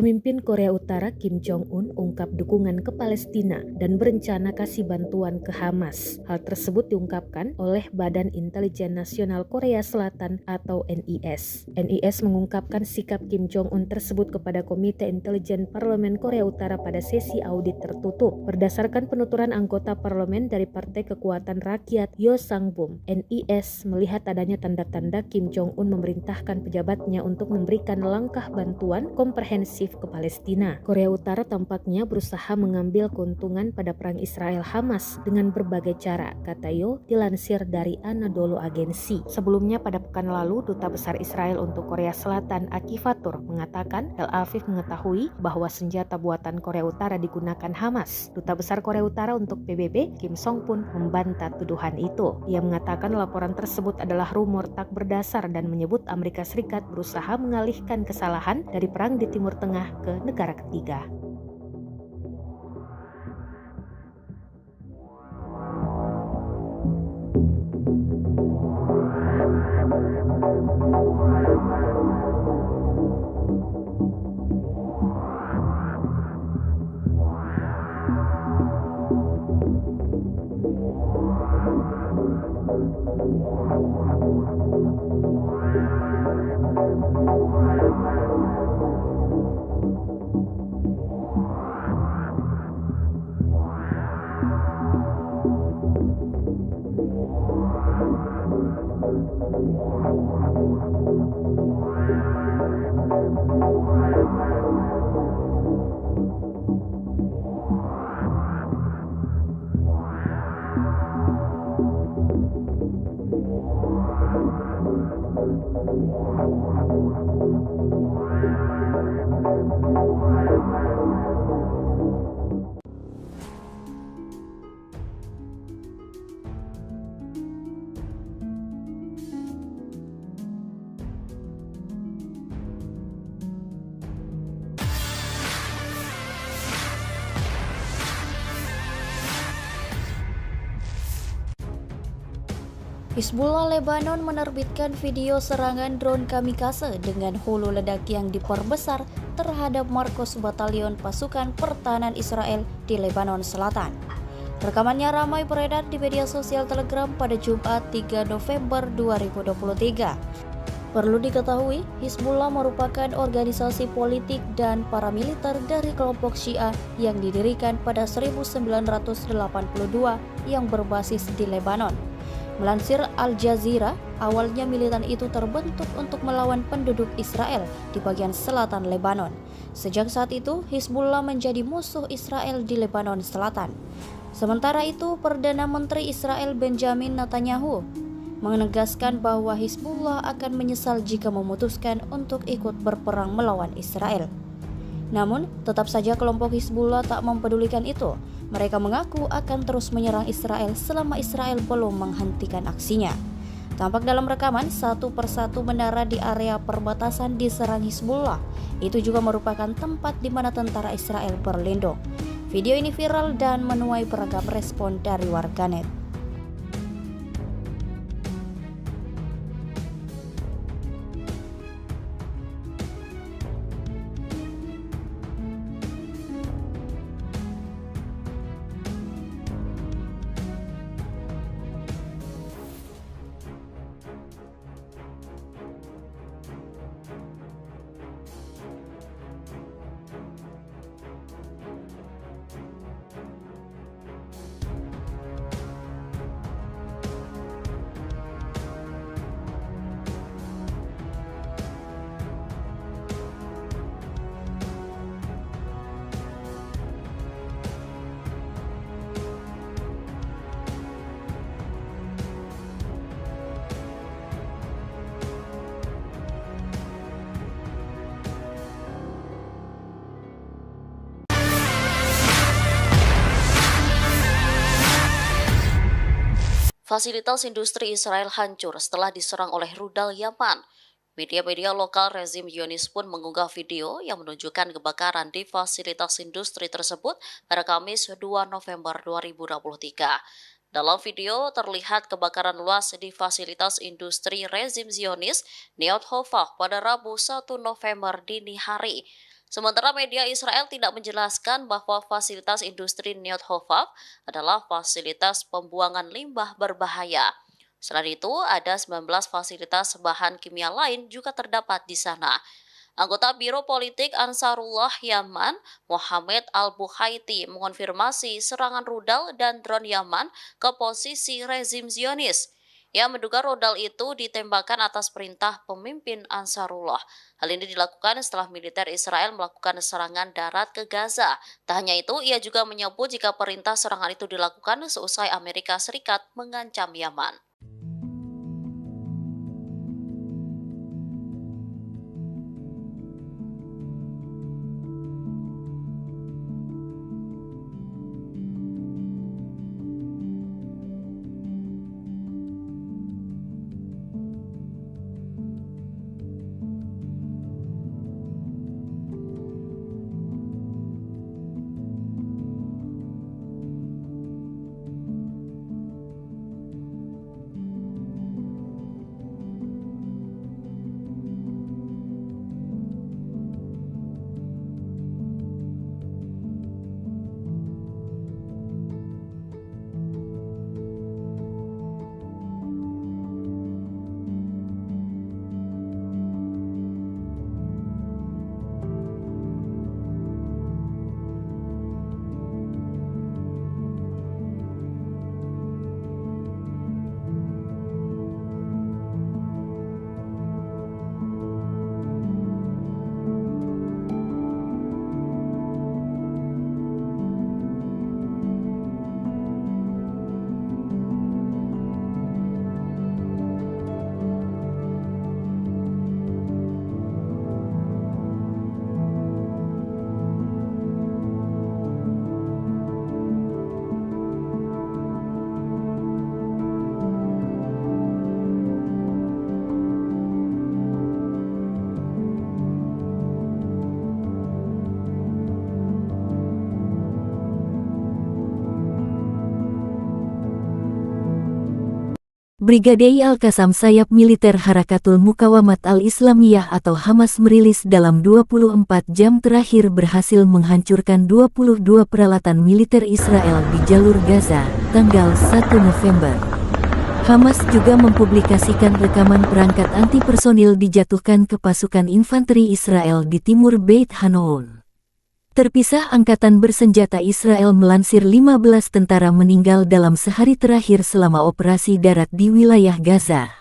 Pemimpin Korea Utara Kim Jong-un ungkap dukungan ke Palestina dan berencana kasih bantuan ke Hamas. Hal tersebut diungkapkan oleh Badan Intelijen Nasional Korea Selatan atau NIS. NIS mengungkapkan sikap Kim Jong-un tersebut kepada Komite Intelijen Parlemen Korea Utara pada sesi audit tertutup. Berdasarkan penuturan anggota parlemen dari Partai Kekuatan Rakyat Yo Sang-bum, NIS melihat adanya tanda-tanda Kim Jong-un memerintahkan pejabatnya untuk memberikan langkah bantuan komprehensif ke Palestina. Korea Utara tampaknya berusaha mengambil keuntungan pada perang Israel-Hamas dengan berbagai cara, kata Yo dilansir dari Anadolu Agency. Sebelumnya pada pekan lalu, Duta Besar Israel untuk Korea Selatan Akifatur mengatakan Tel Aviv mengetahui bahwa senjata buatan Korea Utara digunakan Hamas. Duta Besar Korea Utara untuk PBB, Kim Song pun membantah tuduhan itu. Ia mengatakan laporan tersebut adalah rumor tak berdasar dan menyebut Amerika Serikat berusaha mengalihkan kesalahan dari perang di Timur Tengah ke negara ketiga. Hizbullah Lebanon menerbitkan video serangan drone kamikaze dengan hulu ledak yang diperbesar terhadap markas batalion pasukan pertahanan Israel di Lebanon Selatan. Rekamannya ramai beredar di media sosial Telegram pada Jumat 3 November 2023. Perlu diketahui, Hizbullah merupakan organisasi politik dan paramiliter dari kelompok Syiah yang didirikan pada 1982 yang berbasis di Lebanon. Melansir Al Jazeera, awalnya militan itu terbentuk untuk melawan penduduk Israel di bagian selatan Lebanon. Sejak saat itu, Hizbullah menjadi musuh Israel di Lebanon Selatan. Sementara itu, Perdana Menteri Israel Benjamin Netanyahu menegaskan bahwa Hizbullah akan menyesal jika memutuskan untuk ikut berperang melawan Israel. Namun, tetap saja kelompok Hizbullah tak mempedulikan itu. Mereka mengaku akan terus menyerang Israel selama Israel belum menghentikan aksinya. Tampak dalam rekaman, satu persatu menara di area perbatasan diserang Hizbullah. Itu juga merupakan tempat di mana tentara Israel berlindung. Video ini viral dan menuai beragam respon dari warganet. Fasilitas industri Israel hancur setelah diserang oleh rudal Yaman. Media-media lokal rezim Zionis pun mengunggah video yang menunjukkan kebakaran di fasilitas industri tersebut pada Kamis 2 November 2023. Dalam video terlihat kebakaran luas di fasilitas industri rezim Zionis Neot Hova pada Rabu 1 November dini hari. Sementara media Israel tidak menjelaskan bahwa fasilitas industri Neot Hova adalah fasilitas pembuangan limbah berbahaya. Selain itu, ada 19 fasilitas bahan kimia lain juga terdapat di sana. Anggota Biro Politik Ansarullah Yaman, Mohamed Al-Bukhaiti, mengonfirmasi serangan rudal dan drone Yaman ke posisi rezim Zionis. Ia menduga rudal itu ditembakkan atas perintah pemimpin Ansarullah. Hal ini dilakukan setelah militer Israel melakukan serangan darat ke Gaza. Tak hanya itu, ia juga menyebut jika perintah serangan itu dilakukan seusai Amerika Serikat mengancam Yaman. Brigade Al-Qassam sayap militer Harakatul Muqawamat Al-Islamiyah atau Hamas merilis dalam 24 jam terakhir berhasil menghancurkan 22 peralatan militer Israel di jalur Gaza, tanggal 1 November. Hamas juga mempublikasikan rekaman perangkat anti-personil dijatuhkan ke pasukan infanteri Israel di timur Beit Hanoun. Terpisah angkatan bersenjata Israel melansir 15 tentara meninggal dalam sehari terakhir selama operasi darat di wilayah Gaza.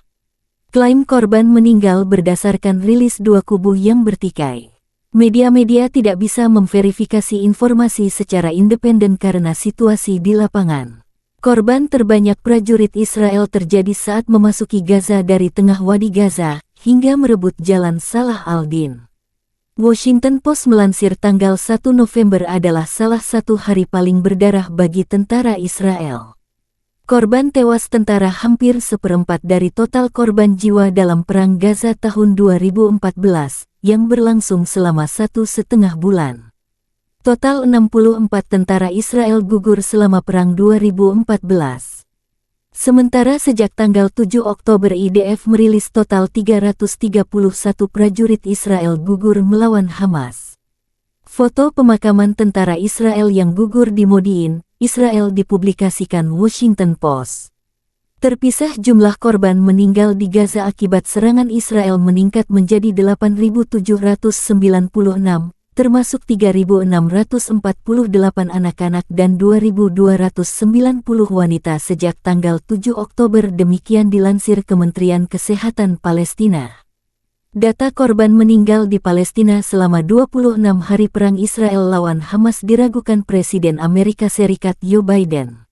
Klaim korban meninggal berdasarkan rilis dua kubu yang bertikai. Media-media tidak bisa memverifikasi informasi secara independen karena situasi di lapangan. Korban terbanyak prajurit Israel terjadi saat memasuki Gaza dari tengah Wadi Gaza hingga merebut jalan Salah al-Din. Washington Post melansir tanggal 1 November adalah salah satu hari paling berdarah bagi tentara Israel. Korban tewas tentara hampir seperempat dari total korban jiwa dalam Perang Gaza tahun 2014 yang berlangsung selama 1,5 bulan. Total 64 tentara Israel gugur selama Perang 2014. Sementara sejak tanggal 7 Oktober IDF merilis total 331 prajurit Israel gugur melawan Hamas. Foto pemakaman tentara Israel yang gugur di Modiin, Israel dipublikasikan Washington Post. Terpisah jumlah korban meninggal di Gaza akibat serangan Israel meningkat menjadi 8.796. Termasuk 3.648 anak-anak dan 2.290 wanita sejak tanggal 7 Oktober demikian dilansir Kementerian Kesehatan Palestina. Data korban meninggal di Palestina selama 26 hari perang Israel lawan Hamas diragukan Presiden Amerika Serikat Joe Biden.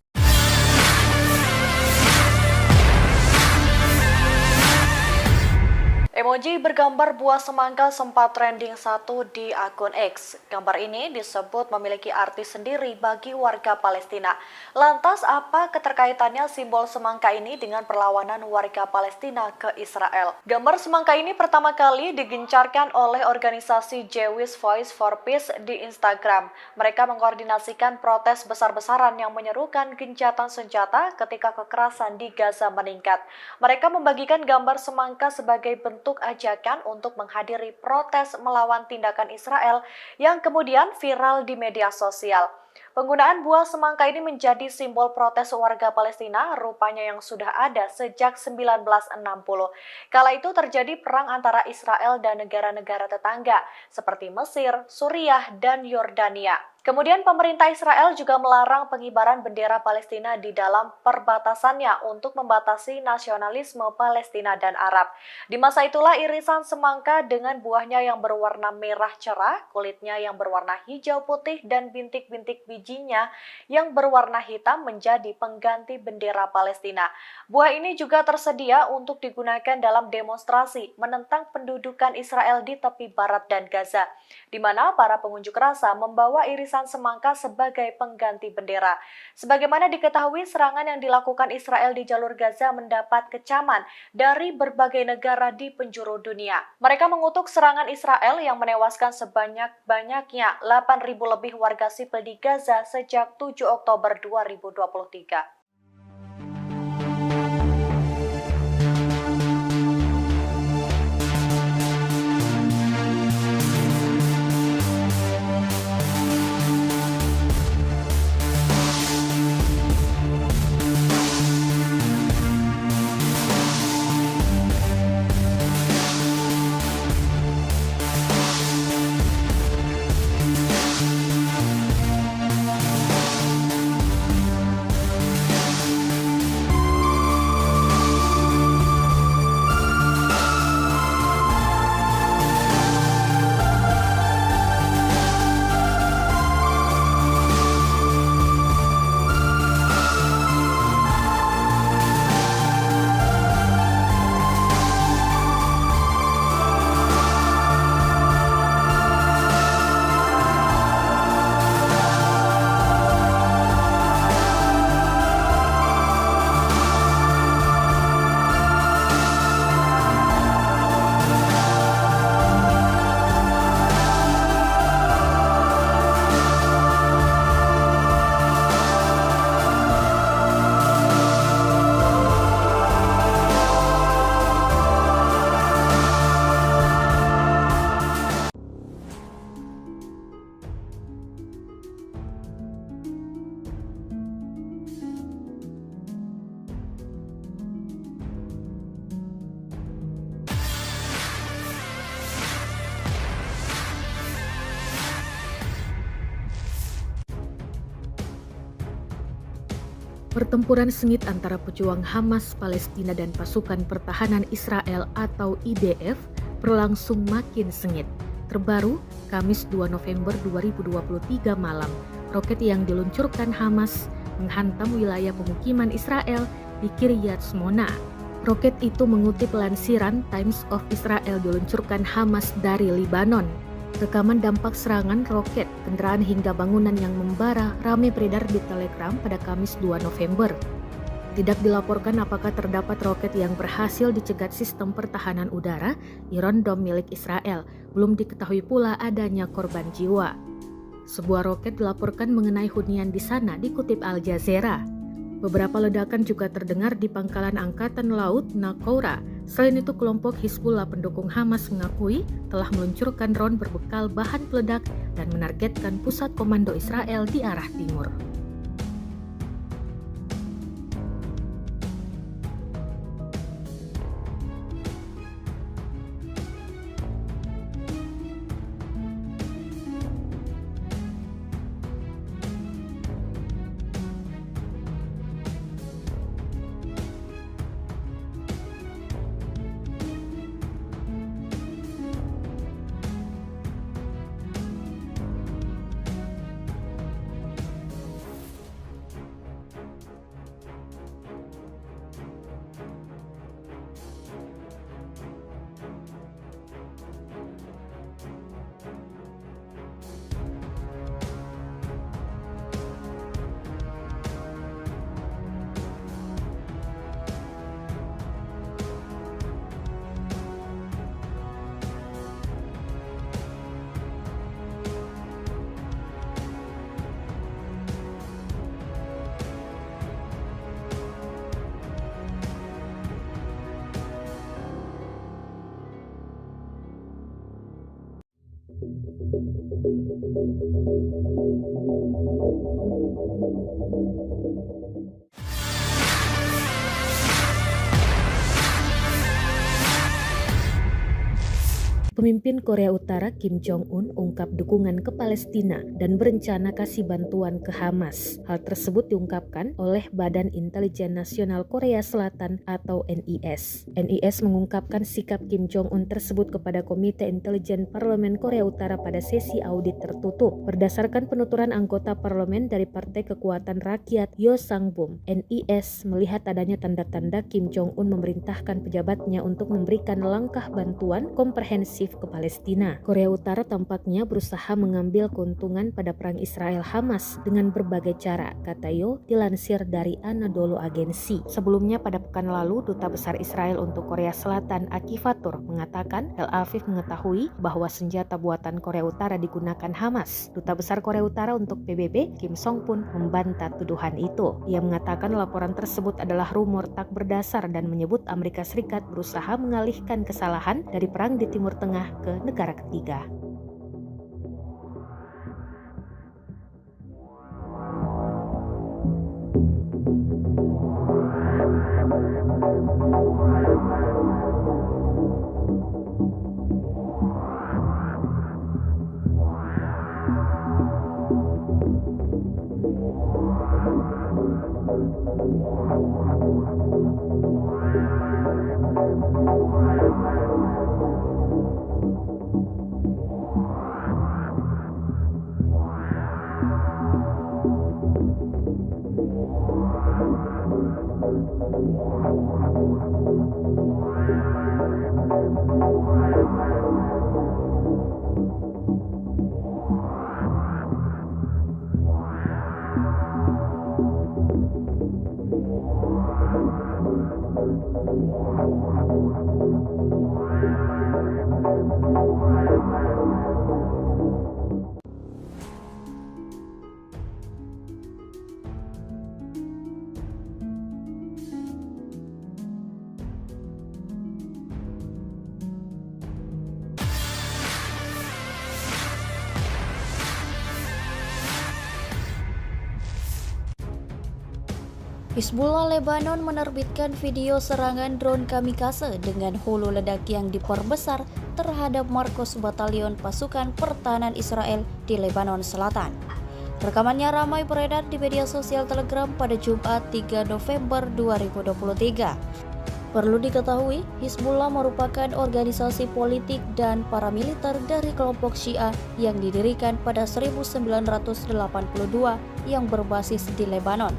Emoji bergambar buah semangka sempat trending satu di akun X. Gambar ini disebut memiliki arti sendiri bagi warga Palestina. Lantas apa keterkaitannya simbol semangka ini dengan perlawanan warga Palestina ke Israel? Gambar semangka ini pertama kali digencarkan oleh organisasi Jewish Voice for Peace di Instagram. Mereka mengkoordinasikan protes besar-besaran yang menyerukan gencatan senjata ketika kekerasan di Gaza meningkat. Mereka membagikan gambar semangka sebagai bentuk ajakan untuk menghadiri protes melawan tindakan Israel yang kemudian viral di media sosial. Penggunaan buah semangka ini menjadi simbol protes warga Palestina rupanya yang sudah ada sejak 1960. Kala itu terjadi perang antara Israel dan negara-negara tetangga seperti Mesir, Suriah, dan Yordania. Kemudian pemerintah Israel juga melarang pengibaran bendera Palestina di dalam perbatasannya untuk membatasi nasionalisme Palestina dan Arab. Di masa itulah irisan semangka dengan buahnya yang berwarna merah cerah, kulitnya yang berwarna hijau putih, dan bintik-bintik bijinya yang berwarna hitam menjadi pengganti bendera Palestina. Buah ini juga tersedia untuk digunakan dalam demonstrasi menentang pendudukan Israel di tepi barat dan Gaza, di mana para pengunjuk rasa membawa irisan semangka sebagai pengganti bendera. Sebagaimana diketahui, serangan yang dilakukan Israel di jalur Gaza mendapat kecaman dari berbagai negara di penjuru dunia. Mereka mengutuk serangan Israel yang menewaskan sebanyak-banyaknya 8.000 lebih warga sipil di Gaza sejak 7 Oktober 2023. Pertempuran sengit antara pejuang Hamas Palestina dan pasukan pertahanan Israel atau IDF berlangsung makin sengit. Terbaru, Kamis 2 November 2023 malam, roket yang diluncurkan Hamas menghantam wilayah pemukiman Israel di Kiryat Shmona. Roket itu mengutip lansiran Times of Israel diluncurkan Hamas dari Lebanon. Rekaman dampak serangan roket, kendaraan hingga bangunan yang membara ramai beredar di Telegram pada Kamis 2 November. Tidak dilaporkan apakah terdapat roket yang berhasil dicegat sistem pertahanan udara Iron Dome milik Israel. Belum diketahui pula adanya korban jiwa. Sebuah roket dilaporkan mengenai hunian di sana, dikutip Al Jazeera. Beberapa ledakan juga terdengar di pangkalan Angkatan Laut Nakoura. Selain itu, kelompok Hizbullah pendukung Hamas mengakui telah meluncurkan drone berbekal bahan peledak dan menargetkan pusat komando Israel di arah timur. Pemimpin Korea Utara Kim Jong-un ungkap dukungan ke Palestina dan berencana kasih bantuan ke Hamas. Hal tersebut diungkapkan oleh Badan Intelijen Nasional Korea Selatan atau NIS. NIS mengungkapkan sikap Kim Jong-un tersebut kepada Komite Intelijen Parlemen Korea Utara pada sesi audit tertutup. Berdasarkan penuturan anggota parlemen dari Partai Kekuatan Rakyat Yo Sang-bum, NIS melihat adanya tanda-tanda Kim Jong-un memerintahkan pejabatnya untuk memberikan langkah bantuan komprehensif ke Palestina. Korea Utara tampaknya berusaha mengambil keuntungan pada perang Israel-Hamas dengan berbagai cara, kata Yo dilansir dari Anadolu Agency. Sebelumnya pada pekan lalu, Duta Besar Israel untuk Korea Selatan Aki Fatur mengatakan Tel Aviv mengetahui bahwa senjata buatan Korea Utara digunakan Hamas. Duta Besar Korea Utara untuk PBB, Kim Song pun membantah tuduhan itu. Ia mengatakan laporan tersebut adalah rumor tak berdasar dan menyebut Amerika Serikat berusaha mengalihkan kesalahan dari perang di Timur Tengah ke negara ketiga. Hizbullah Lebanon menerbitkan video serangan drone kamikaze dengan hulu ledak yang diperbesar terhadap Markos Batalion Pasukan Pertahanan Israel di Lebanon Selatan. Rekamannya ramai beredar di media sosial Telegram pada Jumat 3 November 2023. Perlu diketahui, Hizbullah merupakan organisasi politik dan paramiliter dari kelompok Syiah yang didirikan pada 1982 yang berbasis di Lebanon.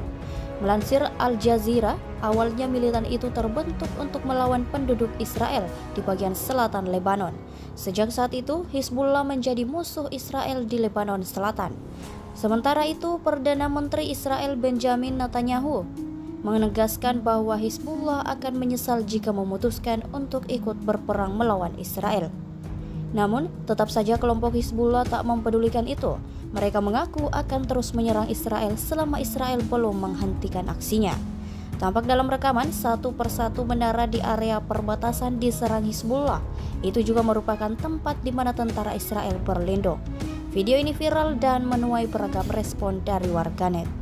Melansir Al Jazeera, awalnya militan itu terbentuk untuk melawan penduduk Israel di bagian selatan Lebanon. Sejak saat itu, Hizbullah menjadi musuh Israel di Lebanon Selatan. Sementara itu, Perdana Menteri Israel Benjamin Netanyahu menegaskan bahwa Hizbullah akan menyesal jika memutuskan untuk ikut berperang melawan Israel. Namun, tetap saja kelompok Hizbullah tak mempedulikan itu. Mereka mengaku akan terus menyerang Israel selama Israel belum menghentikan aksinya. Tampak dalam rekaman, satu persatu menara di area perbatasan diserang Hizbullah. Itu juga merupakan tempat di mana tentara Israel berlindung. Video ini viral dan menuai beragam respon dari warganet.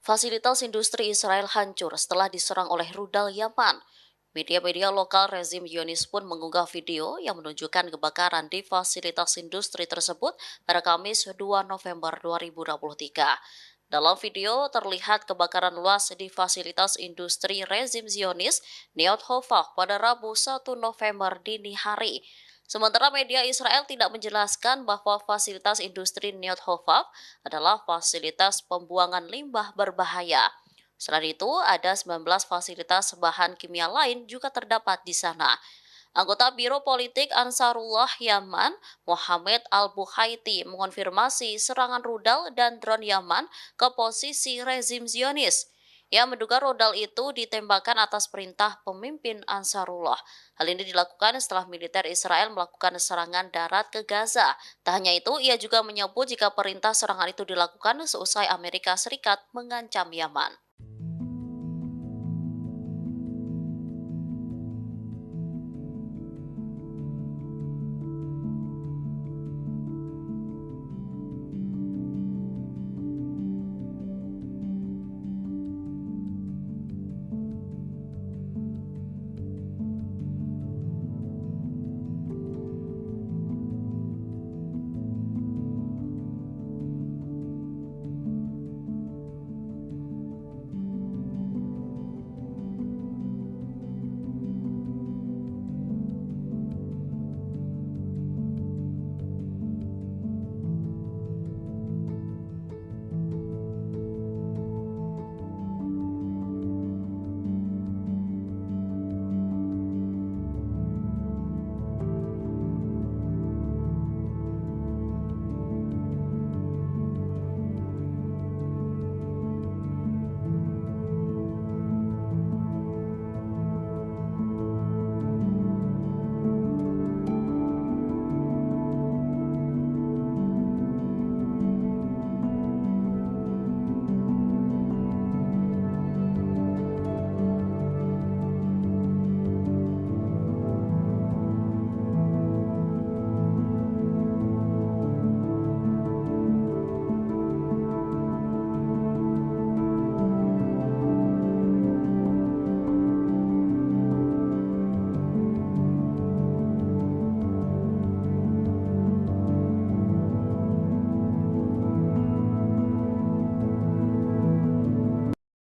Fasilitas industri Israel hancur setelah diserang oleh rudal Yaman. Media-media lokal rezim Zionis pun mengunggah video yang menunjukkan kebakaran di fasilitas industri tersebut pada Kamis 2 November 2023. Dalam video terlihat kebakaran luas di fasilitas industri rezim Zionis Neot Hova pada Rabu 1 November dini hari. Sementara media Israel tidak menjelaskan bahwa fasilitas industri Neot Hova adalah fasilitas pembuangan limbah berbahaya. Selain itu, ada 19 fasilitas bahan kimia lain juga terdapat di sana. Anggota Biro Politik Ansarullah Yaman, Mohamed Al-Buhaiti, mengonfirmasi serangan rudal dan drone Yaman ke posisi rezim Zionis. Ia menduga rudal itu ditembakkan atas perintah pemimpin Ansarullah. Hal ini dilakukan setelah militer Israel melakukan serangan darat ke Gaza. Tak hanya itu, ia juga menyebut jika perintah serangan itu dilakukan seusai Amerika Serikat mengancam Yaman.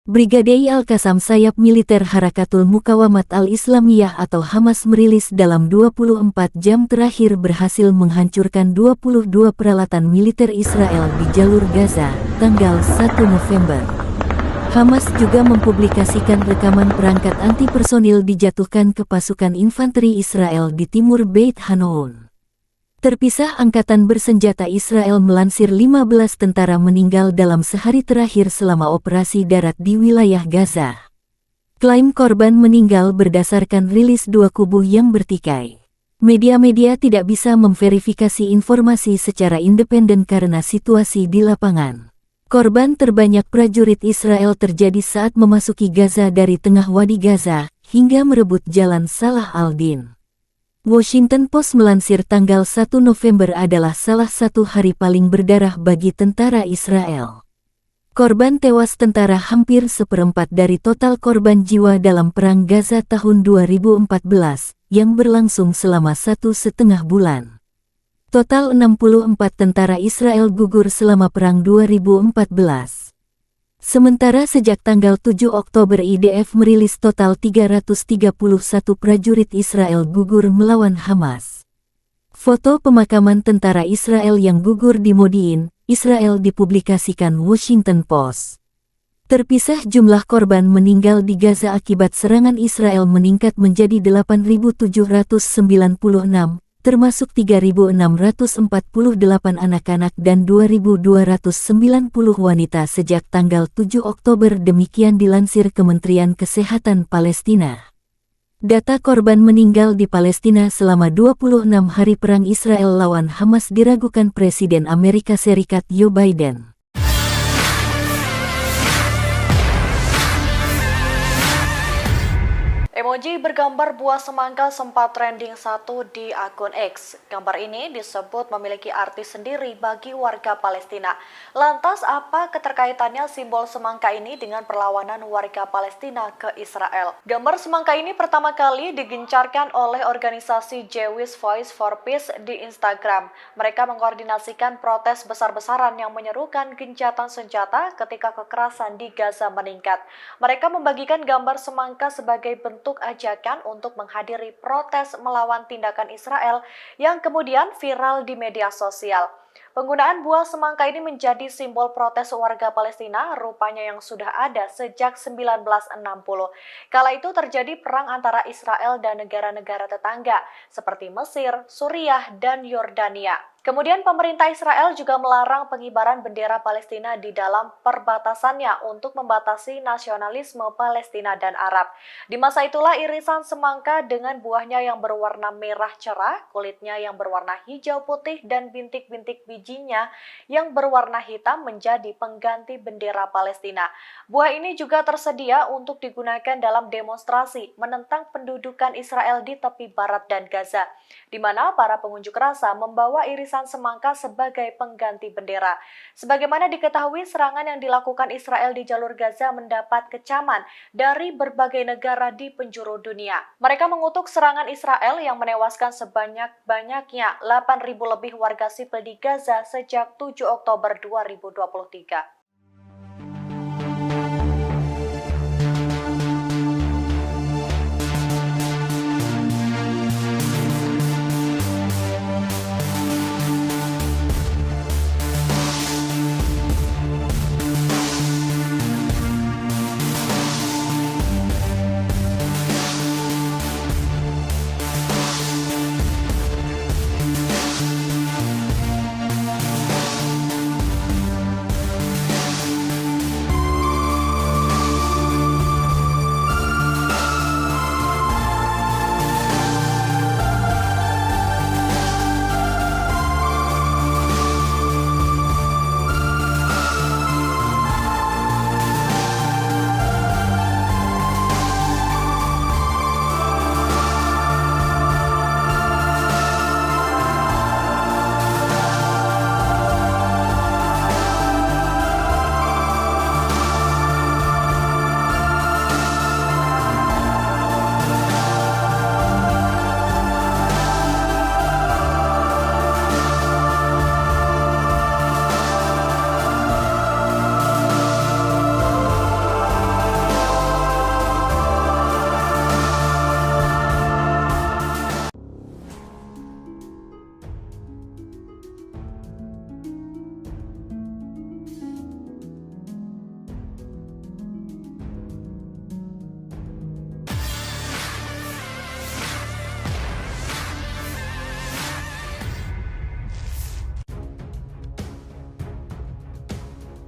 Brigade Al-Qassam sayap militer Harakatul Muqawamat Al-Islamiyah atau Hamas merilis dalam 24 jam terakhir berhasil menghancurkan 22 peralatan militer Israel di jalur Gaza, tanggal 1 November. Hamas juga mempublikasikan rekaman perangkat anti-personil dijatuhkan ke pasukan infanteri Israel di timur Beit Hanoun. Terpisah Angkatan Bersenjata Israel melansir 15 tentara meninggal dalam sehari terakhir selama operasi darat di wilayah Gaza. Klaim korban meninggal berdasarkan rilis dua kubu yang bertikai. Media-media tidak bisa memverifikasi informasi secara independen karena situasi di lapangan. Korban terbanyak prajurit Israel terjadi saat memasuki Gaza dari tengah Wadi Gaza hingga merebut Jalan Salah al-Din. Washington Post melansir tanggal 1 November adalah salah satu hari paling berdarah bagi tentara Israel. Korban tewas tentara hampir seperempat dari total korban jiwa dalam Perang Gaza tahun 2014, yang berlangsung selama 1,5 bulan. Total 64 tentara Israel gugur selama Perang 2014. Sementara sejak tanggal 7 Oktober IDF merilis total 331 prajurit Israel gugur melawan Hamas. Foto pemakaman tentara Israel yang gugur di Modiin, Israel dipublikasikan Washington Post. Terpisah jumlah korban meninggal di Gaza akibat serangan Israel meningkat menjadi 8.796, termasuk 3.648 anak-anak dan 2.290 wanita sejak tanggal 7 Oktober, demikian dilansir Kementerian Kesehatan Palestina. Data korban meninggal di Palestina selama 26 hari perang Israel lawan Hamas diragukan Presiden Amerika Serikat Joe Biden. Emoji bergambar buah semangka sempat trending satu di akun X. Gambar ini disebut memiliki arti sendiri bagi warga Palestina. Lantas apa keterkaitannya simbol semangka ini dengan perlawanan warga Palestina ke Israel? Gambar semangka ini pertama kali digencarkan oleh organisasi Jewish Voice for Peace di Instagram. Mereka mengkoordinasikan protes besar-besaran yang menyerukan gencatan senjata ketika kekerasan di Gaza meningkat. Mereka membagikan gambar semangka sebagai bentuk ajakan untuk menghadiri protes melawan tindakan Israel yang kemudian viral di media sosial. Penggunaan buah semangka ini menjadi simbol protes warga Palestina rupanya yang sudah ada sejak 1960. Kala itu terjadi perang antara Israel dan negara-negara tetangga seperti Mesir, Suriah, dan Yordania. Kemudian pemerintah Israel juga melarang pengibaran bendera Palestina di dalam perbatasannya untuk membatasi nasionalisme Palestina dan Arab. Di masa itulah irisan semangka dengan buahnya yang berwarna merah cerah, kulitnya yang berwarna hijau putih, dan bintik-bintik bijinya yang berwarna hitam menjadi pengganti bendera Palestina. Buah ini juga tersedia untuk digunakan dalam demonstrasi menentang pendudukan Israel di tepi barat dan Gaza, di mana para pengunjuk rasa membawa irisan semangka sebagai pengganti bendera. Sebagaimana diketahui, serangan yang dilakukan Israel di jalur Gaza mendapat kecaman dari berbagai negara di penjuru dunia. Mereka mengutuk serangan Israel yang menewaskan sebanyak-banyaknya 8.000 lebih warga sipil di Gaza sejak 7 Oktober 2023.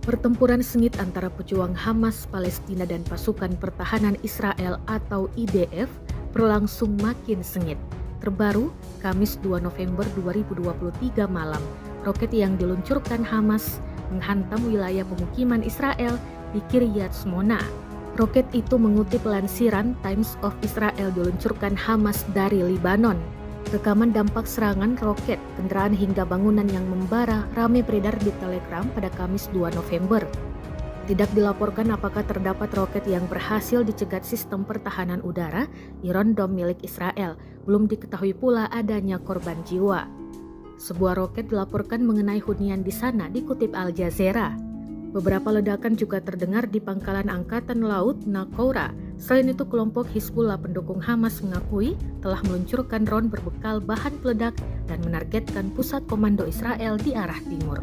Pertempuran sengit antara pejuang Hamas Palestina dan pasukan pertahanan Israel atau IDF berlangsung makin sengit. Terbaru, Kamis 2 November 2023 malam, roket yang diluncurkan Hamas menghantam wilayah pemukiman Israel di Kiryat Shmona. Roket itu mengutip lansiran Times of Israel diluncurkan Hamas dari Lebanon. Rekaman dampak serangan roket, kendaraan hingga bangunan yang membara ramai beredar di Telegram pada Kamis 2 November. Tidak dilaporkan apakah terdapat roket yang berhasil dicegat sistem pertahanan udara Iron Dome milik Israel. Belum diketahui pula adanya korban jiwa. Sebuah roket dilaporkan mengenai hunian di sana, dikutip Al Jazeera. Beberapa ledakan juga terdengar di pangkalan Angkatan Laut Nakoura. Selain itu, kelompok Hizbullah pendukung Hamas mengakui telah meluncurkan drone berbekal bahan peledak dan menargetkan pusat komando Israel di arah timur.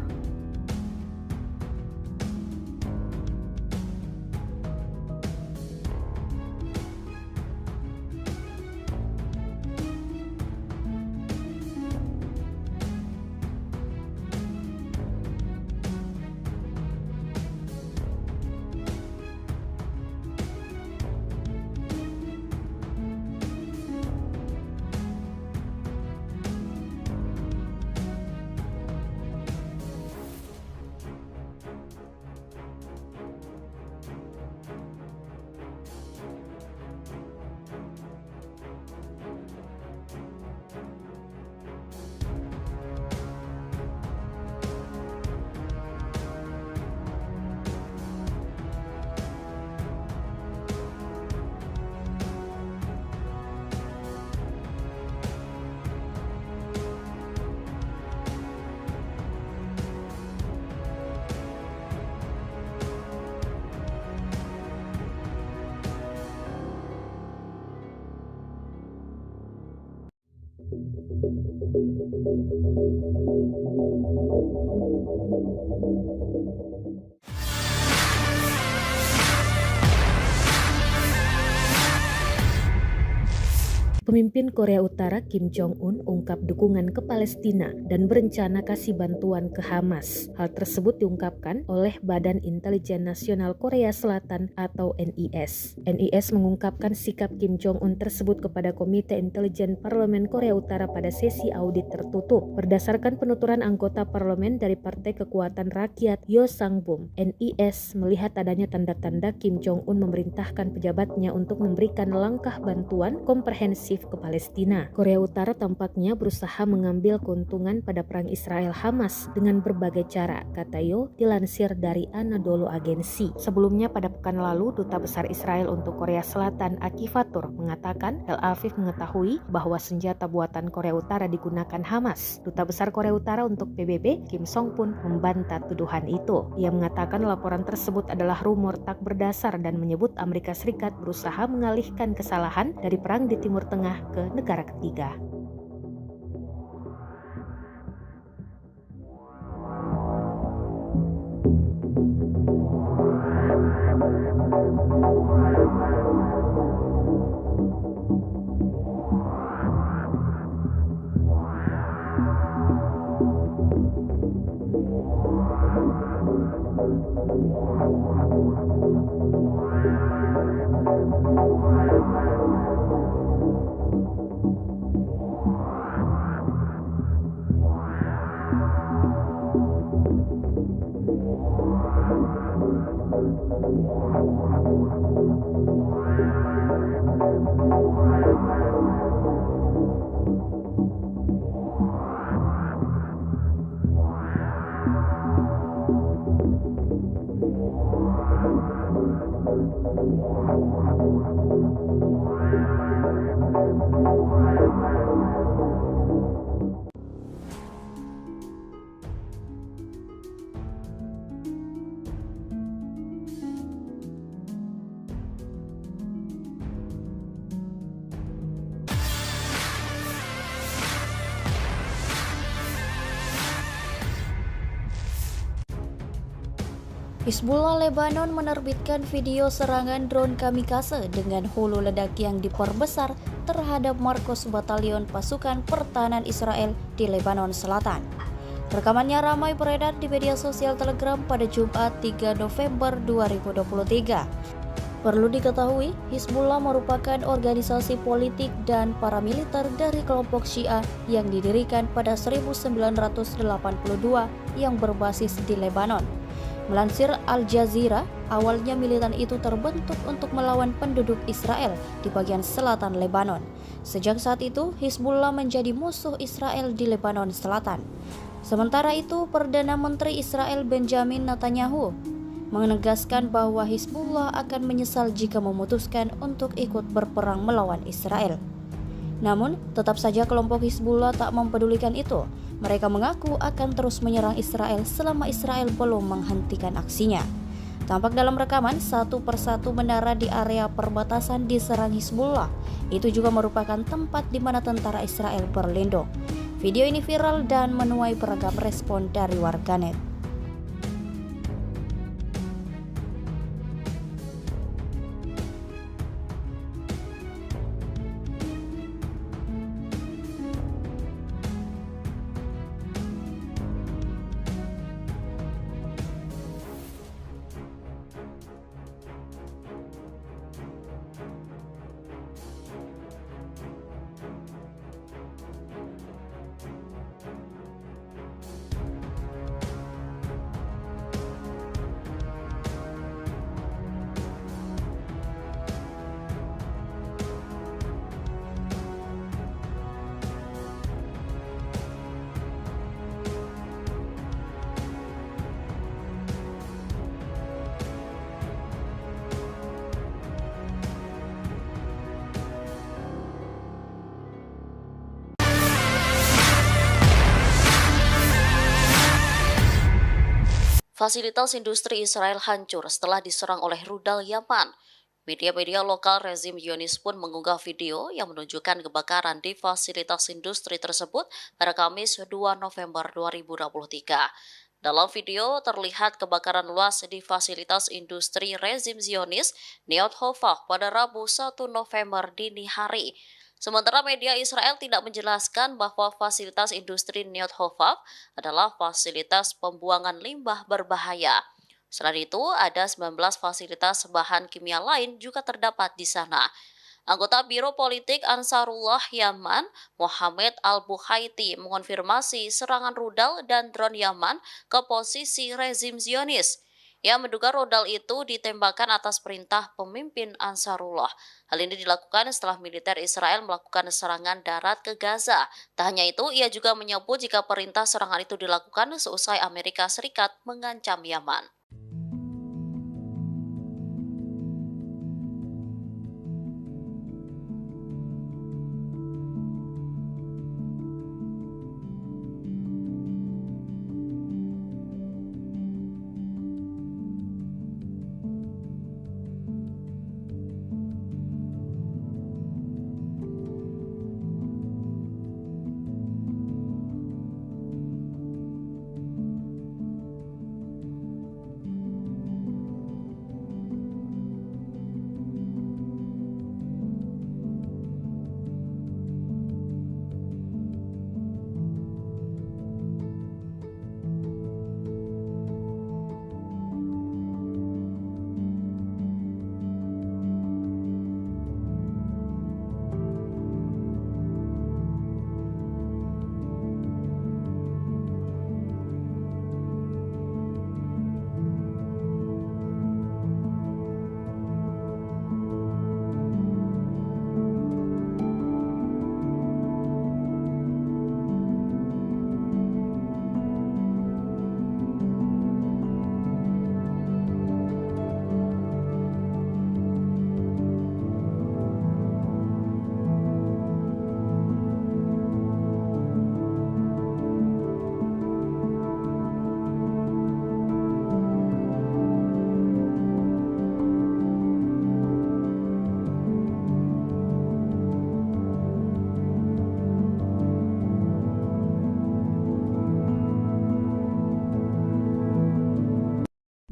Pemimpin Korea Utara Kim Jong-un ungkap dukungan ke Palestina dan berencana kasih bantuan ke Hamas. Hal tersebut diungkapkan oleh Badan Intelijen Nasional Korea Selatan atau NIS. NIS mengungkapkan sikap Kim Jong-un tersebut kepada Komite Intelijen Parlemen Korea Utara pada sesi audit tertutup. Berdasarkan penuturan anggota parlemen dari Partai Kekuatan Rakyat Yo Sang-bum, NIS melihat adanya tanda-tanda Kim Jong-un memerintahkan pejabatnya untuk memberikan langkah bantuan komprehensif ke Palestina. Korea Utara tampaknya berusaha mengambil keuntungan pada perang Israel-Hamas dengan berbagai cara, kata Yo dilansir dari Anadolu Agency. Sebelumnya pada pekan lalu, Duta Besar Israel untuk Korea Selatan Aki Fatur mengatakan Tel Aviv mengetahui bahwa senjata buatan Korea Utara digunakan Hamas. Duta Besar Korea Utara untuk PBB, Kim Song pun membantah tuduhan itu. Ia mengatakan laporan tersebut adalah rumor tak berdasar dan menyebut Amerika Serikat berusaha mengalihkan kesalahan dari perang di Timur Tengah ke negara ketiga. Hizbullah Lebanon menerbitkan video serangan drone kamikaze dengan hulu ledak yang diperbesar terhadap markas batalion pasukan pertahanan Israel di Lebanon Selatan. Rekamannya ramai beredar di media sosial Telegram pada Jumat 3 November 2023. Perlu diketahui, Hizbullah merupakan organisasi politik dan paramiliter dari kelompok Syiah yang didirikan pada 1982 yang berbasis di Lebanon. Melansir Al Jazeera, awalnya militan itu terbentuk untuk melawan penduduk Israel di bagian selatan Lebanon. Sejak saat itu, Hizbullah menjadi musuh Israel di Lebanon Selatan. Sementara itu, Perdana Menteri Israel Benjamin Netanyahu menegaskan bahwa Hizbullah akan menyesal jika memutuskan untuk ikut berperang melawan Israel. Namun, tetap saja kelompok Hizbullah tak mempedulikan itu. Mereka mengaku akan terus menyerang Israel selama Israel belum menghentikan aksinya. Tampak dalam rekaman, satu persatu menara di area perbatasan diserang Hizbullah. Itu juga merupakan tempat di mana tentara Israel berlindung. Video ini viral dan menuai beragam respon dari warganet. Fasilitas industri Israel hancur setelah diserang oleh rudal Yaman. Media-media lokal rezim Zionis pun mengunggah video yang menunjukkan kebakaran di fasilitas industri tersebut pada Kamis 2 November 2023. Dalam video terlihat kebakaran luas di fasilitas industri rezim Zionis Neot Hova pada Rabu 1 November dini hari. Sementara media Israel tidak menjelaskan bahwa fasilitas industri Neot Hova adalah fasilitas pembuangan limbah berbahaya. Selain itu, ada 19 fasilitas bahan kimia lain juga terdapat di sana. Anggota Biro Politik Ansarullah Yaman, Mohamed Al-Buhaiti, mengonfirmasi serangan rudal dan drone Yaman ke posisi rezim Zionis. Ia menduga rudal itu ditembakkan atas perintah pemimpin Ansarullah. Hal ini dilakukan setelah militer Israel melakukan serangan darat ke Gaza. Tak hanya itu, ia juga menyebut jika perintah serangan itu dilakukan seusai Amerika Serikat mengancam Yaman.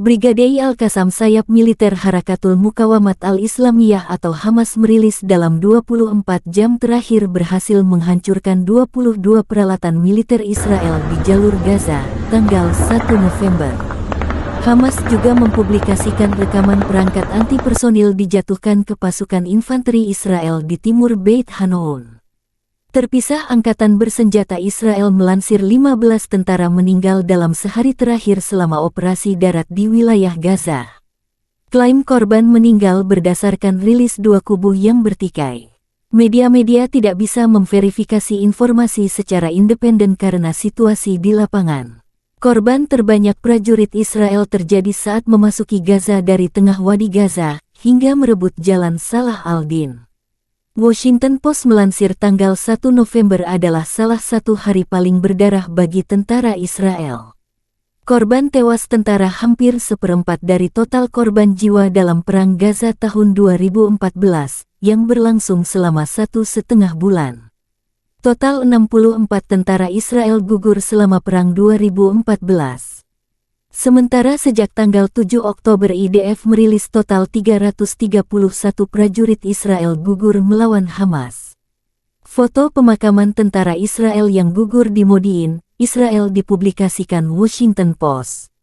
Brigade Al-Qassam sayap militer Harakatul Muqawamat Al-Islamiyah atau Hamas merilis dalam 24 jam terakhir berhasil menghancurkan 22 peralatan militer Israel di jalur Gaza, tanggal 1 November. Hamas juga mempublikasikan rekaman perangkat anti-personil dijatuhkan ke pasukan infanteri Israel di timur Beit Hanoun. Terpisah Angkatan Bersenjata Israel melansir 15 tentara meninggal dalam sehari terakhir selama operasi darat di wilayah Gaza. Klaim korban meninggal berdasarkan rilis dua kubu yang bertikai. Media-media tidak bisa memverifikasi informasi secara independen karena situasi di lapangan. Korban terbanyak prajurit Israel terjadi saat memasuki Gaza dari tengah Wadi Gaza hingga merebut Jalan Salah al-Din. Washington Post melansir tanggal 1 November adalah salah satu hari paling berdarah bagi tentara Israel. Korban tewas tentara hampir seperempat dari total korban jiwa dalam Perang Gaza tahun 2014 yang berlangsung selama 1,5 bulan. Total 64 tentara Israel gugur selama Perang 2014. Sementara sejak tanggal 7 Oktober IDF merilis total 331 prajurit Israel gugur melawan Hamas. Foto pemakaman tentara Israel yang gugur di Modiin, Israel dipublikasikan Washington Post.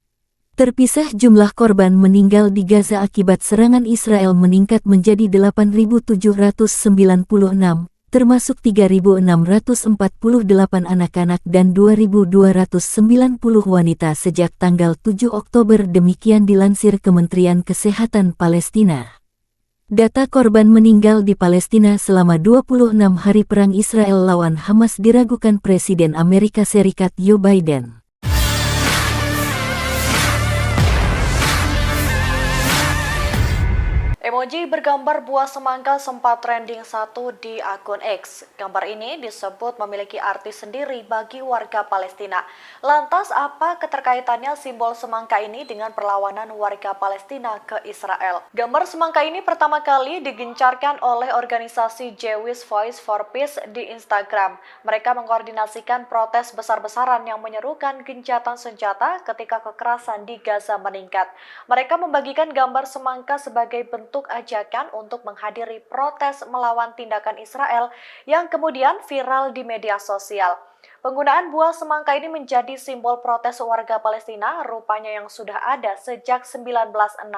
Terpisah jumlah korban meninggal di Gaza akibat serangan Israel meningkat menjadi 8.796. Termasuk 3.648 anak-anak dan 2.290 wanita sejak tanggal 7 Oktober demikian dilansir Kementerian Kesehatan Palestina. Data korban meninggal di Palestina selama 26 hari perang Israel lawan Hamas diragukan Presiden Amerika Serikat Joe Biden. Emoji bergambar buah semangka sempat trending satu di akun X. Gambar ini disebut memiliki arti sendiri bagi warga Palestina. Lantas apa keterkaitannya simbol semangka ini dengan perlawanan warga Palestina ke Israel? Gambar semangka ini pertama kali digencarkan oleh organisasi Jewish Voice for Peace di Instagram. Mereka mengkoordinasikan protes besar-besaran yang menyerukan gencatan senjata ketika kekerasan di Gaza meningkat. Mereka membagikan gambar semangka sebagai bentuk ajakan untuk menghadiri protes melawan tindakan Israel yang kemudian viral di media sosial. Penggunaan buah semangka ini menjadi simbol protes warga Palestina rupanya yang sudah ada sejak 1960.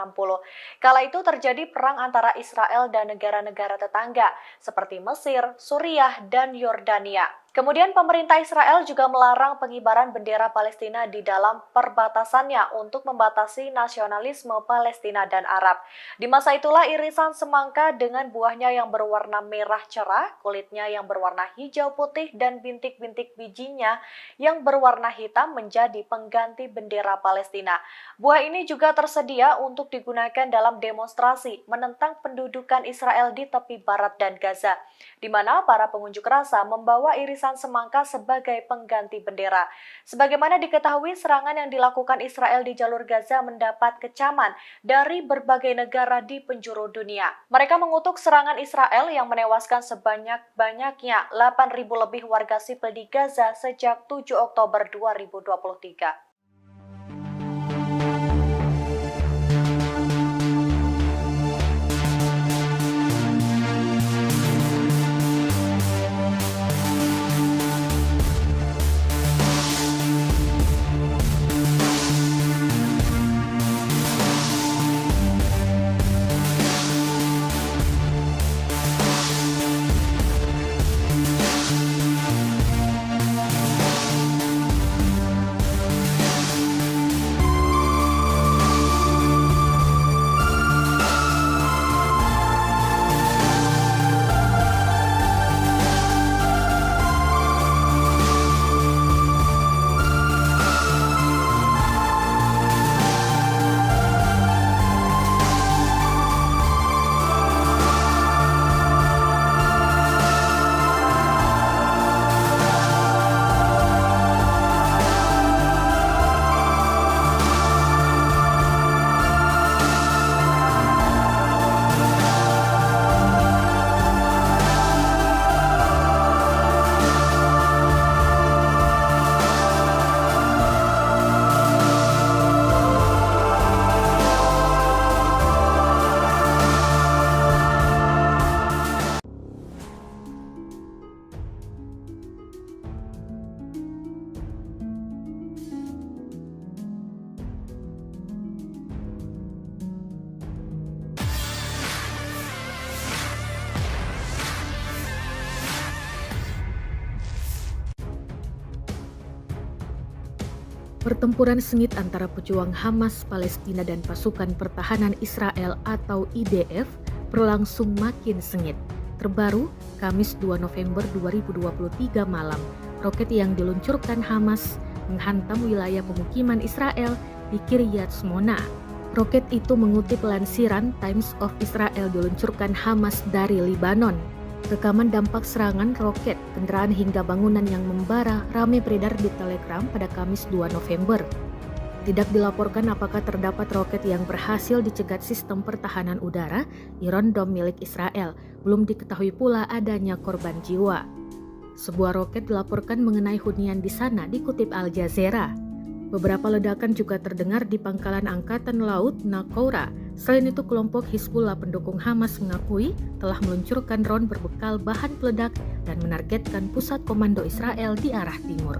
Kala itu terjadi perang antara Israel dan negara-negara tetangga seperti Mesir, Suriah, dan Yordania. Kemudian pemerintah Israel juga melarang pengibaran bendera Palestina di dalam perbatasannya untuk membatasi nasionalisme Palestina dan Arab. Di masa itulah irisan semangka dengan buahnya yang berwarna merah cerah, kulitnya yang berwarna hijau putih, dan bintik-bintik bijinya yang berwarna hitam menjadi pengganti bendera Palestina. Buah ini juga tersedia untuk digunakan dalam demonstrasi menentang pendudukan Israel di tepi barat dan Gaza, di mana para pengunjuk rasa membawa irisan semangka sebagai pengganti bendera. Sebagaimana diketahui, serangan yang dilakukan Israel di jalur Gaza mendapat kecaman dari berbagai negara di penjuru dunia. Mereka mengutuk serangan Israel yang menewaskan sebanyak-banyaknya 8.000 lebih warga sipil di Gaza sejak 7 Oktober 2023. Pertempuran sengit antara pejuang Hamas Palestina dan pasukan pertahanan Israel atau IDF berlangsung makin sengit. Terbaru, Kamis 2 November 2023 malam, roket yang diluncurkan Hamas menghantam wilayah pemukiman Israel di Kiryat Shmona. Roket itu mengutip lansiran Times of Israel diluncurkan Hamas dari Libanon. Rekaman dampak serangan roket, kendaraan hingga bangunan yang membara ramai beredar di Telegram pada Kamis 2 November. Tidak dilaporkan apakah terdapat roket yang berhasil dicegat sistem pertahanan udara Iron Dome milik Israel. Belum diketahui pula adanya korban jiwa. Sebuah roket dilaporkan mengenai hunian di sana, dikutip Al Jazeera. Beberapa ledakan juga terdengar di pangkalan Angkatan Laut Nakoura. Selain itu, kelompok Hizbullah pendukung Hamas mengakui telah meluncurkan drone berbekal bahan peledak dan menargetkan pusat komando Israel di arah timur.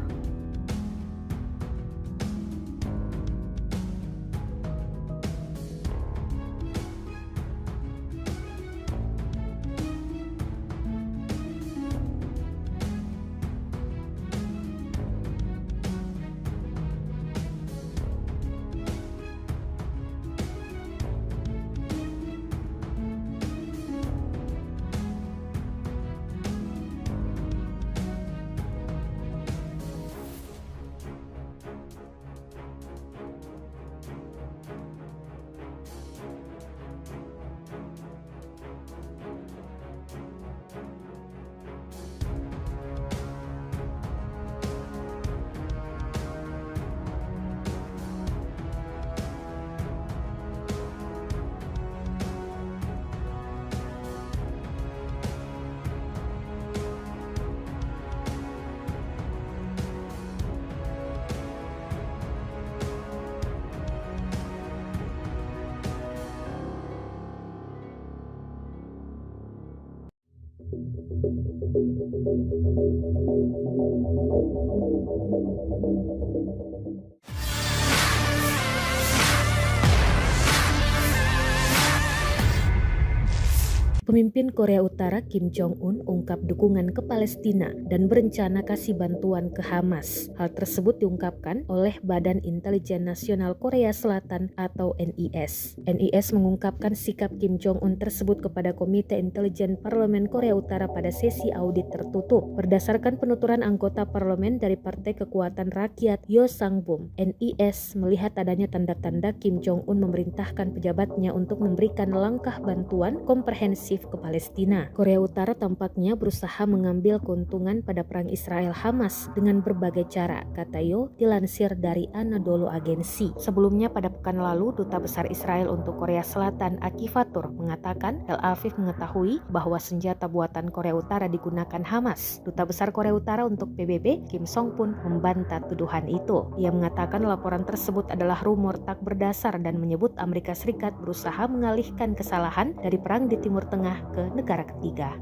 Pemimpin Korea Utara Kim Jong-un ungkap dukungan ke Palestina dan berencana kasih bantuan ke Hamas. Hal tersebut diungkapkan oleh Badan Intelijen Nasional Korea Selatan atau NIS. NIS mengungkapkan sikap Kim Jong-un tersebut kepada Komite Intelijen Parlemen Korea Utara pada sesi audit tertutup. Berdasarkan penuturan anggota parlemen dari Partai Kekuatan Rakyat Yo Sang-bum, NIS melihat adanya tanda-tanda Kim Jong-un memerintahkan pejabatnya untuk memberikan langkah bantuan komprehensif ke Palestina. Korea Utara tampaknya berusaha mengambil keuntungan pada perang Israel-Hamas dengan berbagai cara, kata Yo dilansir dari Anadolu Agency. Sebelumnya pada pekan lalu, Duta Besar Israel untuk Korea Selatan Aki Fatur mengatakan Tel Aviv mengetahui bahwa senjata buatan Korea Utara digunakan Hamas. Duta Besar Korea Utara untuk PBB Kim Song pun membantah tuduhan itu. Ia mengatakan laporan tersebut adalah rumor tak berdasar dan menyebut Amerika Serikat berusaha mengalihkan kesalahan dari perang di Timur Tengah ke negara ketiga.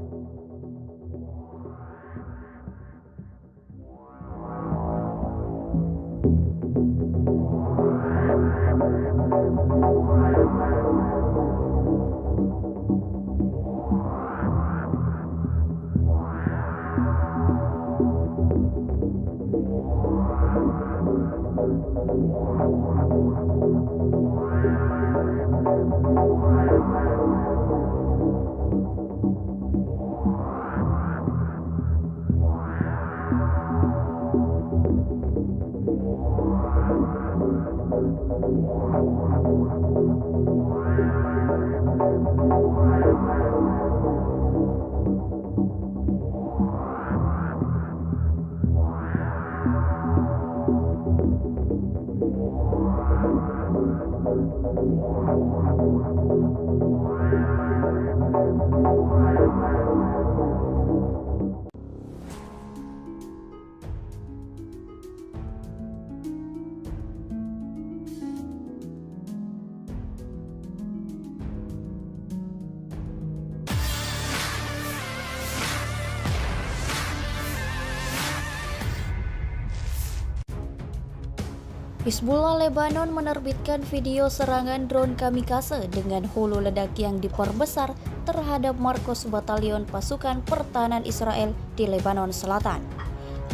Hizbullah Lebanon menerbitkan video serangan drone kamikaze dengan hulu ledak yang diperbesar terhadap markas batalion pasukan pertahanan Israel di Lebanon Selatan.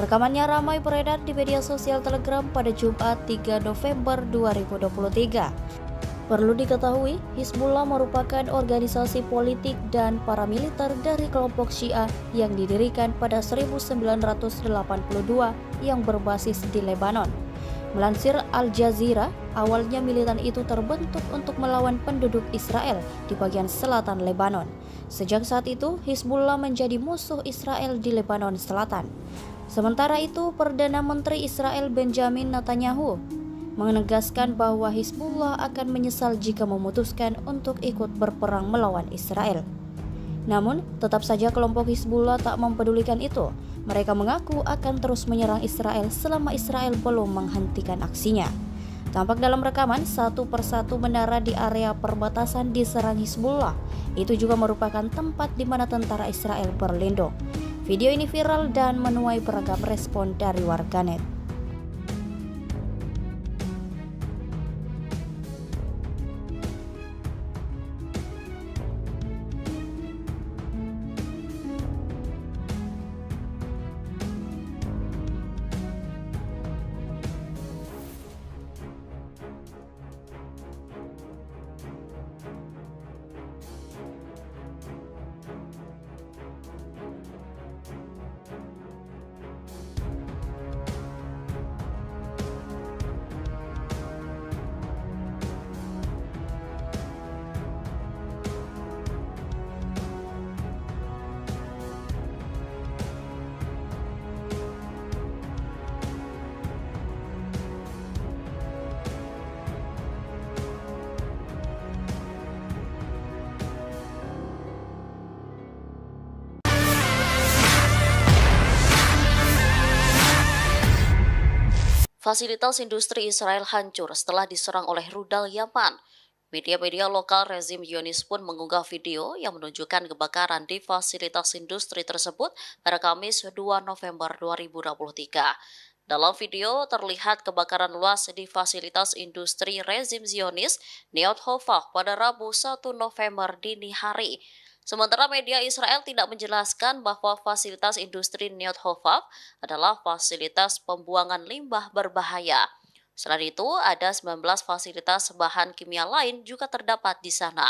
Rekamannya ramai beredar di media sosial Telegram pada Jumat 3 November 2023. Perlu diketahui, Hizbullah merupakan organisasi politik dan paramiliter dari kelompok Syiah yang didirikan pada 1982 yang berbasis di Lebanon. Melansir Al Jazeera, awalnya militan itu terbentuk untuk melawan penduduk Israel di bagian selatan Lebanon. Sejak saat itu, Hizbullah menjadi musuh Israel di Lebanon Selatan. Sementara itu, Perdana Menteri Israel Benjamin Netanyahu menegaskan bahwa Hizbullah akan menyesal jika memutuskan untuk ikut berperang melawan Israel. Namun, tetap saja kelompok Hizbullah tak mempedulikan itu. Mereka mengaku akan terus menyerang Israel selama Israel belum menghentikan aksinya. Tampak dalam rekaman, satu persatu menara di area perbatasan diserang Hizbullah. Itu juga merupakan tempat di mana tentara Israel berlindung. Video ini viral dan menuai beragam respon dari warganet. Fasilitas industri Israel hancur setelah diserang oleh rudal Yaman. Media-media lokal rezim Zionis pun mengunggah video yang menunjukkan kebakaran di fasilitas industri tersebut pada Kamis 2 November 2023. Dalam video terlihat kebakaran luas di fasilitas industri rezim Zionis Neot Hofah pada Rabu 1 November dini hari. Sementara media Israel tidak menjelaskan bahwa fasilitas industri Neot Hofav adalah fasilitas pembuangan limbah berbahaya. Selain itu, ada 19 fasilitas bahan kimia lain juga terdapat di sana.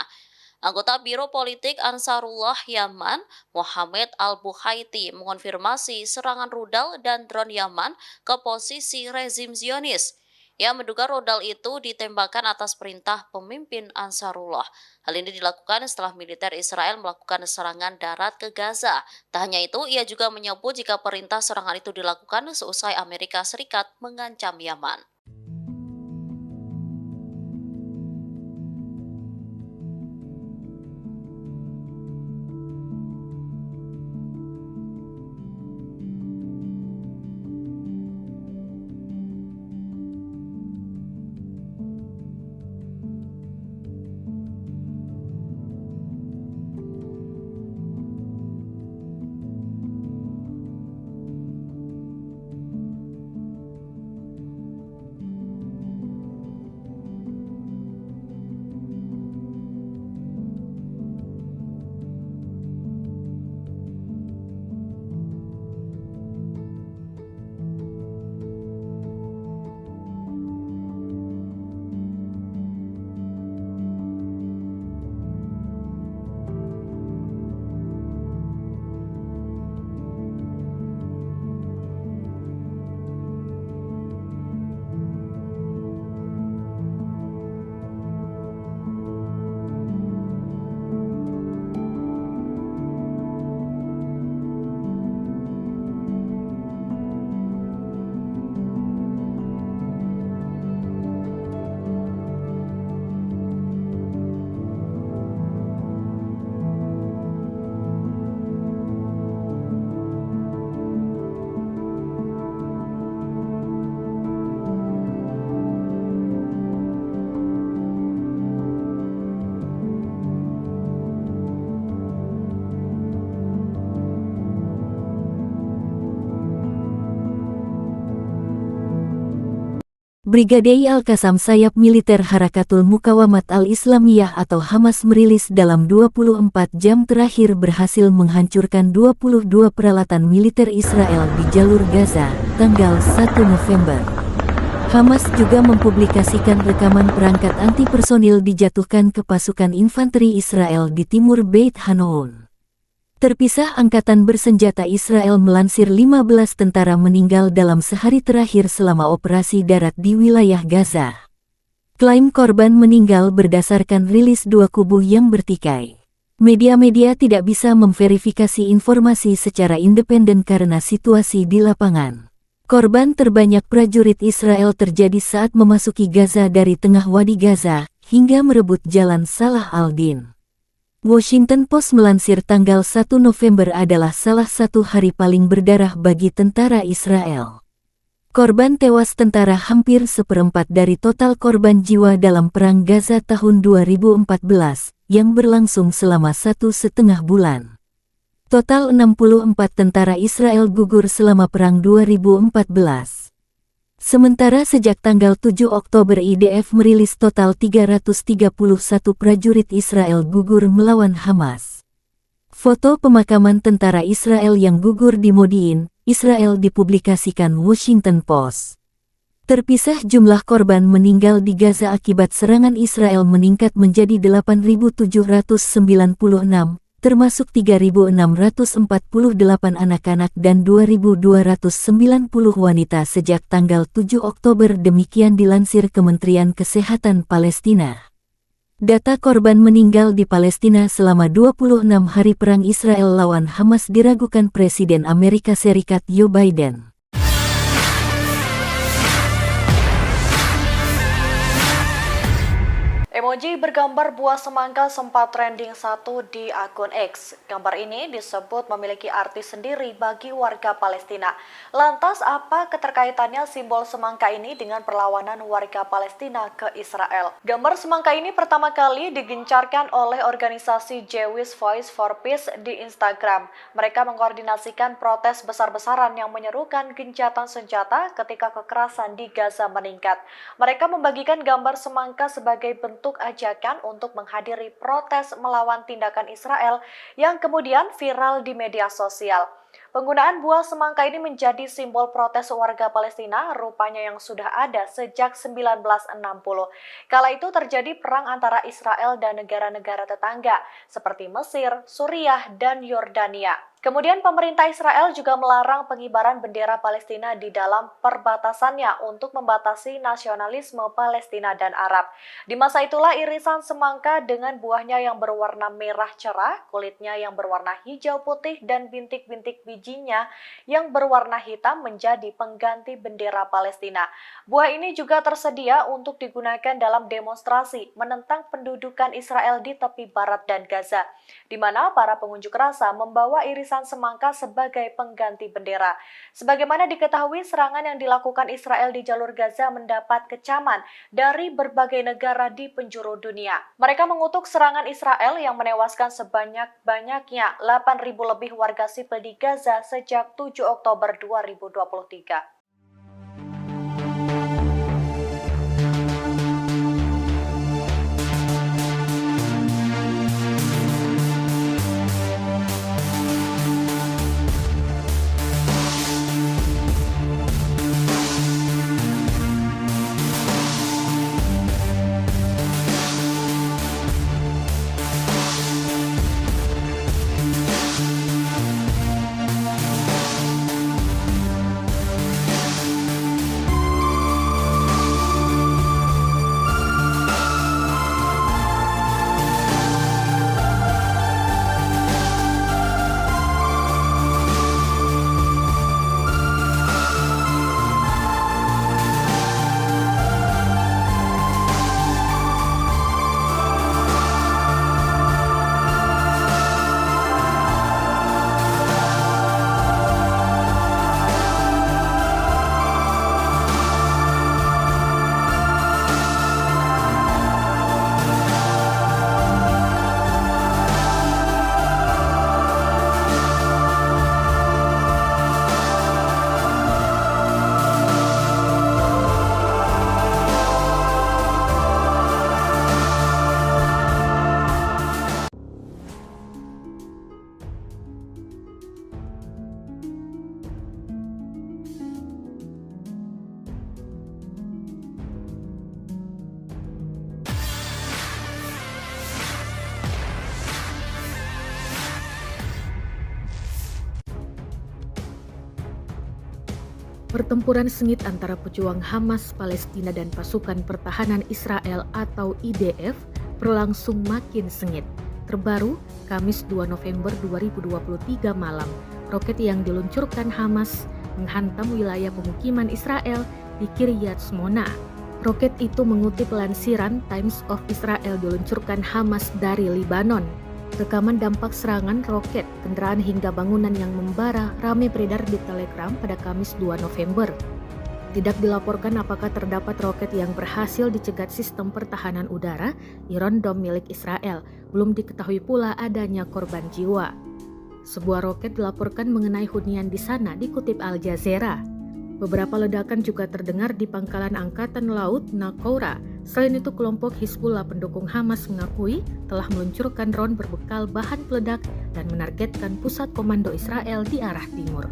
Anggota Biro Politik Ansarullah Yaman, Mohamed Al-Buhaiti, mengonfirmasi serangan rudal dan drone Yaman ke posisi rezim Zionis. Ia menduga rudal itu ditembakkan atas perintah pemimpin Ansarullah. Hal ini dilakukan setelah militer Israel melakukan serangan darat ke Gaza. Tak hanya itu, ia juga menyebut jika perintah serangan itu dilakukan seusai Amerika Serikat mengancam Yaman. Brigade Al-Qassam sayap militer Harakatul Muqawamat Al-Islamiyah atau Hamas merilis dalam 24 jam terakhir berhasil menghancurkan 22 peralatan militer Israel di jalur Gaza, tanggal 1 November. Hamas juga mempublikasikan rekaman perangkat anti-personil dijatuhkan ke pasukan infanteri Israel di timur Beit Hanoun. Terpisah Angkatan Bersenjata Israel melansir 15 tentara meninggal dalam sehari terakhir selama operasi darat di wilayah Gaza. Klaim korban meninggal berdasarkan rilis dua kubu yang bertikai. Media-media tidak bisa memverifikasi informasi secara independen karena situasi di lapangan. Korban terbanyak prajurit Israel terjadi saat memasuki Gaza dari tengah Wadi Gaza hingga merebut Jalan Salah al-Din. Washington Post melansir tanggal 1 November adalah salah satu hari paling berdarah bagi tentara Israel. Korban tewas tentara hampir seperempat dari total korban jiwa dalam Perang Gaza tahun 2014, yang berlangsung selama 1,5 bulan. Total 64 tentara Israel gugur selama Perang 2014. Sementara sejak tanggal 7 Oktober IDF merilis total 331 prajurit Israel gugur melawan Hamas. Foto pemakaman tentara Israel yang gugur di Modiin, Israel dipublikasikan Washington Post. Terpisah jumlah korban meninggal di Gaza akibat serangan Israel meningkat menjadi 8.796, termasuk 3.648 anak-anak dan 2.290 wanita sejak tanggal 7 Oktober, demikian dilansir Kementerian Kesehatan Palestina. Data korban meninggal di Palestina selama 26 hari perang Israel lawan Hamas diragukan Presiden Amerika Serikat Joe Biden. Emoji bergambar buah semangka sempat trending satu di akun X. Gambar ini disebut memiliki arti sendiri bagi warga Palestina. Lantas apa keterkaitannya simbol semangka ini dengan perlawanan warga Palestina ke Israel? Gambar semangka ini pertama kali digencarkan oleh organisasi Jewish Voice for Peace di Instagram. Mereka mengkoordinasikan protes besar-besaran yang menyerukan gencatan senjata ketika kekerasan di Gaza meningkat. Mereka membagikan gambar semangka sebagai bentuk bentuk ajakan untuk menghadiri protes melawan tindakan Israel yang kemudian viral di media sosial. Penggunaan buah semangka ini menjadi simbol protes warga Palestina rupanya yang sudah ada sejak 1960. Kala itu terjadi perang antara Israel dan negara-negara tetangga seperti Mesir, Suriah, dan Yordania. Kemudian pemerintah Israel juga melarang pengibaran bendera Palestina di dalam perbatasannya untuk membatasi nasionalisme Palestina dan Arab. Di masa itulah irisan semangka dengan buahnya yang berwarna merah cerah, kulitnya yang berwarna hijau putih, dan bintik-bintik bijinya yang berwarna hitam menjadi pengganti bendera Palestina. Buah ini juga tersedia untuk digunakan dalam demonstrasi menentang pendudukan Israel di tepi barat dan Gaza, di mana para pengunjuk rasa membawa irisan semangka sebagai pengganti bendera. Sebagaimana diketahui, serangan yang dilakukan Israel di jalur Gaza mendapat kecaman dari berbagai negara di penjuru dunia. Mereka mengutuk serangan Israel yang menewaskan sebanyak-banyaknya 8.000 lebih warga sipil di Gaza sejak 7 Oktober 2023. Pertempuran sengit antara pejuang Hamas Palestina dan pasukan pertahanan Israel atau IDF berlangsung makin sengit. Terbaru, Kamis 2 November 2023 malam, roket yang diluncurkan Hamas menghantam wilayah pemukiman Israel di Kiryat Shmona. Roket itu mengutip lansiran Times of Israel diluncurkan Hamas dari Libanon. Rekaman dampak serangan roket, kendaraan hingga bangunan yang membara ramai beredar di Telegram pada Kamis 2 November. Tidak dilaporkan apakah terdapat roket yang berhasil dicegat sistem pertahanan udara Iron Dome milik Israel. Belum diketahui pula adanya korban jiwa. Sebuah roket dilaporkan mengenai hunian di sana, dikutip Al Jazeera. Beberapa ledakan juga terdengar di pangkalan Angkatan Laut Nakoura. Selain itu, kelompok Hizbullah pendukung Hamas mengakui telah meluncurkan drone berbekal bahan peledak dan menargetkan pusat komando Israel di arah timur.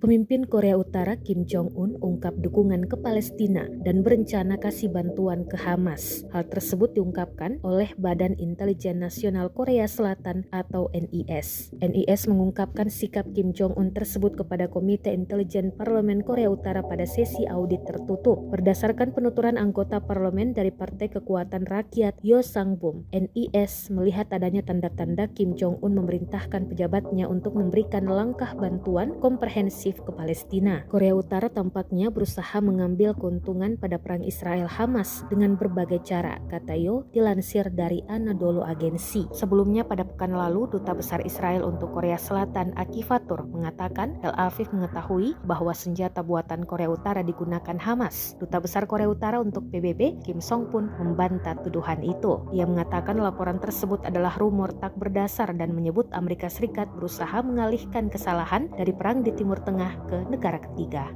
Pemimpin Korea Utara Kim Jong-un ungkap dukungan ke Palestina dan berencana kasih bantuan ke Hamas. Hal tersebut diungkapkan oleh Badan Intelijen Nasional Korea Selatan atau NIS. NIS mengungkapkan sikap Kim Jong-un tersebut kepada Komite Intelijen Parlemen Korea Utara pada sesi audit tertutup. Berdasarkan penuturan anggota parlemen dari Partai Kekuatan Rakyat Yo Sang-bum, NIS melihat adanya tanda-tanda Kim Jong-un memerintahkan pejabatnya untuk memberikan langkah bantuan komprehensif ke Palestina. Korea Utara tampaknya berusaha mengambil keuntungan pada perang Israel-Hamas dengan berbagai cara, kata Yo dilansir dari Anadolu Agency. Sebelumnya pada pekan lalu, Duta Besar Israel untuk Korea Selatan Aki Fatur mengatakan Tel Aviv mengetahui bahwa senjata buatan Korea Utara digunakan Hamas. Duta Besar Korea Utara untuk PBB, Kim Song pun membantah tuduhan itu. Ia mengatakan laporan tersebut adalah rumor tak berdasar dan menyebut Amerika Serikat berusaha mengalihkan kesalahan dari perang di Timur Tengah ke negara ketiga.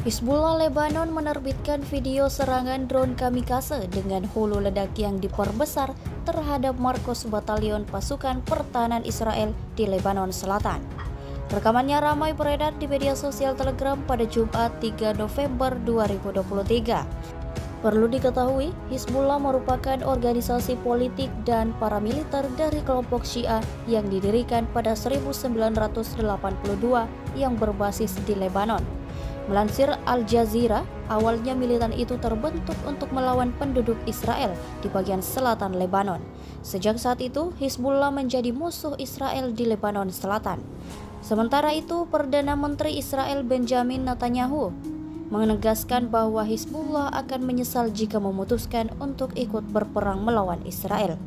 Hizbullah Lebanon menerbitkan video serangan drone kamikaze dengan hulu ledak yang diperbesar terhadap Markos Batalion Pasukan Pertahanan Israel di Lebanon Selatan. Rekamannya ramai beredar di media sosial Telegram pada Jumat 3 November 2023. Perlu diketahui, Hizbullah merupakan organisasi politik dan paramiliter dari kelompok Syiah yang didirikan pada 1982 yang berbasis di Lebanon. Melansir Al Jazeera, awalnya militan itu terbentuk untuk melawan penduduk Israel di bagian selatan Lebanon. Sejak saat itu, Hizbullah menjadi musuh Israel di Lebanon Selatan. Sementara itu, Perdana Menteri Israel Benjamin Netanyahu menegaskan bahwa Hizbullah akan menyesal jika memutuskan untuk ikut berperang melawan Israel.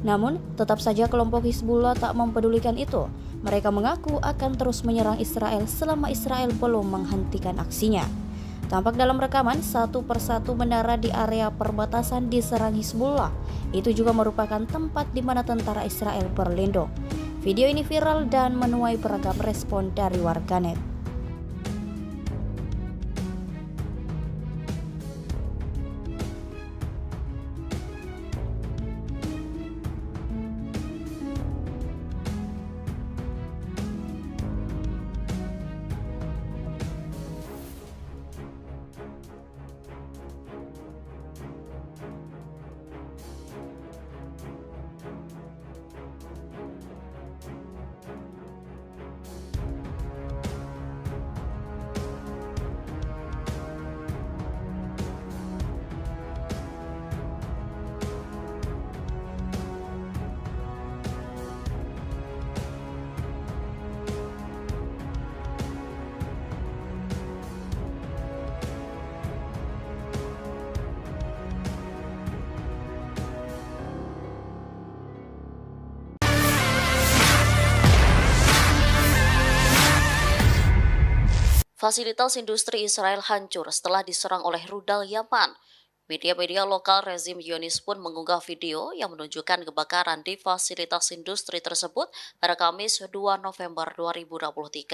Namun, tetap saja kelompok Hizbullah tak mempedulikan itu. Mereka mengaku akan terus menyerang Israel selama Israel belum menghentikan aksinya. Tampak dalam rekaman, satu persatu menara di area perbatasan diserang Hizbullah. Itu juga merupakan tempat di mana tentara Israel berlindung. Video ini viral dan menuai beragam respon dari warganet. Fasilitas industri Israel hancur setelah diserang oleh rudal Yaman. Media-media lokal rezim Zionis pun mengunggah video yang menunjukkan kebakaran di fasilitas industri tersebut pada Kamis 2 November 2023.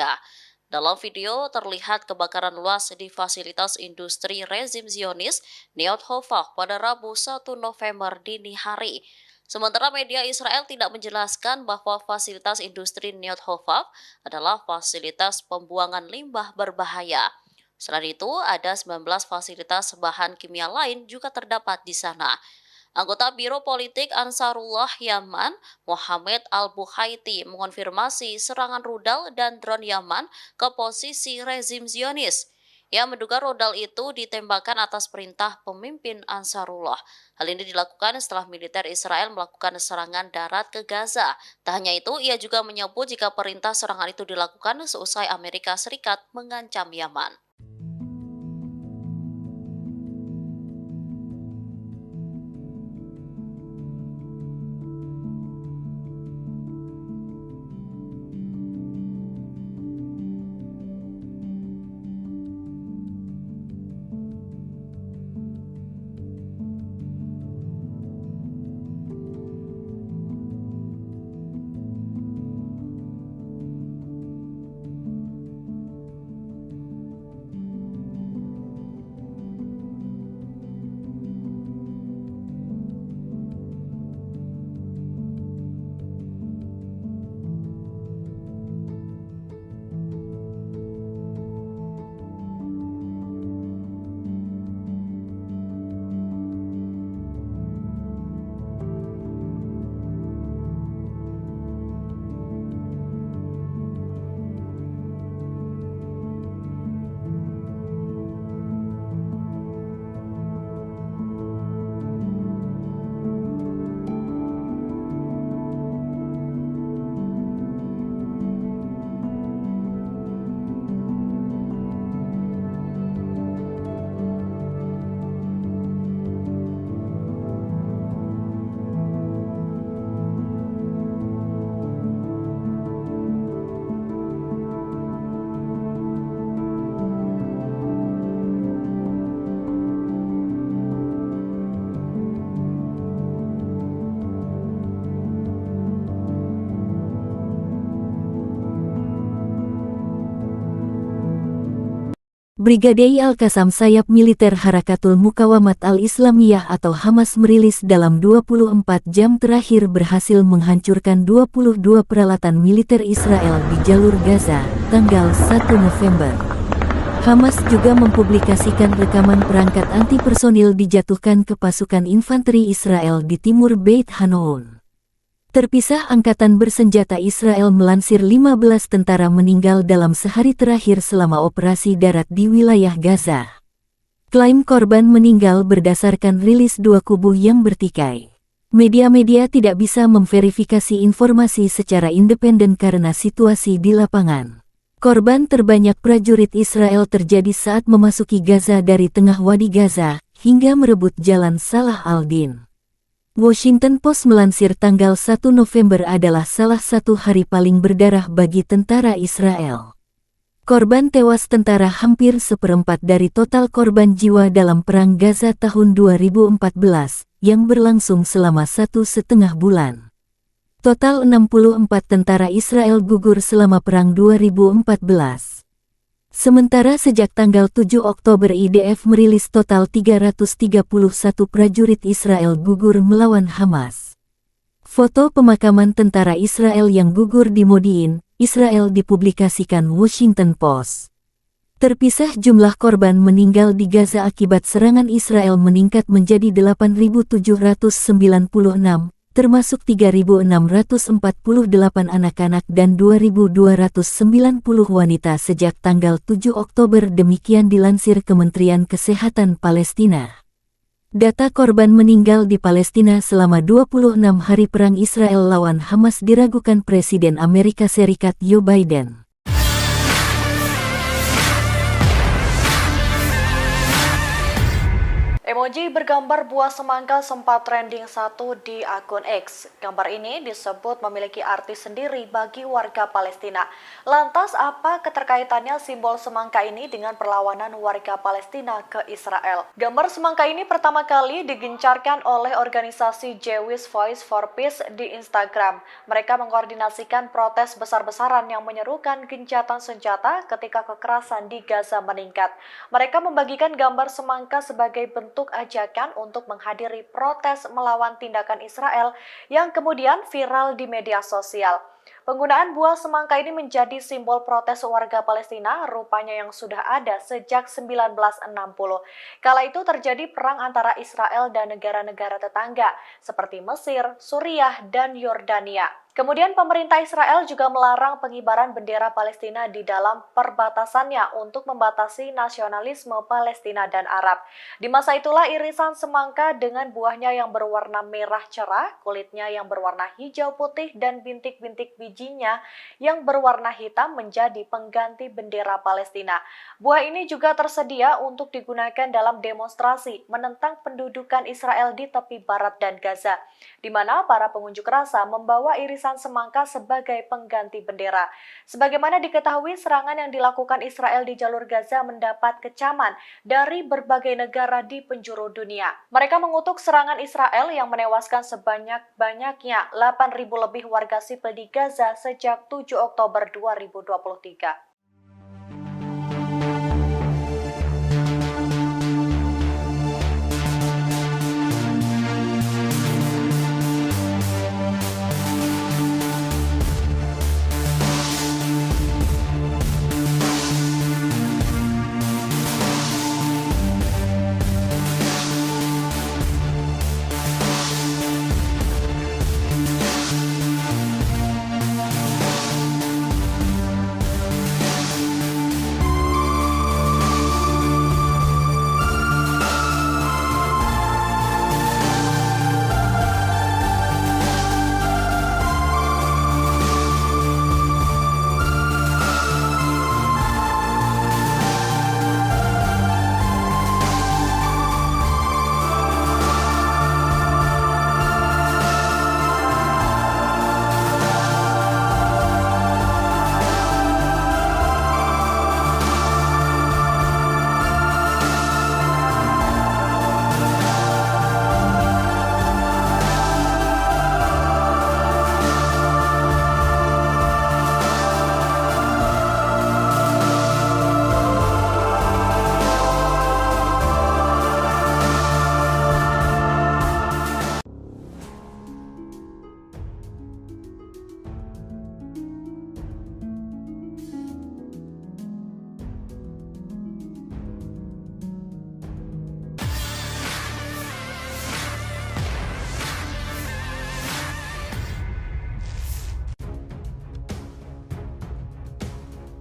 Dalam video terlihat kebakaran luas di fasilitas industri rezim Zionis Neot Hova pada Rabu 1 November dini hari. Sementara media Israel tidak menjelaskan bahwa fasilitas industri Neot Hova adalah fasilitas pembuangan limbah berbahaya. Selain itu, ada 19 fasilitas bahan kimia lain juga terdapat di sana. Anggota Biro Politik Ansarullah Yaman, Mohamed Al-Buhaiti, mengonfirmasi serangan rudal dan drone Yaman ke posisi rezim Zionis. Ia menduga rudal itu ditembakkan atas perintah pemimpin Ansarullah. Hal ini dilakukan setelah militer Israel melakukan serangan darat ke Gaza. Tak hanya itu, ia juga menyebut jika perintah serangan itu dilakukan seusai Amerika Serikat mengancam Yaman. Brigade Al-Qassam sayap militer Harakatul Muqawamat Al-Islamiyah atau Hamas merilis dalam 24 jam terakhir berhasil menghancurkan 22 peralatan militer Israel di jalur Gaza, tanggal 1 November. Hamas juga mempublikasikan rekaman perangkat anti-personil dijatuhkan ke pasukan infanteri Israel di timur Beit Hanoun. Terpisah Angkatan Bersenjata Israel melansir 15 tentara meninggal dalam sehari terakhir selama operasi darat di wilayah Gaza. Klaim korban meninggal berdasarkan rilis dua kubu yang bertikai. Media-media tidak bisa memverifikasi informasi secara independen karena situasi di lapangan. Korban terbanyak prajurit Israel terjadi saat memasuki Gaza dari tengah Wadi Gaza hingga merebut Jalan Salah al-Din. Washington Post melansir tanggal 1 November adalah salah satu hari paling berdarah bagi tentara Israel. Korban tewas tentara hampir seperempat dari total korban jiwa dalam Perang Gaza tahun 2014, yang berlangsung selama 1,5 bulan. Total 64 tentara Israel gugur selama Perang 2014. Sementara sejak tanggal 7 Oktober IDF merilis total 331 prajurit Israel gugur melawan Hamas. Foto pemakaman tentara Israel yang gugur di Modiin, Israel dipublikasikan Washington Post. Terpisah jumlah korban meninggal di Gaza akibat serangan Israel meningkat menjadi 8.796, termasuk 3.648 anak-anak dan 2.290 wanita sejak tanggal 7 Oktober, demikian dilansir Kementerian Kesehatan Palestina. Data korban meninggal di Palestina selama 26 hari perang Israel lawan Hamas diragukan Presiden Amerika Serikat Joe Biden. Emoji bergambar buah semangka sempat trending satu di akun X. Gambar ini disebut memiliki arti sendiri bagi warga Palestina. Lantas apa keterkaitannya simbol semangka ini dengan perlawanan warga Palestina ke Israel? Gambar semangka ini pertama kali digencarkan oleh organisasi Jewish Voice for Peace di Instagram. Mereka mengkoordinasikan protes besar-besaran yang menyerukan gencatan senjata ketika kekerasan di Gaza meningkat. Mereka membagikan gambar semangka sebagai bentuk ajakan untuk menghadiri protes melawan tindakan Israel yang kemudian viral di media sosial. Penggunaan buah semangka ini menjadi simbol protes warga Palestina rupanya yang sudah ada sejak 1960. Kala itu terjadi perang antara Israel dan negara-negara tetangga seperti Mesir, Suriah, dan Yordania. Kemudian pemerintah Israel juga melarang pengibaran bendera Palestina di dalam perbatasannya untuk membatasi nasionalisme Palestina dan Arab. Di masa itulah irisan semangka dengan buahnya yang berwarna merah cerah, kulitnya yang berwarna hijau putih, dan bintik-bintik bijinya yang berwarna hitam menjadi pengganti bendera Palestina. Buah ini juga tersedia untuk digunakan dalam demonstrasi menentang pendudukan Israel di tepi barat dan Gaza, di mana para pengunjuk rasa membawa irisan semangka sebagai pengganti bendera. Sebagaimana diketahui, serangan yang dilakukan Israel di jalur Gaza mendapat kecaman dari berbagai negara di penjuru dunia. Mereka mengutuk serangan Israel yang menewaskan sebanyak-banyaknya 8.000 lebih warga sipil di Gaza sejak 7 Oktober 2023.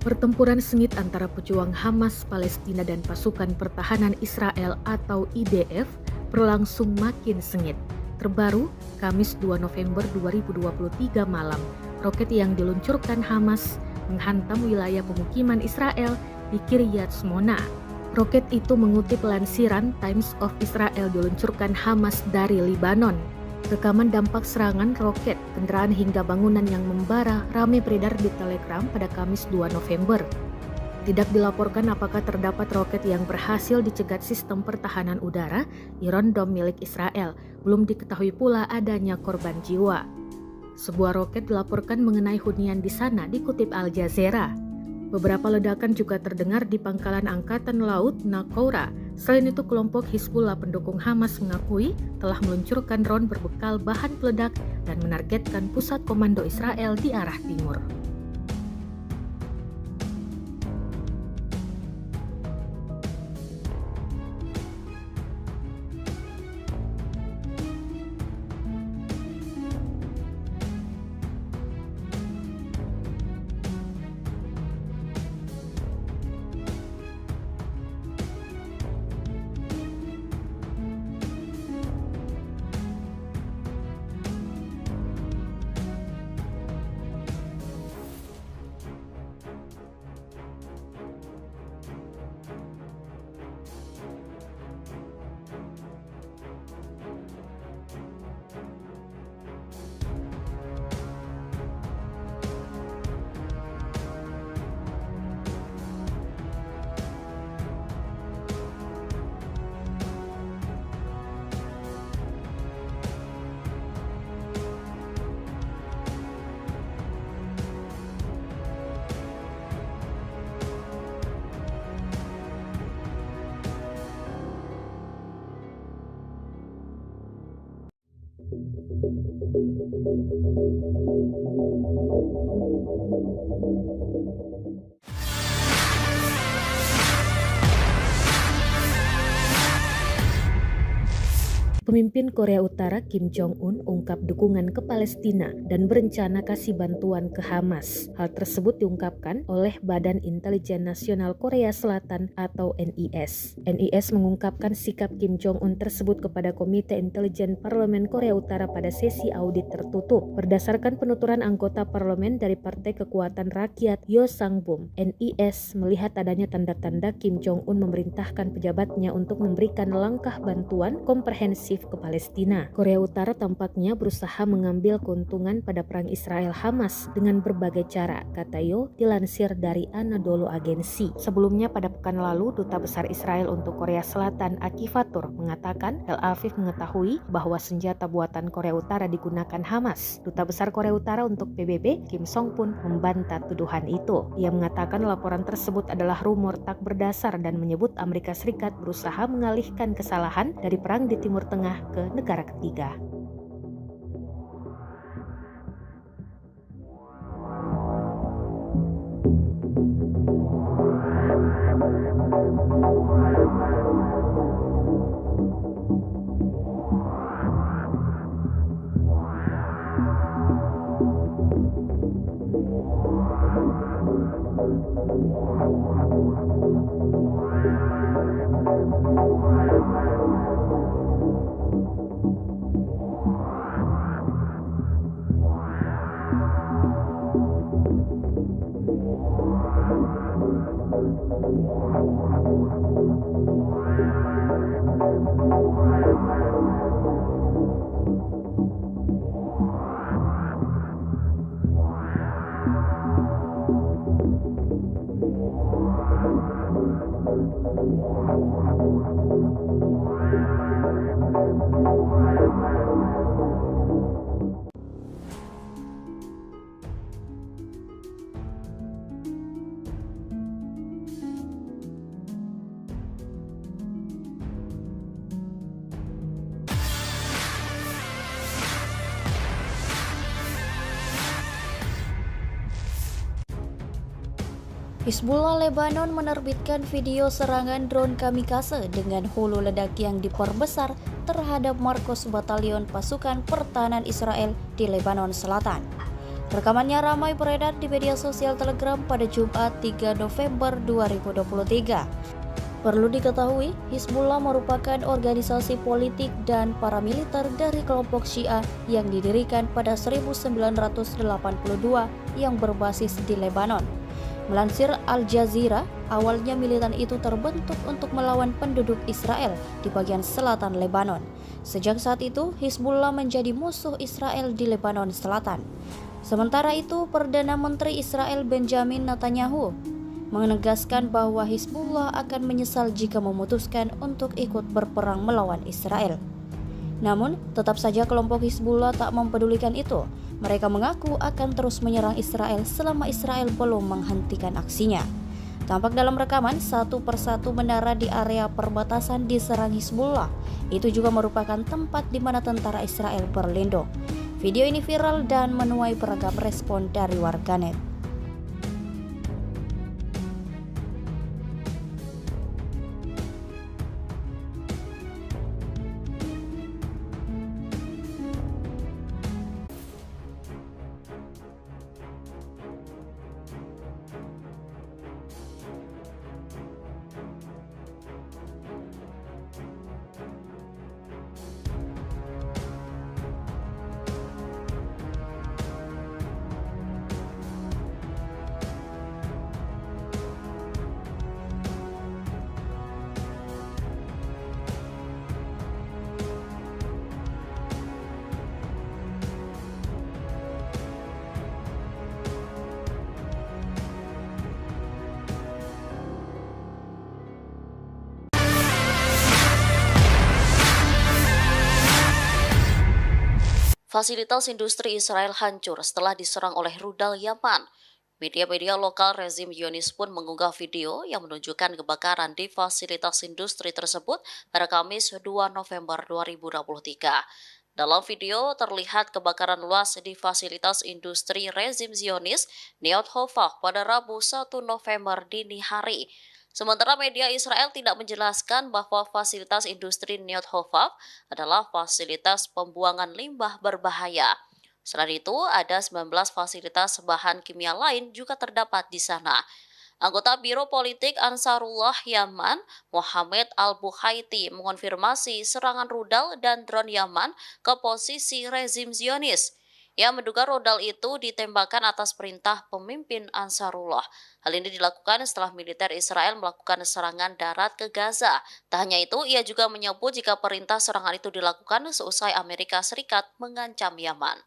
Pertempuran sengit antara pejuang Hamas Palestina dan pasukan pertahanan Israel atau IDF berlangsung makin sengit. Terbaru, Kamis 2 November 2023 malam, roket yang diluncurkan Hamas menghantam wilayah pemukiman Israel di Kiryat Shmona. Roket itu mengutip lansiran Times of Israel diluncurkan Hamas dari Libanon. Rekaman dampak serangan roket, kendaraan hingga bangunan yang membara ramai beredar di Telegram pada Kamis 2 November. Tidak dilaporkan apakah terdapat roket yang berhasil dicegat sistem pertahanan udara Iron Dome milik Israel. Belum diketahui pula adanya korban jiwa. Sebuah roket dilaporkan mengenai hunian di sana, dikutip Al Jazeera. Beberapa ledakan juga terdengar di pangkalan Angkatan Laut Nakoura. Selain itu, kelompok Hizbullah pendukung Hamas mengakui telah meluncurkan drone berbekal bahan peledak dan menargetkan pusat komando Israel di arah timur. Pemimpin Korea Utara Kim Jong-un ungkap dukungan ke Palestina dan berencana kasih bantuan ke Hamas. Hal tersebut diungkapkan oleh Badan Intelijen Nasional Korea Selatan atau NIS. NIS mengungkapkan sikap Kim Jong-un tersebut kepada Komite Intelijen Parlemen Korea Utara pada sesi audit tertutup. Berdasarkan penuturan anggota parlemen dari Partai Kekuatan Rakyat Yo Sang-bum, NIS melihat adanya tanda-tanda Kim Jong-un memerintahkan pejabatnya untuk memberikan langkah bantuan komprehensif ke Palestina. Korea Utara tampaknya berusaha mengambil keuntungan pada perang Israel-Hamas dengan berbagai cara, kata Yo dilansir dari Anadolu Agency. Sebelumnya pada pekan lalu, Duta Besar Israel untuk Korea Selatan Aki Fatur mengatakan Tel Aviv mengetahui bahwa senjata buatan Korea Utara digunakan Hamas. Duta Besar Korea Utara untuk PBB, Kim Song pun membantah tuduhan itu. Ia mengatakan laporan tersebut adalah rumor tak berdasar dan menyebut Amerika Serikat berusaha mengalihkan kesalahan dari perang di Timur Tengah ke negara ketiga. Hizbullah Lebanon menerbitkan video serangan drone kamikaze dengan hulu ledak yang diperbesar terhadap markas batalion pasukan pertahanan Israel di Lebanon Selatan. Rekamannya ramai beredar di media sosial Telegram pada Jumat 3 November 2023. Perlu diketahui, Hizbullah merupakan organisasi politik dan paramiliter dari kelompok Syiah yang didirikan pada 1982 yang berbasis di Lebanon. Melansir Al Jazeera, awalnya militan itu terbentuk untuk melawan penduduk Israel di bagian selatan Lebanon. Sejak saat itu, Hizbullah menjadi musuh Israel di Lebanon Selatan. Sementara itu, Perdana Menteri Israel Benjamin Netanyahu menegaskan bahwa Hizbullah akan menyesal jika memutuskan untuk ikut berperang melawan Israel. Namun, tetap saja kelompok Hizbullah tak mempedulikan itu. Mereka mengaku akan terus menyerang Israel selama Israel belum menghentikan aksinya. Tampak dalam rekaman, satu persatu menara di area perbatasan diserang Hizbullah. Itu juga merupakan tempat di mana tentara Israel berlindung. Video ini viral dan menuai beragam respon dari warganet. Fasilitas industri Israel hancur setelah diserang oleh rudal Yaman. Media-media lokal rezim Zionis pun mengunggah video yang menunjukkan kebakaran di fasilitas industri tersebut pada Kamis 2 November 2023. Dalam video terlihat kebakaran luas di fasilitas industri rezim Zionis Neot Hofah pada Rabu 1 November dini hari. Sementara media Israel tidak menjelaskan bahwa fasilitas industri Neot Hofav adalah fasilitas pembuangan limbah berbahaya. Selain itu, ada 19 fasilitas bahan kimia lain juga terdapat di sana. Anggota Biro Politik Ansarullah Yaman, Mohamed Al-Buhaiti, mengonfirmasi serangan rudal dan drone Yaman ke posisi rezim Zionis. Ia menduga rudal itu ditembakkan atas perintah pemimpin Ansarullah. Hal ini dilakukan setelah militer Israel melakukan serangan darat ke Gaza. Tak hanya itu, ia juga menyebut jika perintah serangan itu dilakukan seusai Amerika Serikat mengancam Yaman.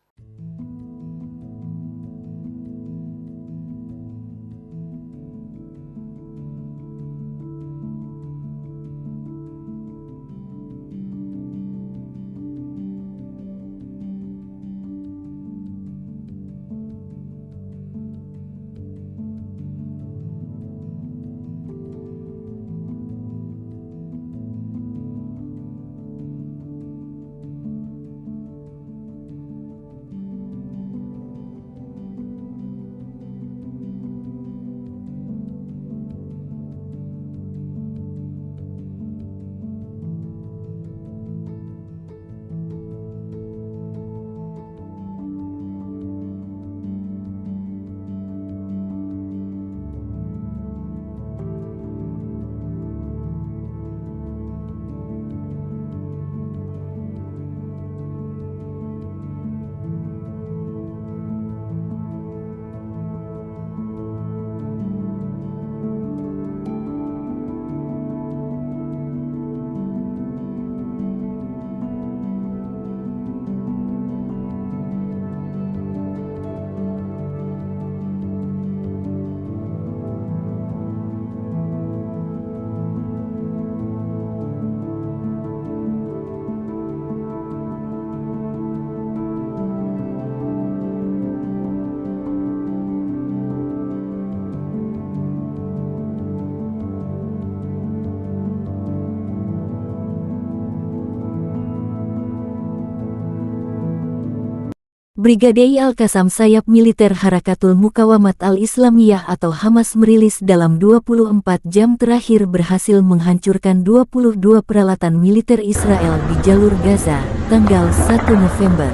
Brigade Al-Qassam sayap militer Harakatul Muqawamat Al-Islamiyah atau Hamas merilis dalam 24 jam terakhir berhasil menghancurkan 22 peralatan militer Israel di jalur Gaza, tanggal 1 November.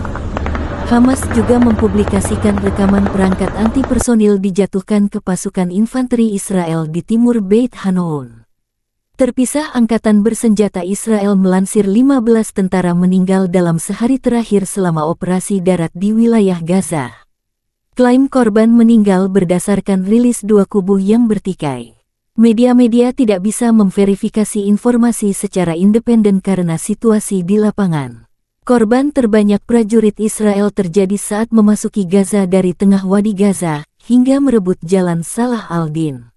Hamas juga mempublikasikan rekaman perangkat anti-personil dijatuhkan ke pasukan infanteri Israel di timur Beit Hanoun. Terpisah angkatan bersenjata Israel melansir 15 tentara meninggal dalam sehari terakhir selama operasi darat di wilayah Gaza. Klaim korban meninggal berdasarkan rilis dua kubu yang bertikai. Media-media tidak bisa memverifikasi informasi secara independen karena situasi di lapangan. Korban terbanyak prajurit Israel terjadi saat memasuki Gaza dari tengah Wadi Gaza hingga merebut Jalan Salah al-Din.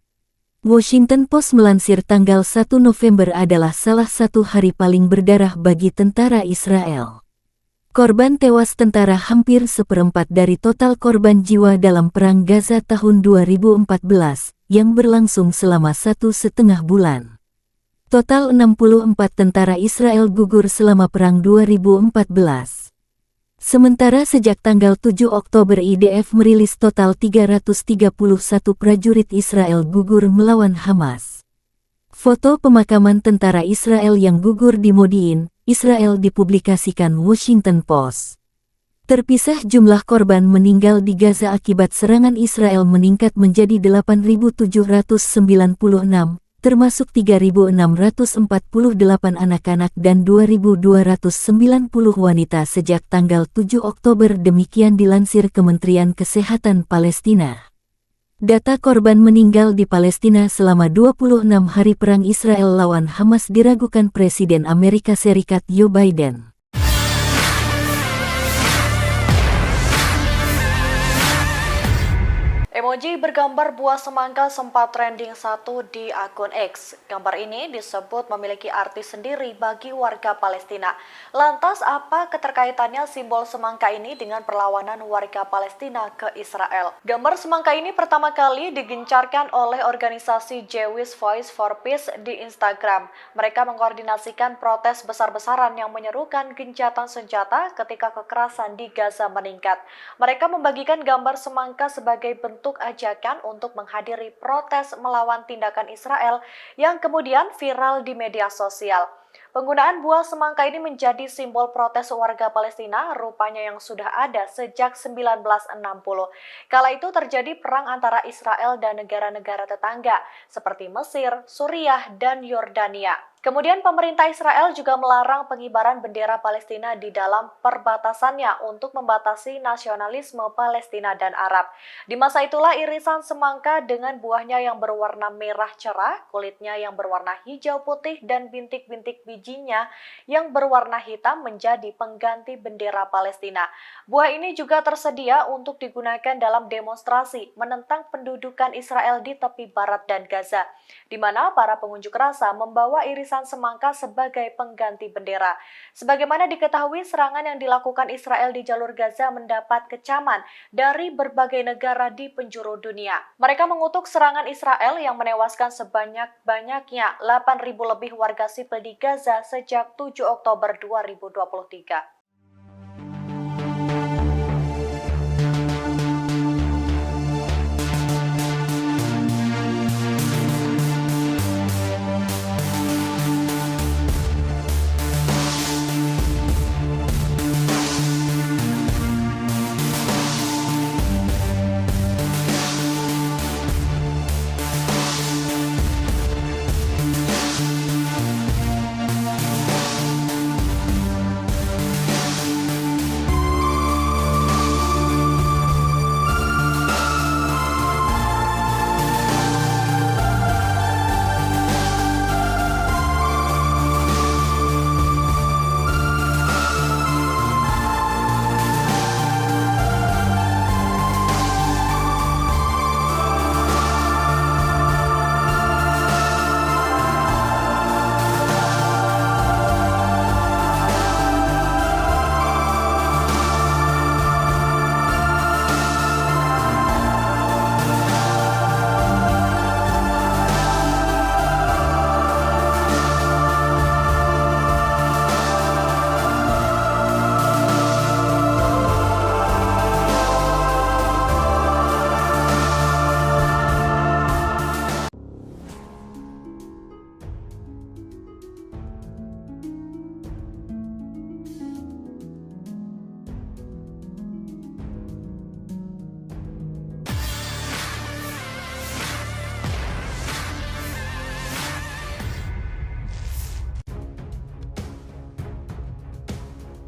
Washington Post melansir tanggal 1 November adalah salah satu hari paling berdarah bagi tentara Israel. Korban tewas tentara hampir seperempat dari total korban jiwa dalam Perang Gaza tahun 2014, yang berlangsung selama 1,5 bulan. Total 64 tentara Israel gugur selama Perang 2014. Sementara sejak tanggal 7 Oktober IDF merilis total 331 prajurit Israel gugur melawan Hamas. Foto pemakaman tentara Israel yang gugur di Modiin, Israel dipublikasikan Washington Post. Terpisah jumlah korban meninggal di Gaza akibat serangan Israel meningkat menjadi 8.796, termasuk 3.648 anak-anak dan 2.290 wanita sejak tanggal 7 Oktober, demikian dilansir Kementerian Kesehatan Palestina. Data korban meninggal di Palestina selama 26 hari perang Israel lawan Hamas diragukan Presiden Amerika Serikat Joe Biden. Emoji bergambar buah semangka sempat trending satu di akun X. Gambar ini disebut memiliki arti sendiri bagi warga Palestina. Lantas apa keterkaitannya simbol semangka ini dengan perlawanan warga Palestina ke Israel? Gambar semangka ini pertama kali digencarkan oleh organisasi Jewish Voice for Peace di Instagram. Mereka mengkoordinasikan protes besar-besaran yang menyerukan gencatan senjata ketika kekerasan di Gaza meningkat. Mereka membagikan gambar semangka sebagai bentuk bentuk ajakan untuk menghadiri protes melawan tindakan Israel yang kemudian viral di media sosial. Penggunaan buah semangka ini menjadi simbol protes warga Palestina rupanya yang sudah ada sejak 1960. Kala itu terjadi perang antara Israel dan negara-negara tetangga seperti Mesir, Suriah, dan Yordania. Kemudian pemerintah Israel juga melarang pengibaran bendera Palestina di dalam perbatasannya untuk membatasi nasionalisme Palestina dan Arab. Di masa itulah irisan semangka dengan buahnya yang berwarna merah cerah, kulitnya yang berwarna hijau putih, dan bintik-bintik bijinya yang berwarna hitam menjadi pengganti bendera Palestina. Buah ini juga tersedia untuk digunakan dalam demonstrasi menentang pendudukan Israel di tepi barat dan Gaza, di mana para pengunjuk rasa membawa irisan semangka sebagai pengganti bendera. Sebagaimana diketahui, serangan yang dilakukan Israel di jalur Gaza mendapat kecaman dari berbagai negara di penjuru dunia. Mereka mengutuk serangan Israel yang menewaskan sebanyak-banyaknya 8.000 lebih warga sipil di Gaza sejak 7 Oktober 2023.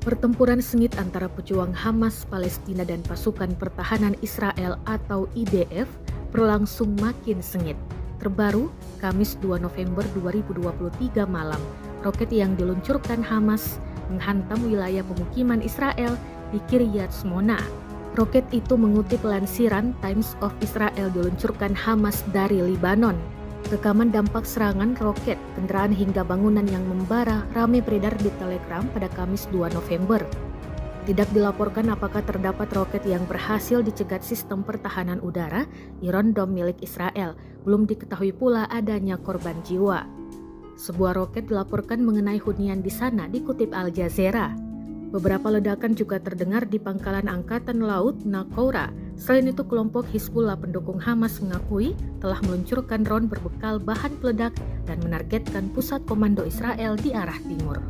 Pertempuran sengit antara pejuang Hamas Palestina dan pasukan pertahanan Israel atau IDF berlangsung makin sengit. Terbaru, Kamis 2 November 2023 malam, roket yang diluncurkan Hamas menghantam wilayah pemukiman Israel di Kiryat Shmona. Roket itu mengutip lansiran Times of Israel diluncurkan Hamas dari Libanon. Rekaman dampak serangan roket, kendaraan hingga bangunan yang membara ramai beredar di Telegram pada Kamis 2 November. Tidak dilaporkan apakah terdapat roket yang berhasil dicegat sistem pertahanan udara Iron Dome milik Israel. Belum diketahui pula adanya korban jiwa. Sebuah roket dilaporkan mengenai hunian di sana, dikutip Al Jazeera. Beberapa ledakan juga terdengar di pangkalan Angkatan Laut Nakoura. Selain itu, kelompok Hizbullah pendukung Hamas mengakui telah meluncurkan drone berbekal bahan peledak dan menargetkan pusat komando Israel di arah timur.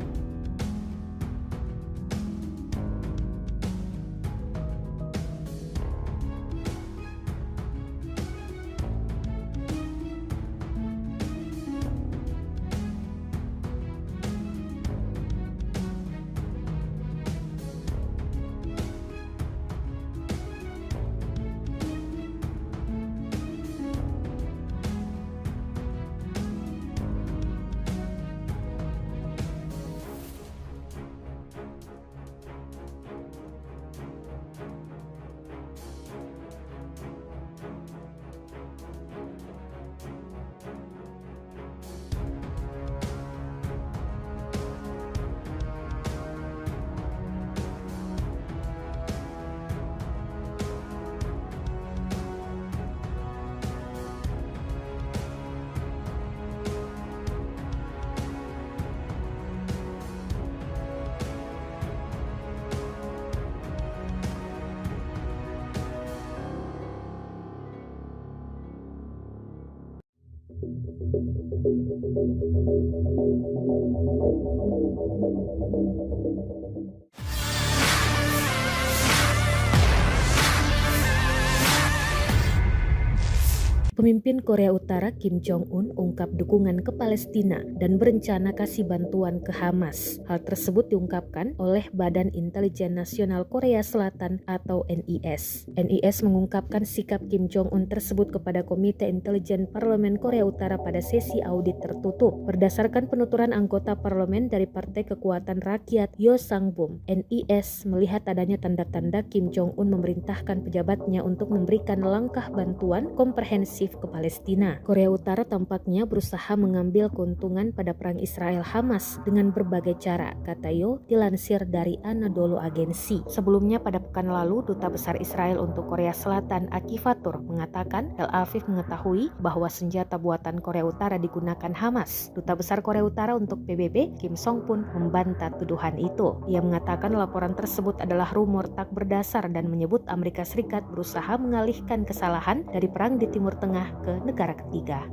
Pemimpin Korea Utara Kim Jong-un ungkap dukungan ke Palestina dan berencana kasih bantuan ke Hamas. Hal tersebut diungkapkan oleh Badan Intelijen Nasional Korea Selatan atau NIS. NIS mengungkapkan sikap Kim Jong-un tersebut kepada Komite Intelijen Parlemen Korea Utara pada sesi audit tertutup. Berdasarkan penuturan anggota parlemen dari Partai Kekuatan Rakyat Yo Sang-bum, NIS melihat adanya tanda-tanda Kim Jong-un memerintahkan pejabatnya untuk memberikan langkah bantuan komprehensif ke Palestina. Korea Utara tampaknya berusaha mengambil keuntungan pada perang Israel-Hamas dengan berbagai cara, kata Yo dilansir dari Anadolu Agency. Sebelumnya pada pekan lalu, Duta Besar Israel untuk Korea Selatan Akifatur mengatakan Tel Aviv mengetahui bahwa senjata buatan Korea Utara digunakan Hamas. Duta Besar Korea Utara untuk PBB, Kim Song pun membantah tuduhan itu. Ia mengatakan laporan tersebut adalah rumor tak berdasar dan menyebut Amerika Serikat berusaha mengalihkan kesalahan dari perang di Timur Tengah ke negara ketiga.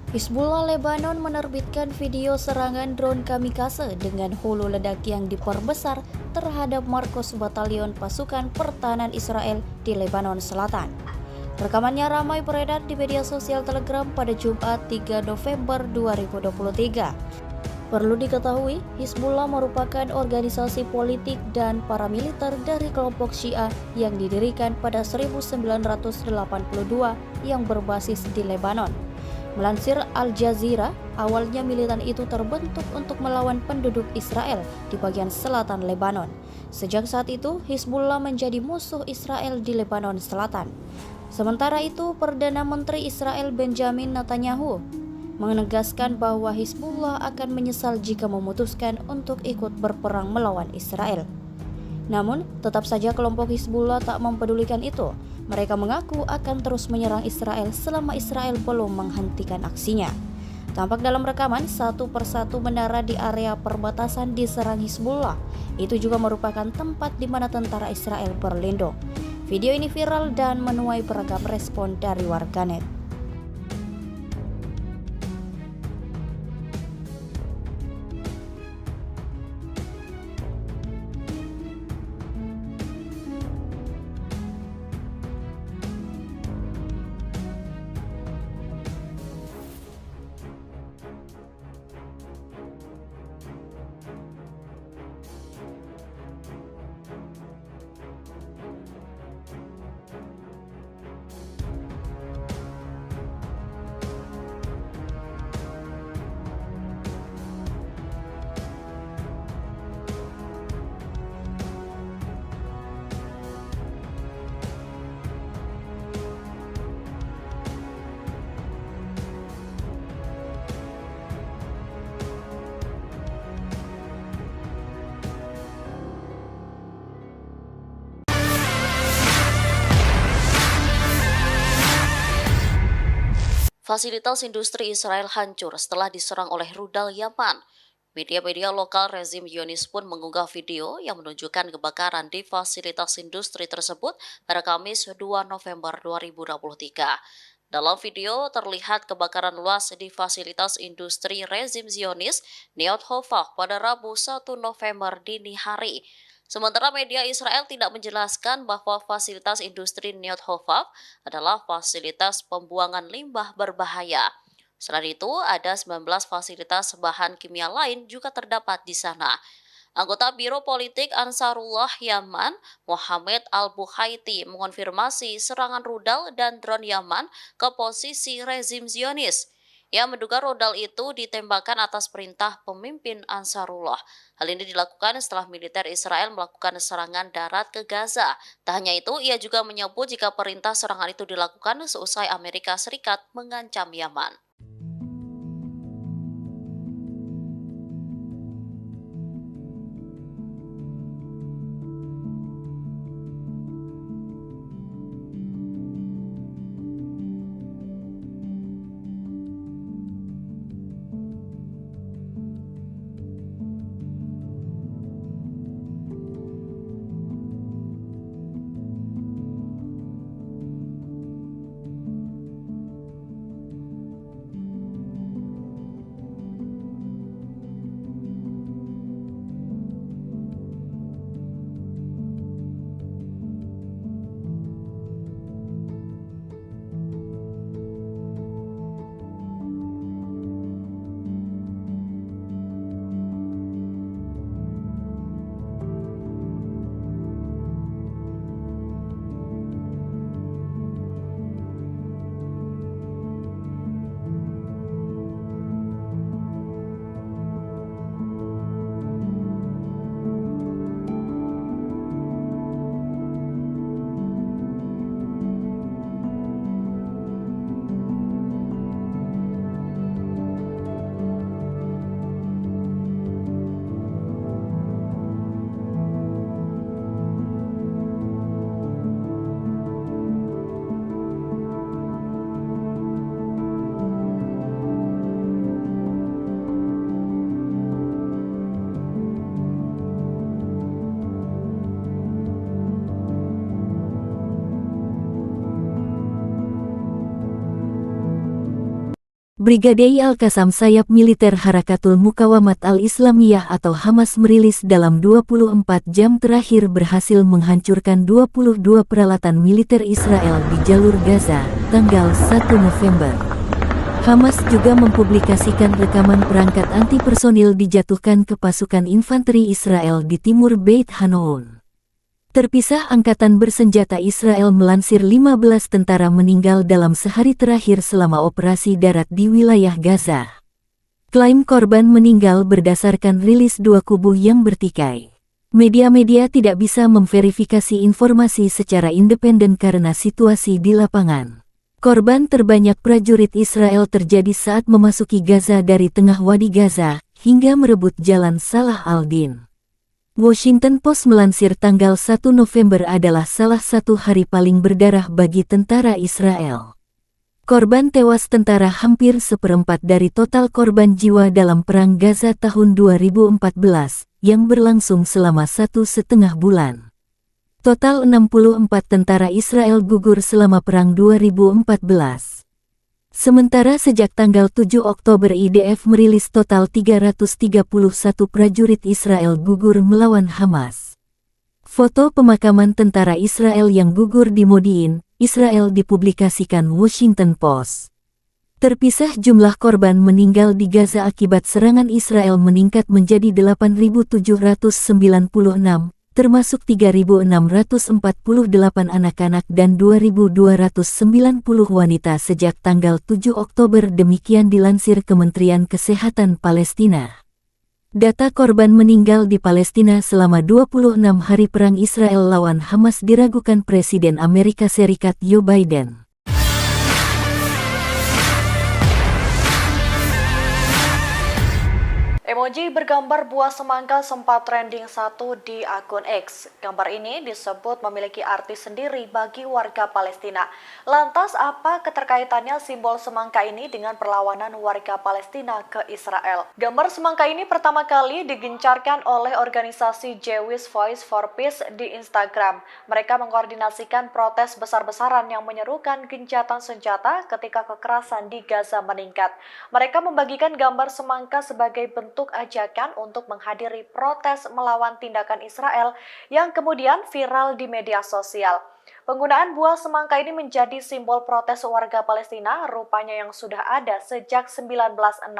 Hizbullah Lebanon menerbitkan video serangan drone kamikaze dengan hulu ledak yang diperbesar terhadap markas batalion pasukan pertahanan Israel di Lebanon Selatan. Rekamannya ramai beredar di media sosial Telegram pada Jumat 3 November 2023. Perlu diketahui, Hizbullah merupakan organisasi politik dan paramiliter dari kelompok Syiah yang didirikan pada 1982 yang berbasis di Lebanon. Melansir Al Jazeera, awalnya militan itu terbentuk untuk melawan penduduk Israel di bagian selatan Lebanon. Sejak saat itu, Hizbullah menjadi musuh Israel di Lebanon Selatan. Sementara itu, Perdana Menteri Israel Benjamin Netanyahu menegaskan bahwa Hizbullah akan menyesal jika memutuskan untuk ikut berperang melawan Israel. Namun, tetap saja kelompok Hizbullah tak mempedulikan itu. Mereka mengaku akan terus menyerang Israel selama Israel belum menghentikan aksinya. Tampak dalam rekaman, satu persatu menara di area perbatasan diserang Hizbullah. Itu juga merupakan tempat di mana tentara Israel berlindung. Video ini viral dan menuai beragam respon dari warganet. Fasilitas industri Israel hancur setelah diserang oleh rudal Yaman. Media-media lokal rezim Zionis pun mengunggah video yang menunjukkan kebakaran di fasilitas industri tersebut pada Kamis 2 November 2023. Dalam video terlihat kebakaran luas di fasilitas industri rezim Zionis Neot Hova pada Rabu 1 November dini hari. Sementara media Israel tidak menjelaskan bahwa fasilitas industri Neot Hova adalah fasilitas pembuangan limbah berbahaya. Selain itu, ada 19 fasilitas bahan kimia lain juga terdapat di sana. Anggota Biro Politik Ansarullah Yaman, Mohamed Al-Buhaiti, mengonfirmasi serangan rudal dan drone Yaman ke posisi rezim Zionis. Ia menduga rudal itu ditembakkan atas perintah pemimpin Ansarullah. Hal ini dilakukan setelah militer Israel melakukan serangan darat ke Gaza. Tak hanya itu, ia juga menyebut jika perintah serangan itu dilakukan seusai Amerika Serikat mengancam Yaman. Brigade Al-Qassam sayap militer Harakatul Muqawamat Al-Islamiyah atau Hamas merilis dalam 24 jam terakhir berhasil menghancurkan 22 peralatan militer Israel di jalur Gaza, tanggal 1 November. Hamas juga mempublikasikan rekaman perangkat anti-personil dijatuhkan ke pasukan infanteri Israel di timur Beit Hanoun. Terpisah Angkatan Bersenjata Israel melansir 15 tentara meninggal dalam sehari terakhir selama operasi darat di wilayah Gaza. Klaim korban meninggal berdasarkan rilis dua kubu yang bertikai. Media-media tidak bisa memverifikasi informasi secara independen karena situasi di lapangan. Korban terbanyak prajurit Israel terjadi saat memasuki Gaza dari tengah Wadi Gaza hingga merebut Jalan Salah al-Din. Washington Post melansir tanggal 1 November adalah salah satu hari paling berdarah bagi tentara Israel. Korban tewas tentara hampir seperempat dari total korban jiwa dalam Perang Gaza tahun 2014, yang berlangsung selama 1,5 bulan. Total 64 tentara Israel gugur selama Perang 2014. Sementara sejak tanggal 7 Oktober IDF merilis total 331 prajurit Israel gugur melawan Hamas. Foto pemakaman tentara Israel yang gugur di Modiin, Israel dipublikasikan Washington Post. Terpisah jumlah korban meninggal di Gaza akibat serangan Israel meningkat menjadi 8.796, termasuk 3.648 anak-anak dan 2.290 wanita sejak tanggal 7 Oktober, demikian dilansir Kementerian Kesehatan Palestina. Data korban meninggal di Palestina selama 26 hari perang Israel lawan Hamas diragukan Presiden Amerika Serikat Joe Biden. Emoji bergambar buah semangka sempat trending satu di akun X. Gambar ini disebut memiliki arti sendiri bagi warga Palestina. Lantas apa keterkaitannya simbol semangka ini dengan perlawanan warga Palestina ke Israel? Gambar semangka ini pertama kali digencarkan oleh organisasi Jewish Voice for Peace di Instagram. Mereka mengkoordinasikan protes besar-besaran yang menyerukan gencatan senjata ketika kekerasan di Gaza meningkat. Mereka membagikan gambar semangka sebagai bentuk ajakan untuk menghadiri protes melawan tindakan Israel yang kemudian viral di media sosial. Penggunaan buah semangka ini menjadi simbol protes warga Palestina rupanya yang sudah ada sejak 1960.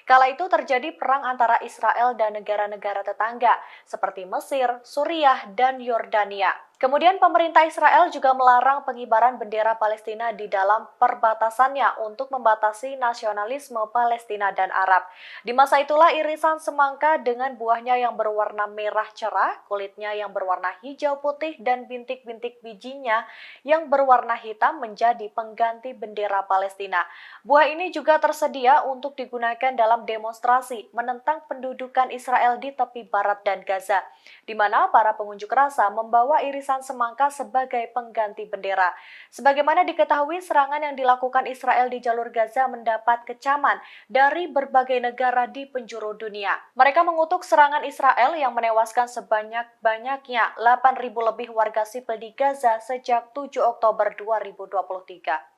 Kala itu terjadi perang antara Israel dan negara-negara tetangga seperti Mesir, Suriah, dan Yordania. Kemudian pemerintah Israel juga melarang pengibaran bendera Palestina di dalam perbatasannya untuk membatasi nasionalisme Palestina dan Arab. Di masa itulah irisan semangka dengan buahnya yang berwarna merah cerah, kulitnya yang berwarna hijau putih, dan bintik-bintik bijinya yang berwarna hitam menjadi pengganti bendera Palestina. Buah ini juga tersedia untuk digunakan dalam demonstrasi menentang pendudukan Israel di tepi barat dan Gaza, di mana para pengunjuk rasa membawa irisan semangka sebagai pengganti bendera. Sebagaimana diketahui, serangan yang dilakukan Israel di jalur Gaza mendapat kecaman dari berbagai negara di penjuru dunia. Mereka mengutuk serangan Israel yang menewaskan sebanyak-banyaknya 8.000 lebih warga sipil di Gaza sejak 7 Oktober 2023.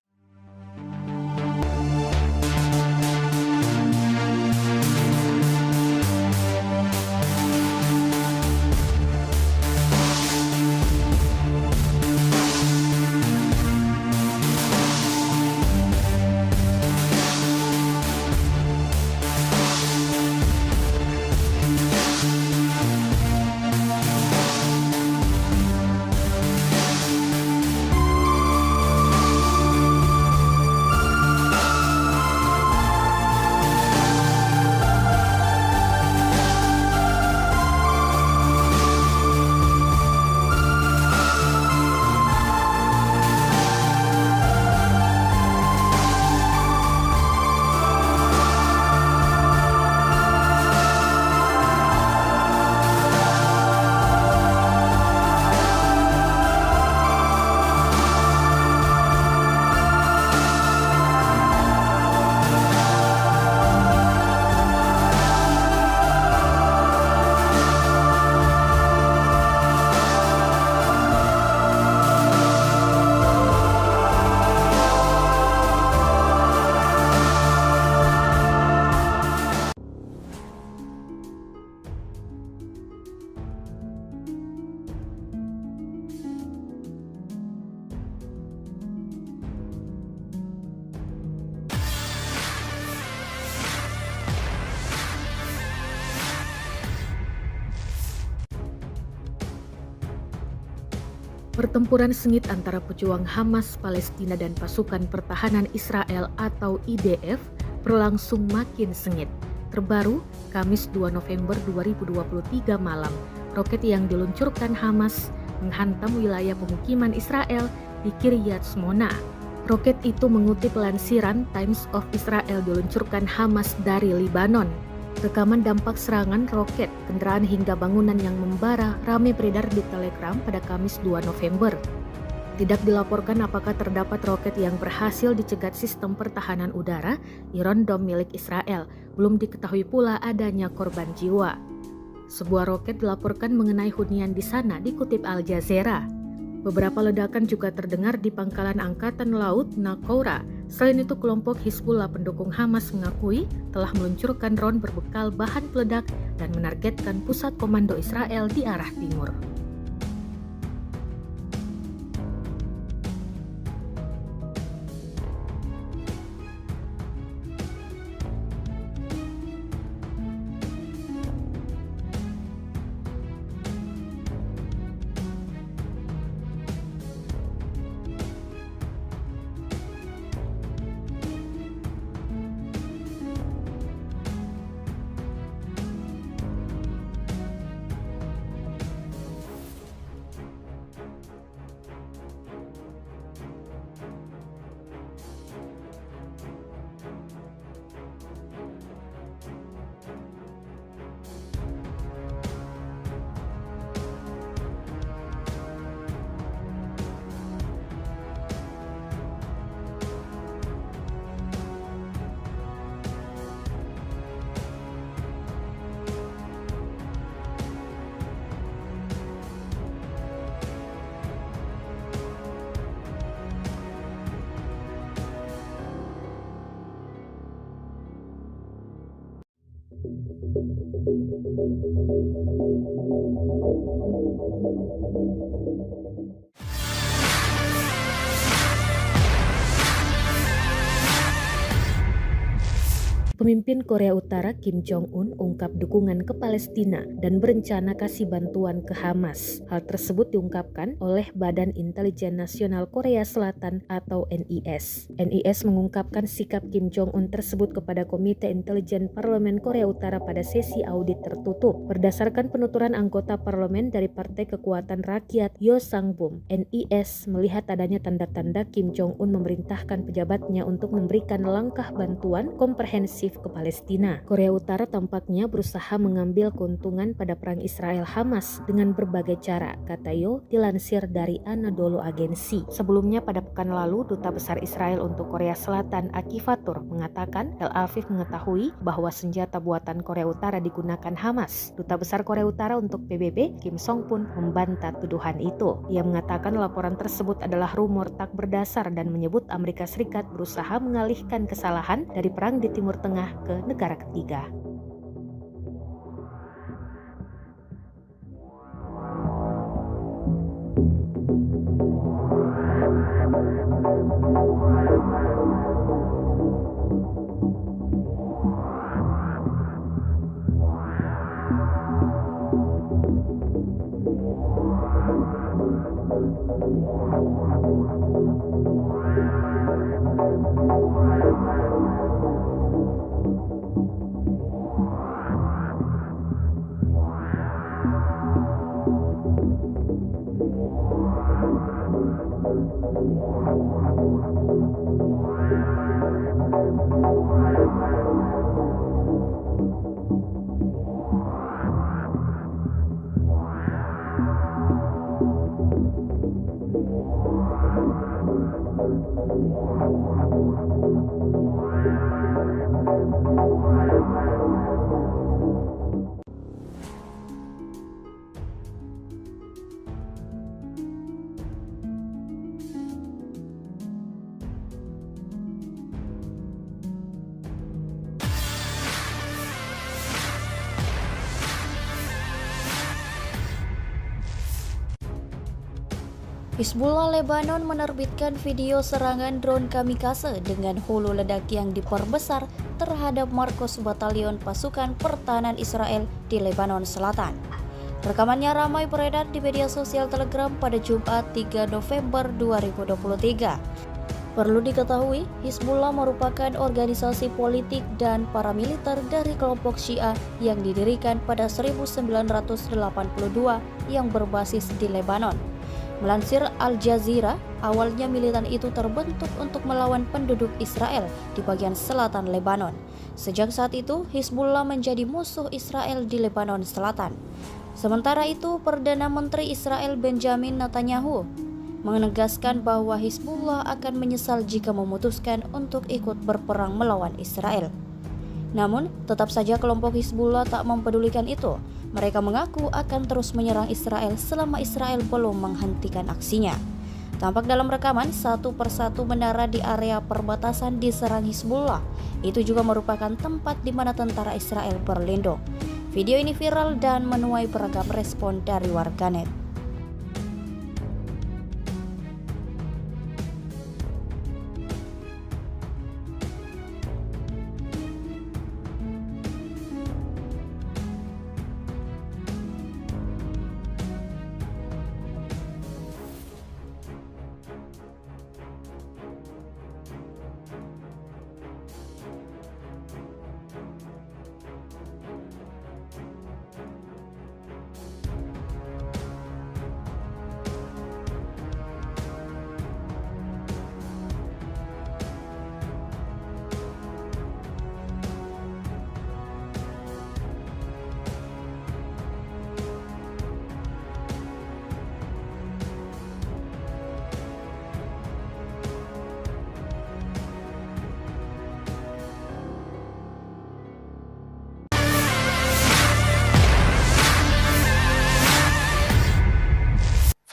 Pertempuran sengit antara pejuang Hamas Palestina dan pasukan pertahanan Israel atau IDF berlangsung makin sengit. Terbaru, Kamis 2 November 2023 malam, roket yang diluncurkan Hamas menghantam wilayah pemukiman Israel di Kiryat Shmona. Roket itu mengutip lansiran Times of Israel diluncurkan Hamas dari Libanon. Rekaman dampak serangan roket, kendaraan hingga bangunan yang membara ramai beredar di Telegram pada Kamis 2 November. Tidak dilaporkan apakah terdapat roket yang berhasil dicegat sistem pertahanan udara Iron Dome milik Israel. Belum diketahui pula adanya korban jiwa. Sebuah roket dilaporkan mengenai hunian di sana, dikutip Al Jazeera. Beberapa ledakan juga terdengar di pangkalan Angkatan Laut Nakoura. Selain itu, kelompok Hizbullah pendukung Hamas mengakui telah meluncurkan drone berbekal bahan peledak dan menargetkan pusat komando Israel di arah timur. Pemimpin Korea Utara Kim Jong-un ungkap dukungan ke Palestina dan berencana kasih bantuan ke Hamas. Hal tersebut diungkapkan oleh Badan Intelijen Nasional Korea Selatan atau NIS. NIS mengungkapkan sikap Kim Jong-un tersebut kepada Komite Intelijen Parlemen Korea Utara pada sesi audit tertutup. Berdasarkan penuturan anggota parlemen dari Partai Kekuatan Rakyat Yo Sang-bum, NIS melihat adanya tanda-tanda Kim Jong-un memerintahkan pejabatnya untuk memberikan langkah bantuan komprehensif ke Palestina. Korea Utara tampaknya berusaha mengambil keuntungan pada perang Israel-Hamas dengan berbagai cara, kata Yo dilansir dari Anadolu Agency. Sebelumnya pada pekan lalu, Duta Besar Israel untuk Korea Selatan Akifatur mengatakan Tel Aviv mengetahui bahwa senjata buatan Korea Utara digunakan Hamas. Duta Besar Korea Utara untuk PBB, Kim Song pun membantah tuduhan itu. Ia mengatakan laporan tersebut adalah rumor tak berdasar dan menyebut Amerika Serikat berusaha mengalihkan kesalahan dari perang di Timur Tengah ke negara ketiga. Hizbullah Lebanon menerbitkan video serangan drone kamikaze dengan hulu ledak yang diperbesar terhadap markas batalion pasukan pertahanan Israel di Lebanon Selatan. Rekamannya ramai beredar di media sosial Telegram pada Jumat 3 November 2023. Perlu diketahui, Hizbullah merupakan organisasi politik dan paramiliter dari kelompok Syiah yang didirikan pada 1982 yang berbasis di Lebanon. Melansir Al Jazeera, awalnya militan itu terbentuk untuk melawan penduduk Israel di bagian selatan Lebanon. Sejak saat itu, Hizbullah menjadi musuh Israel di Lebanon Selatan. Sementara itu, Perdana Menteri Israel Benjamin Netanyahu menegaskan bahwa Hizbullah akan menyesal jika memutuskan untuk ikut berperang melawan Israel. Namun, tetap saja kelompok Hizbullah tak mempedulikan itu. Mereka mengaku akan terus menyerang Israel selama Israel belum menghentikan aksinya. Tampak dalam rekaman, satu persatu menara di area perbatasan diserang Hizbullah. Itu juga merupakan tempat di mana tentara Israel berlindung. Video ini viral dan menuai beragam respon dari warganet.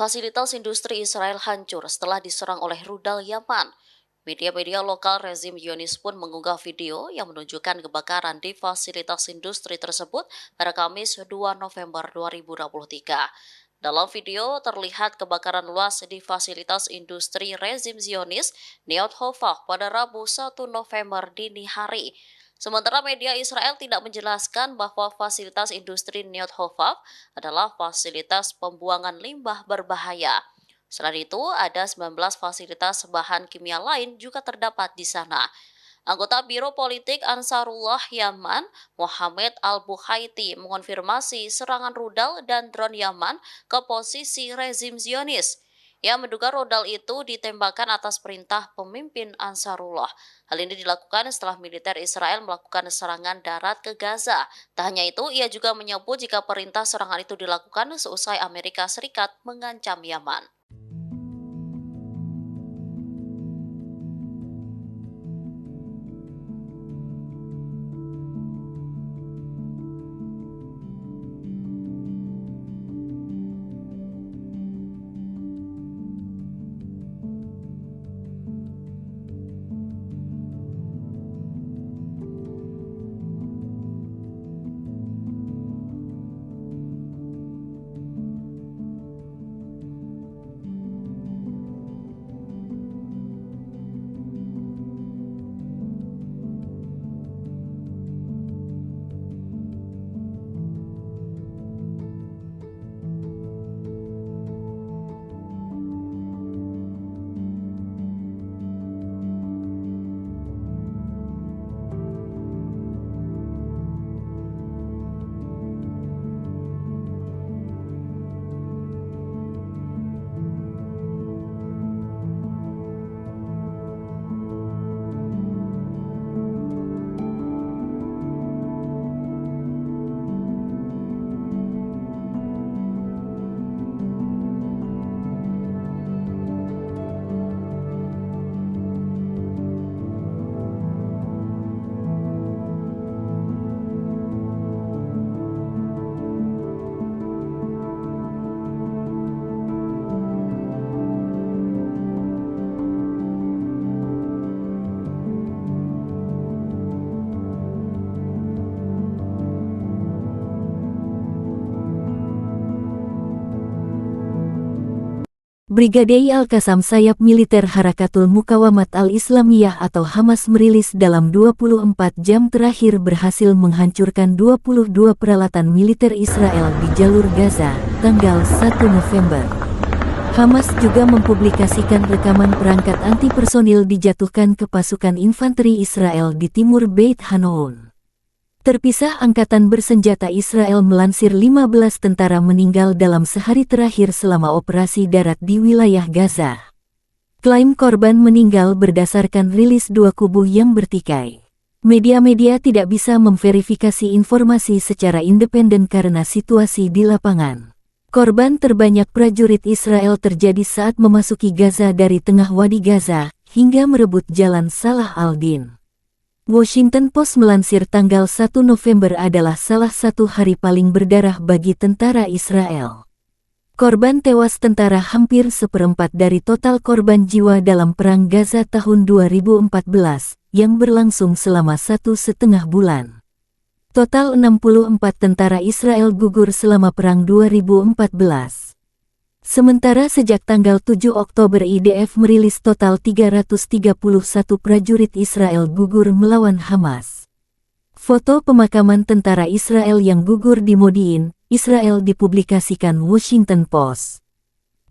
Fasilitas industri Israel hancur setelah diserang oleh rudal Yaman. Media-media lokal rezim Zionis pun mengunggah video yang menunjukkan kebakaran di fasilitas industri tersebut pada Kamis 2 November 2023. Dalam video terlihat kebakaran luas di fasilitas industri rezim Zionis Neot Hofah pada Rabu 1 November dini hari. Sementara media Israel tidak menjelaskan bahwa fasilitas industri Neot Hofav adalah fasilitas pembuangan limbah berbahaya. Selain itu, ada 19 fasilitas bahan kimia lain juga terdapat di sana. Anggota Biro Politik Ansarullah Yaman, Mohamed Al-Bukhaiti, mengonfirmasi serangan rudal dan drone Yaman ke posisi rezim Zionis. Ia menduga rudal itu ditembakkan atas perintah pemimpin Ansarullah. Hal ini dilakukan setelah militer Israel melakukan serangan darat ke Gaza. Tak hanya itu, ia juga menyebut jika perintah serangan itu dilakukan seusai Amerika Serikat mengancam Yaman. Brigade Al-Qassam sayap militer Harakatul Muqawamat Al-Islamiyah atau Hamas merilis dalam 24 jam terakhir berhasil menghancurkan 22 peralatan militer Israel di jalur Gaza, tanggal 1 November. Hamas juga mempublikasikan rekaman perangkat anti-personil dijatuhkan ke pasukan infanteri Israel di timur Beit Hanoun. Terpisah angkatan bersenjata Israel melansir 15 tentara meninggal dalam sehari terakhir selama operasi darat di wilayah Gaza. Klaim korban meninggal berdasarkan rilis dua kubu yang bertikai. Media-media tidak bisa memverifikasi informasi secara independen karena situasi di lapangan. Korban terbanyak prajurit Israel terjadi saat memasuki Gaza dari tengah Wadi Gaza hingga merebut jalan Salah al-Din. Washington Post melansir tanggal 1 November adalah salah satu hari paling berdarah bagi tentara Israel. Korban tewas tentara hampir seperempat dari total korban jiwa dalam Perang Gaza tahun 2014 yang berlangsung selama 1,5 bulan. Total 64 tentara Israel gugur selama Perang 2014. Sementara sejak tanggal 7 Oktober IDF merilis total 331 prajurit Israel gugur melawan Hamas. Foto pemakaman tentara Israel yang gugur di Modiin, Israel dipublikasikan Washington Post.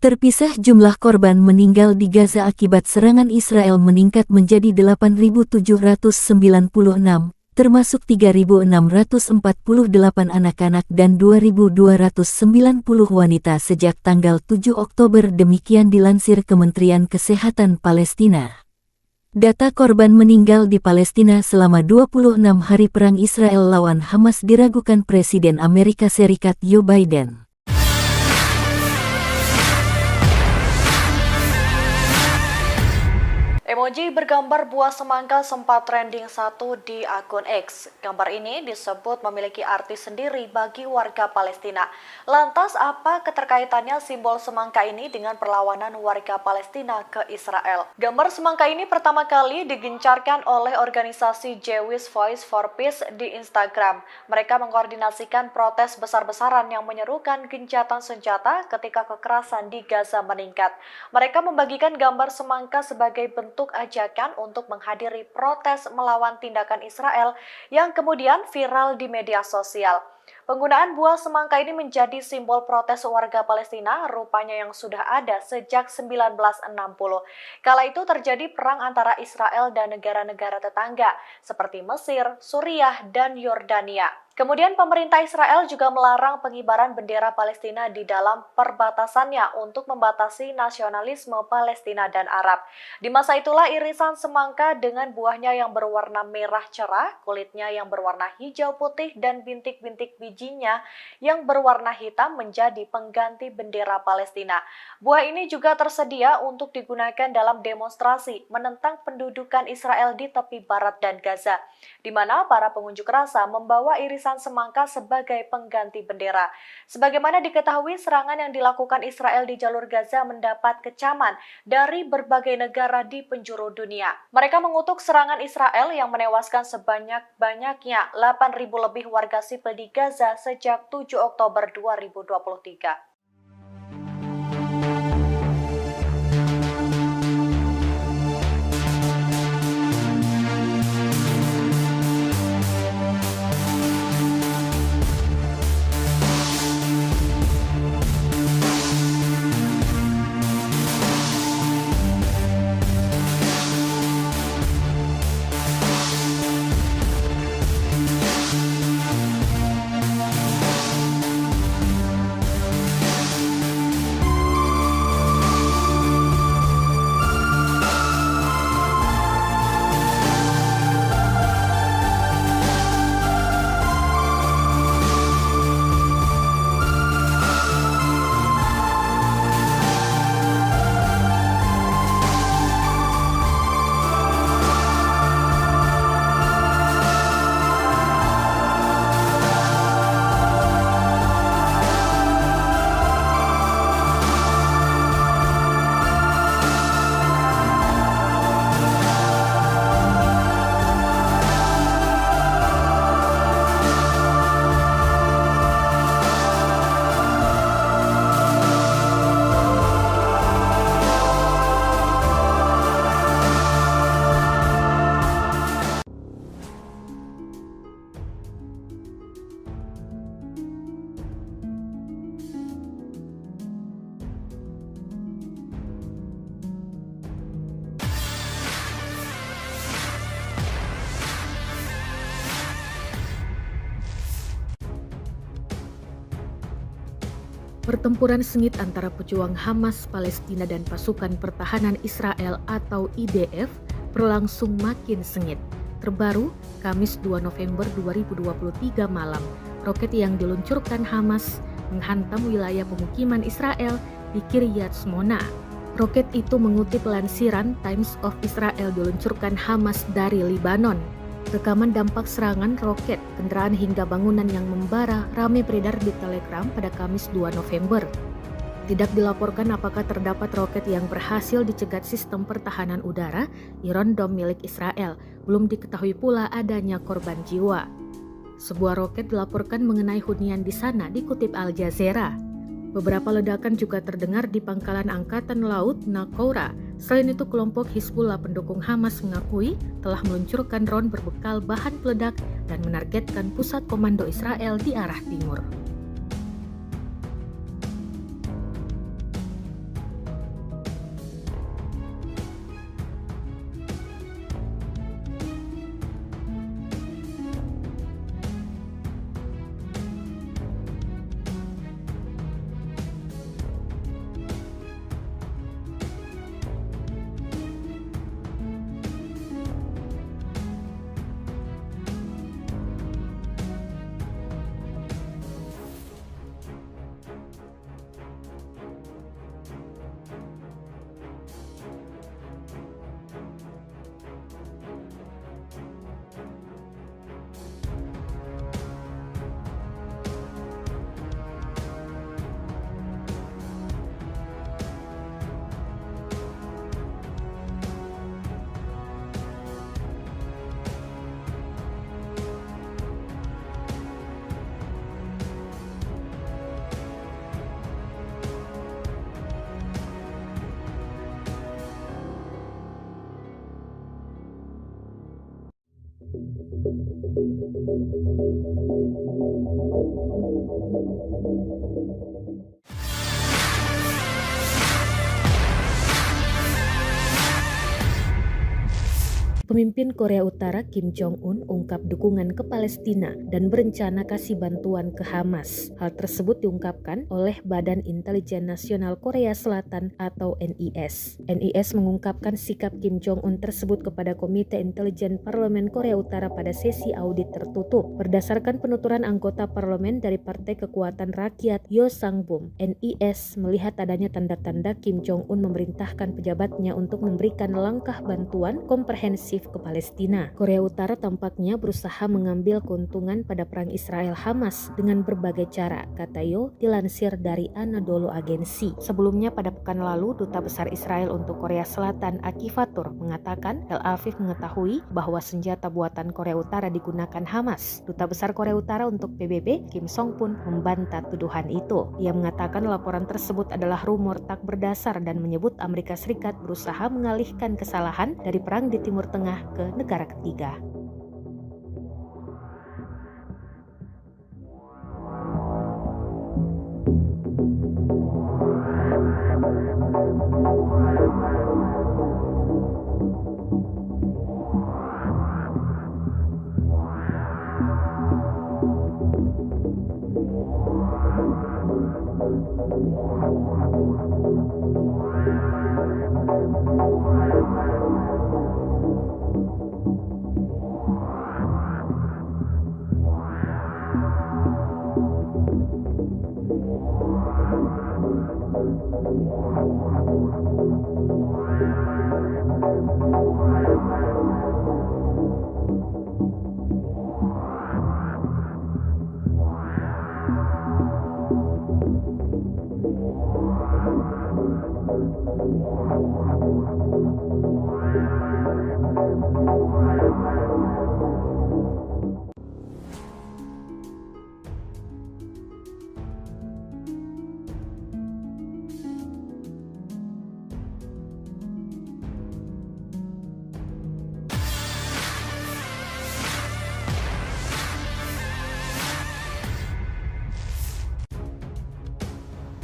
Terpisah jumlah korban meninggal di Gaza akibat serangan Israel meningkat menjadi 8.796, termasuk 3.648 anak-anak dan 2.290 wanita sejak tanggal 7 Oktober, demikian dilansir Kementerian Kesehatan Palestina. Data korban meninggal di Palestina selama 26 hari perang Israel lawan Hamas diragukan Presiden Amerika Serikat Joe Biden. Emoji bergambar buah semangka sempat trending satu di akun X. Gambar ini disebut memiliki arti sendiri bagi warga Palestina. Lantas apa keterkaitannya simbol semangka ini dengan perlawanan warga Palestina ke Israel? Gambar semangka ini pertama kali digencarkan oleh organisasi Jewish Voice for Peace di Instagram. Mereka mengkoordinasikan protes besar-besaran yang menyerukan gencatan senjata ketika kekerasan di Gaza meningkat. Mereka membagikan gambar semangka sebagai bentuk bentuk ajakan untuk menghadiri protes melawan tindakan Israel yang kemudian viral di media sosial. Penggunaan buah semangka ini menjadi simbol protes warga Palestina rupanya yang sudah ada sejak 1960. Kala itu terjadi perang antara Israel dan negara-negara tetangga seperti Mesir, Suriah, dan Yordania. Kemudian pemerintah Israel juga melarang pengibaran bendera Palestina di dalam perbatasannya untuk membatasi nasionalisme Palestina dan Arab. Di masa itulah irisan semangka dengan buahnya yang berwarna merah cerah, kulitnya yang berwarna hijau putih, dan bintik-bintik bijinya yang berwarna hitam menjadi pengganti bendera Palestina. Buah ini juga tersedia untuk digunakan dalam demonstrasi menentang pendudukan Israel di tepi barat dan Gaza, di mana para pengunjuk rasa membawa irisan semangka sebagai pengganti bendera. Sebagaimana diketahui, serangan yang dilakukan Israel di jalur Gaza mendapat kecaman dari berbagai negara di penjuru dunia. Mereka mengutuk serangan Israel yang menewaskan sebanyak-banyaknya 8.000 lebih warga sipil di Gaza sejak 7 Oktober 2023. Pertempuran sengit antara pejuang Hamas Palestina dan pasukan pertahanan Israel atau IDF berlangsung makin sengit. Terbaru, Kamis 2 November 2023 malam, roket yang diluncurkan Hamas menghantam wilayah pemukiman Israel di Kiryat Shmona. Roket itu mengutip lansiran Times of Israel diluncurkan Hamas dari Lebanon. Rekaman dampak serangan roket, kendaraan hingga bangunan yang membara ramai beredar di Telegram pada Kamis 2 November. Tidak dilaporkan apakah terdapat roket yang berhasil dicegat sistem pertahanan udara Iron Dome milik Israel. Belum diketahui pula adanya korban jiwa. Sebuah roket dilaporkan mengenai hunian di sana, dikutip Al Jazeera. Beberapa ledakan juga terdengar di pangkalan Angkatan Laut Nakoura. Selain itu, kelompok Hizbullah pendukung Hamas mengakui telah meluncurkan drone berbekal bahan peledak dan menargetkan pusat komando Israel di arah timur. Pemimpin Korea Utara Kim Jong-un ungkap dukungan ke Palestina dan berencana kasih bantuan ke Hamas. Hal tersebut diungkapkan oleh Badan Intelijen Nasional Korea Selatan atau NIS. NIS mengungkapkan sikap Kim Jong-un tersebut kepada Komite Intelijen Parlemen Korea Utara pada sesi audit tertutup. Berdasarkan penuturan anggota parlemen dari Partai Kekuatan Rakyat Yo Sang-bum, NIS melihat adanya tanda-tanda Kim Jong-un memerintahkan pejabatnya untuk memberikan langkah bantuan komprehensif ke Palestina. Korea Utara tampaknya berusaha mengambil keuntungan pada perang Israel-Hamas dengan berbagai cara, kata Yo dilansir dari Anadolu Agency. Sebelumnya pada pekan lalu, Duta Besar Israel untuk Korea Selatan Aki Fatur mengatakan Tel Aviv mengetahui bahwa senjata buatan Korea Utara digunakan Hamas. Duta Besar Korea Utara untuk PBB, Kim Song pun membantah tuduhan itu. Ia mengatakan laporan tersebut adalah rumor tak berdasar dan menyebut Amerika Serikat berusaha mengalihkan kesalahan dari perang di Timur Tengah ke negara ketiga.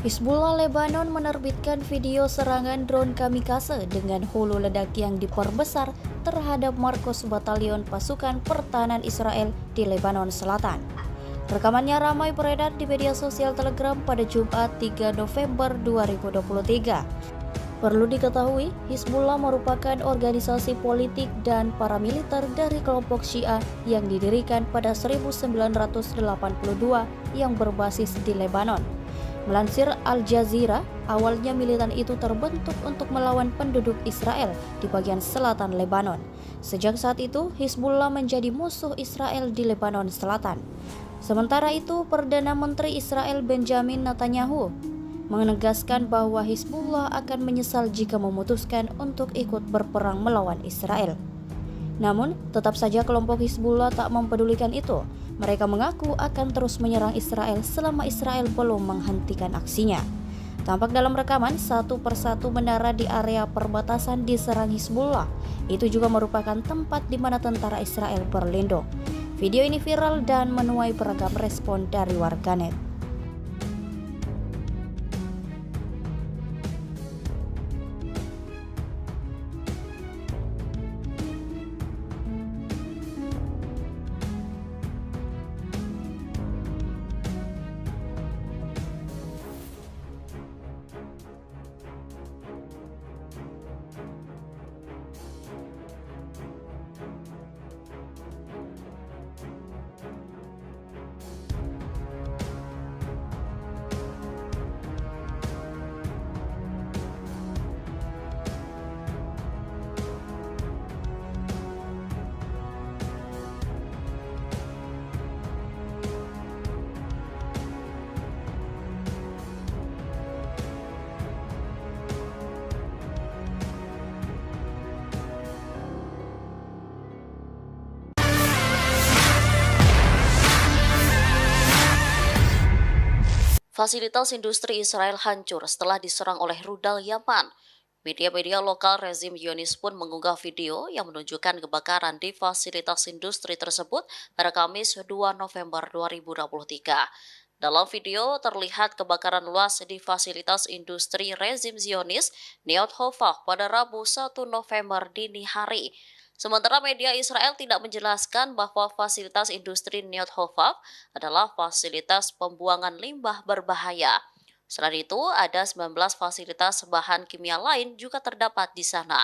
Hizbullah Lebanon menerbitkan video serangan drone kamikaze dengan hulu ledak yang diperbesar terhadap Markos Batalion Pasukan Pertahanan Israel di Lebanon Selatan. Rekamannya ramai beredar di media sosial Telegram pada Jumat 3 November 2023. Perlu diketahui, Hizbullah merupakan organisasi politik dan paramiliter dari kelompok Syiah yang didirikan pada 1982 yang berbasis di Lebanon. Melansir Al Jazeera, awalnya militan itu terbentuk untuk melawan penduduk Israel di bagian selatan Lebanon. Sejak saat itu, Hizbullah menjadi musuh Israel di Lebanon Selatan. Sementara itu, Perdana Menteri Israel Benjamin Netanyahu menegaskan bahwa Hizbullah akan menyesal jika memutuskan untuk ikut berperang melawan Israel. Namun, tetap saja kelompok Hizbullah tak mempedulikan itu. Mereka mengaku akan terus menyerang Israel selama Israel belum menghentikan aksinya. Tampak dalam rekaman, satu persatu menara di area perbatasan diserang Hizbullah. Itu juga merupakan tempat di mana tentara Israel berlindung. Video ini viral dan menuai beragam respon dari warganet. Fasilitas industri Israel hancur setelah diserang oleh rudal Yaman. Media-media lokal rezim Zionis pun mengunggah video yang menunjukkan kebakaran di fasilitas industri tersebut pada Kamis 2 November 2023. Dalam video terlihat kebakaran luas di fasilitas industri rezim Zionis Neot Hova pada Rabu 1 November dini hari. Sementara media Israel tidak menjelaskan bahwa fasilitas industri Neot Hova adalah fasilitas pembuangan limbah berbahaya. Selain itu, ada 19 fasilitas bahan kimia lain juga terdapat di sana.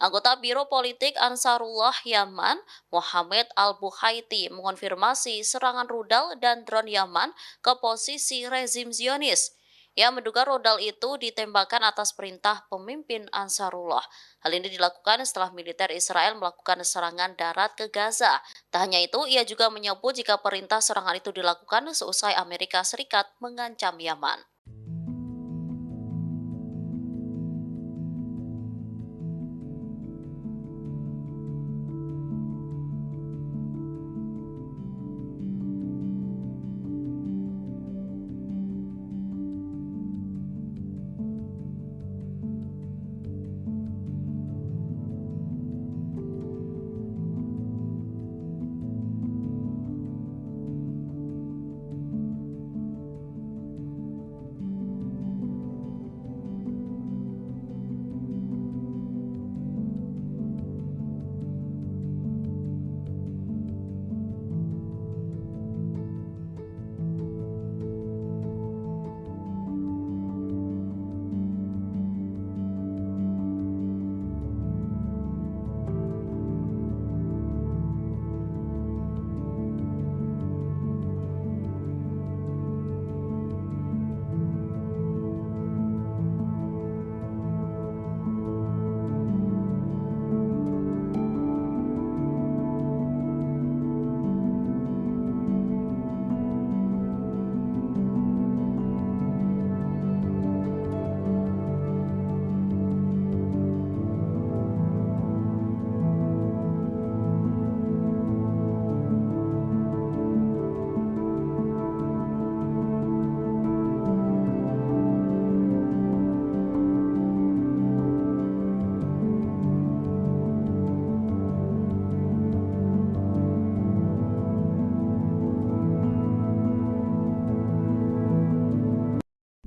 Anggota Biro Politik Ansarullah Yaman, Mohamed Al-Buhaiti, mengonfirmasi serangan rudal dan drone Yaman ke posisi rezim Zionis. Ia menduga rudal itu ditembakkan atas perintah pemimpin Ansarullah. Hal ini dilakukan setelah militer Israel melakukan serangan darat ke Gaza. Tak hanya itu, ia juga menyebut jika perintah serangan itu dilakukan seusai Amerika Serikat mengancam Yaman.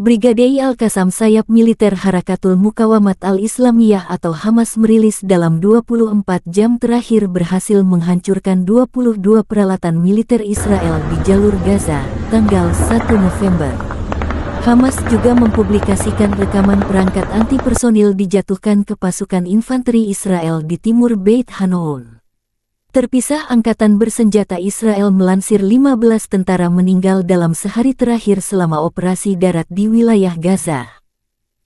Brigade Al-Qassam sayap militer Harakatul Muqawamat Al-Islamiyah atau Hamas merilis dalam 24 jam terakhir berhasil menghancurkan 22 peralatan militer Israel di jalur Gaza, tanggal 1 November. Hamas juga mempublikasikan rekaman perangkat anti-personil dijatuhkan ke pasukan infanteri Israel di timur Beit Hanoun. Terpisah Angkatan Bersenjata Israel melansir 15 tentara meninggal dalam sehari terakhir selama operasi darat di wilayah Gaza.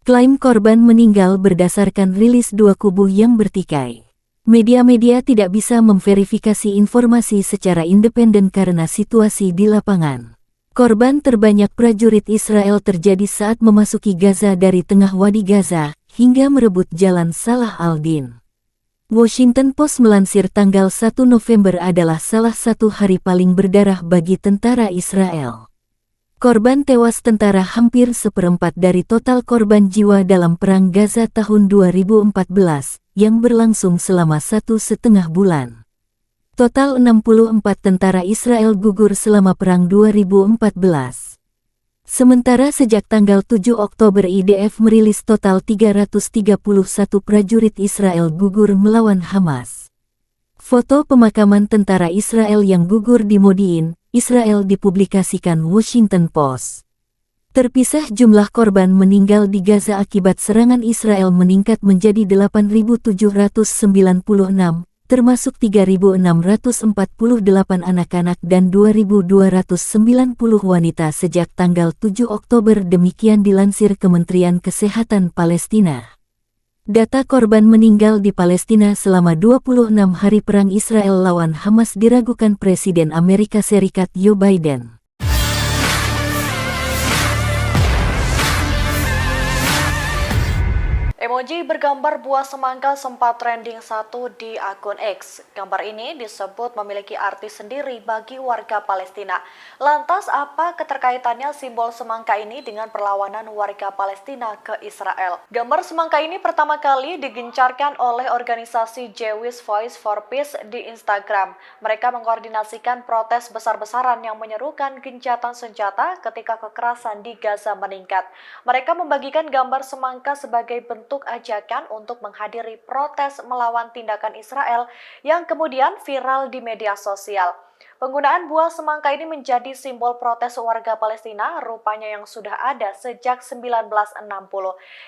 Klaim korban meninggal berdasarkan rilis dua kubu yang bertikai. Media-media tidak bisa memverifikasi informasi secara independen karena situasi di lapangan. Korban terbanyak prajurit Israel terjadi saat memasuki Gaza dari tengah Wadi Gaza hingga merebut Jalan Salah al-Din. Washington Post melansir tanggal 1 November adalah salah satu hari paling berdarah bagi tentara Israel. Korban tewas tentara hampir seperempat dari total korban jiwa dalam Perang Gaza tahun 2014 yang berlangsung selama 1,5 bulan. Total 64 tentara Israel gugur selama Perang 2014. Sementara sejak tanggal 7 Oktober IDF merilis total 331 prajurit Israel gugur melawan Hamas. Foto pemakaman tentara Israel yang gugur di Modiin, Israel dipublikasikan Washington Post. Terpisah jumlah korban meninggal di Gaza akibat serangan Israel meningkat menjadi 8.796, termasuk 3.648 anak-anak dan 2.290 wanita sejak tanggal 7 Oktober, demikian dilansir Kementerian Kesehatan Palestina. Data korban meninggal di Palestina selama 26 hari perang Israel lawan Hamas diragukan Presiden Amerika Serikat Joe Biden. Emoji bergambar buah semangka sempat trending satu di akun X. Gambar ini disebut memiliki arti sendiri bagi warga Palestina. Lantas apa keterkaitannya simbol semangka ini dengan perlawanan warga Palestina ke Israel? Gambar semangka ini pertama kali digencarkan oleh organisasi Jewish Voice for Peace di Instagram. Mereka mengkoordinasikan protes besar-besaran yang menyerukan gencatan senjata ketika kekerasan di Gaza meningkat. Mereka membagikan gambar semangka sebagai bentuk ajakan untuk menghadiri protes melawan tindakan Israel yang kemudian viral di media sosial. Penggunaan buah semangka ini menjadi simbol protes warga Palestina, rupanya yang sudah ada sejak 1960.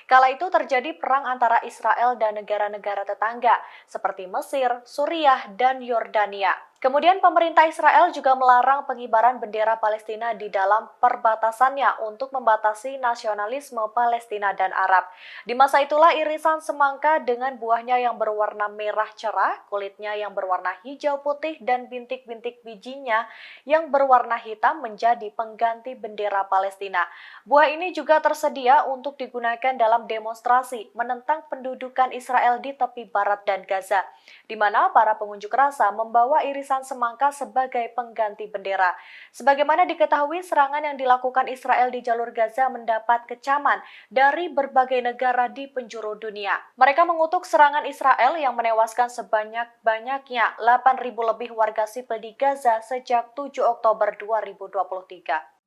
Kala itu terjadi perang antara Israel dan negara-negara tetangga, seperti Mesir, Suriah, dan Yordania. Kemudian pemerintah Israel juga melarang pengibaran bendera Palestina di dalam perbatasannya untuk membatasi nasionalisme Palestina dan Arab. Di masa itulah irisan semangka dengan buahnya yang berwarna merah cerah, kulitnya yang berwarna hijau putih, dan bintik-bintik bijinya yang berwarna hitam menjadi pengganti bendera Palestina. Buah ini juga tersedia untuk digunakan dalam demonstrasi menentang pendudukan Israel di tepi barat dan Gaza, di mana para pengunjuk rasa membawa irisan semangka sebagai pengganti bendera. Sebagaimana diketahui, serangan yang dilakukan Israel di jalur Gaza mendapat kecaman dari berbagai negara di penjuru dunia. Mereka mengutuk serangan Israel yang menewaskan sebanyak-banyaknya 8.000 lebih warga sipil di Gaza sejak 7 Oktober 2023.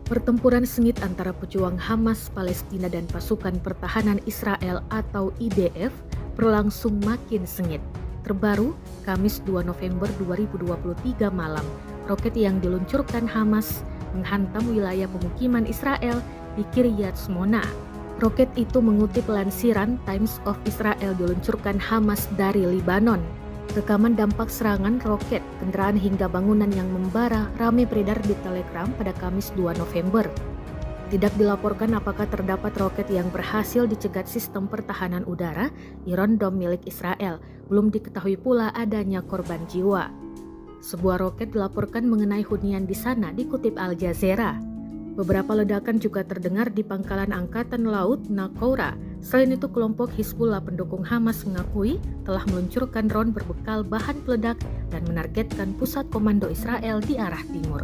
Pertempuran sengit antara pejuang Hamas Palestina dan pasukan pertahanan Israel atau IDF berlangsung makin sengit. Terbaru, Kamis 2 November 2023 malam, roket yang diluncurkan Hamas menghantam wilayah pemukiman Israel di Kiryat Shmona. Roket itu mengutip lansiran Times of Israel diluncurkan Hamas dari Lebanon. Rekaman dampak serangan roket, kendaraan hingga bangunan yang membara ramai beredar di Telegram pada Kamis 2 November. Tidak dilaporkan apakah terdapat roket yang berhasil dicegat sistem pertahanan udara Iron Dome milik Israel. Belum diketahui pula adanya korban jiwa. Sebuah roket dilaporkan mengenai hunian di sana, dikutip Al Jazeera. Beberapa ledakan juga terdengar di pangkalan Angkatan Laut Nakoura. Selain itu, kelompok Hizbullah pendukung Hamas mengakui telah meluncurkan drone berbekal bahan peledak dan menargetkan pusat komando Israel di arah timur.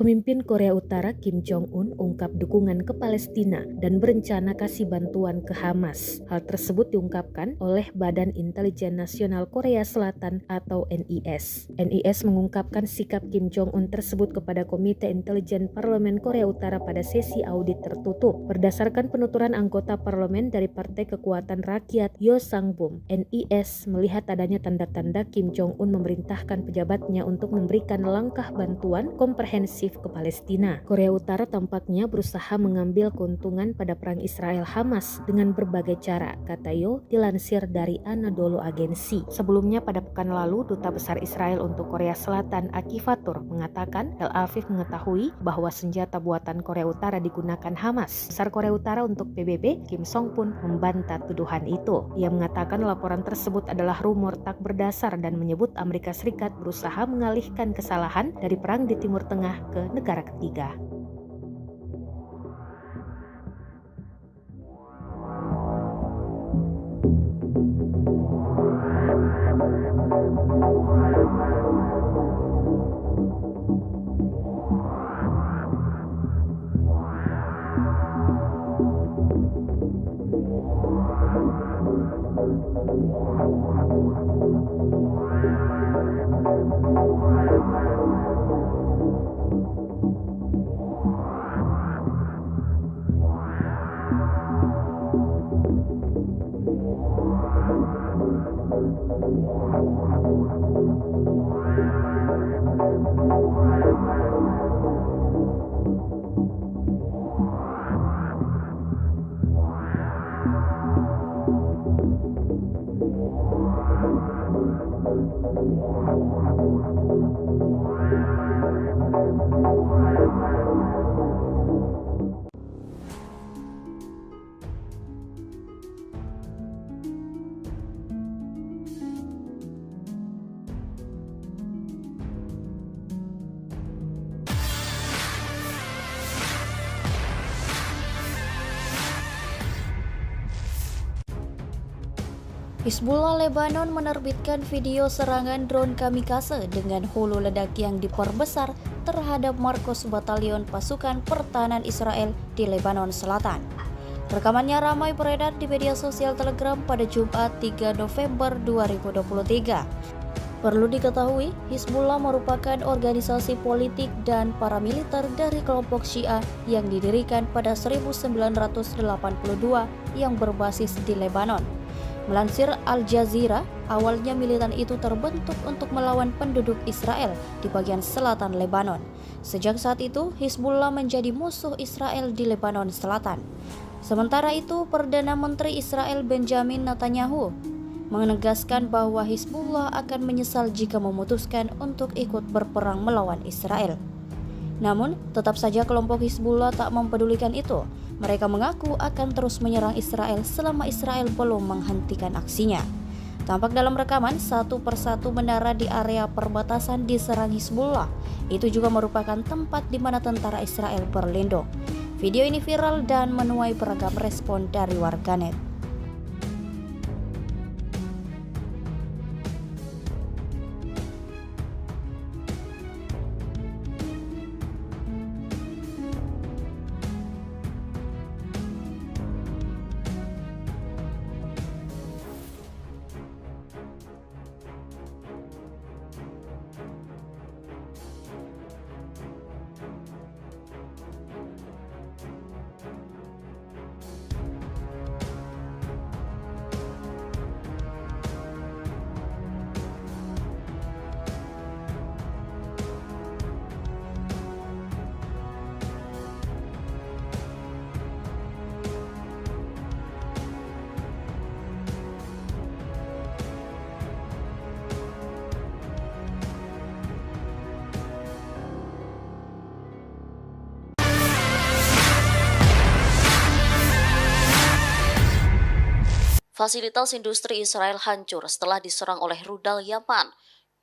Pemimpin Korea Utara Kim Jong-un ungkap dukungan ke Palestina dan berencana kasih bantuan ke Hamas. Hal tersebut diungkapkan oleh Badan Intelijen Nasional Korea Selatan atau NIS. NIS mengungkapkan sikap Kim Jong-un tersebut kepada Komite Intelijen Parlemen Korea Utara pada sesi audit tertutup. Berdasarkan penuturan anggota parlemen dari Partai Kekuatan Rakyat Yo Sang-bum, NIS melihat adanya tanda-tanda Kim Jong-un memerintahkan pejabatnya untuk memberikan langkah bantuan komprehensif ke Palestina. Korea Utara tampaknya berusaha mengambil keuntungan pada perang Israel-Hamas dengan berbagai cara, kata Yo dilansir dari Anadolu Agency. Sebelumnya pada pekan lalu, Duta Besar Israel untuk Korea Selatan Aki Fatur mengatakan Tel Aviv mengetahui bahwa senjata buatan Korea Utara digunakan Hamas. Besar Korea Utara untuk PBB, Kim Song pun membantah tuduhan itu. Ia mengatakan laporan tersebut adalah rumor tak berdasar dan menyebut Amerika Serikat berusaha mengalihkan kesalahan dari perang di Timur Tengah ke negara ketiga. Hizbullah Lebanon menerbitkan video serangan drone kamikaze dengan hulu ledak yang diperbesar terhadap markas batalion pasukan pertahanan Israel di Lebanon Selatan. Rekamannya ramai beredar di media sosial Telegram pada Jumat 3 November 2023. Perlu diketahui, Hizbullah merupakan organisasi politik dan paramiliter dari kelompok Syiah yang didirikan pada 1982 yang berbasis di Lebanon. Melansir Al Jazeera, awalnya militan itu terbentuk untuk melawan penduduk Israel di bagian selatan Lebanon. Sejak saat itu, Hizbullah menjadi musuh Israel di Lebanon Selatan. Sementara itu, Perdana Menteri Israel Benjamin Netanyahu menegaskan bahwa Hizbullah akan menyesal jika memutuskan untuk ikut berperang melawan Israel. Namun, tetap saja kelompok Hizbullah tak mempedulikan itu. Mereka mengaku akan terus menyerang Israel selama Israel belum menghentikan aksinya. Tampak dalam rekaman, satu persatu menara di area perbatasan diserang Hizbullah. Itu juga merupakan tempat di mana tentara Israel berlindung. Video ini viral dan menuai beragam respon dari warganet. Fasilitas industri Israel hancur setelah diserang oleh rudal Yaman.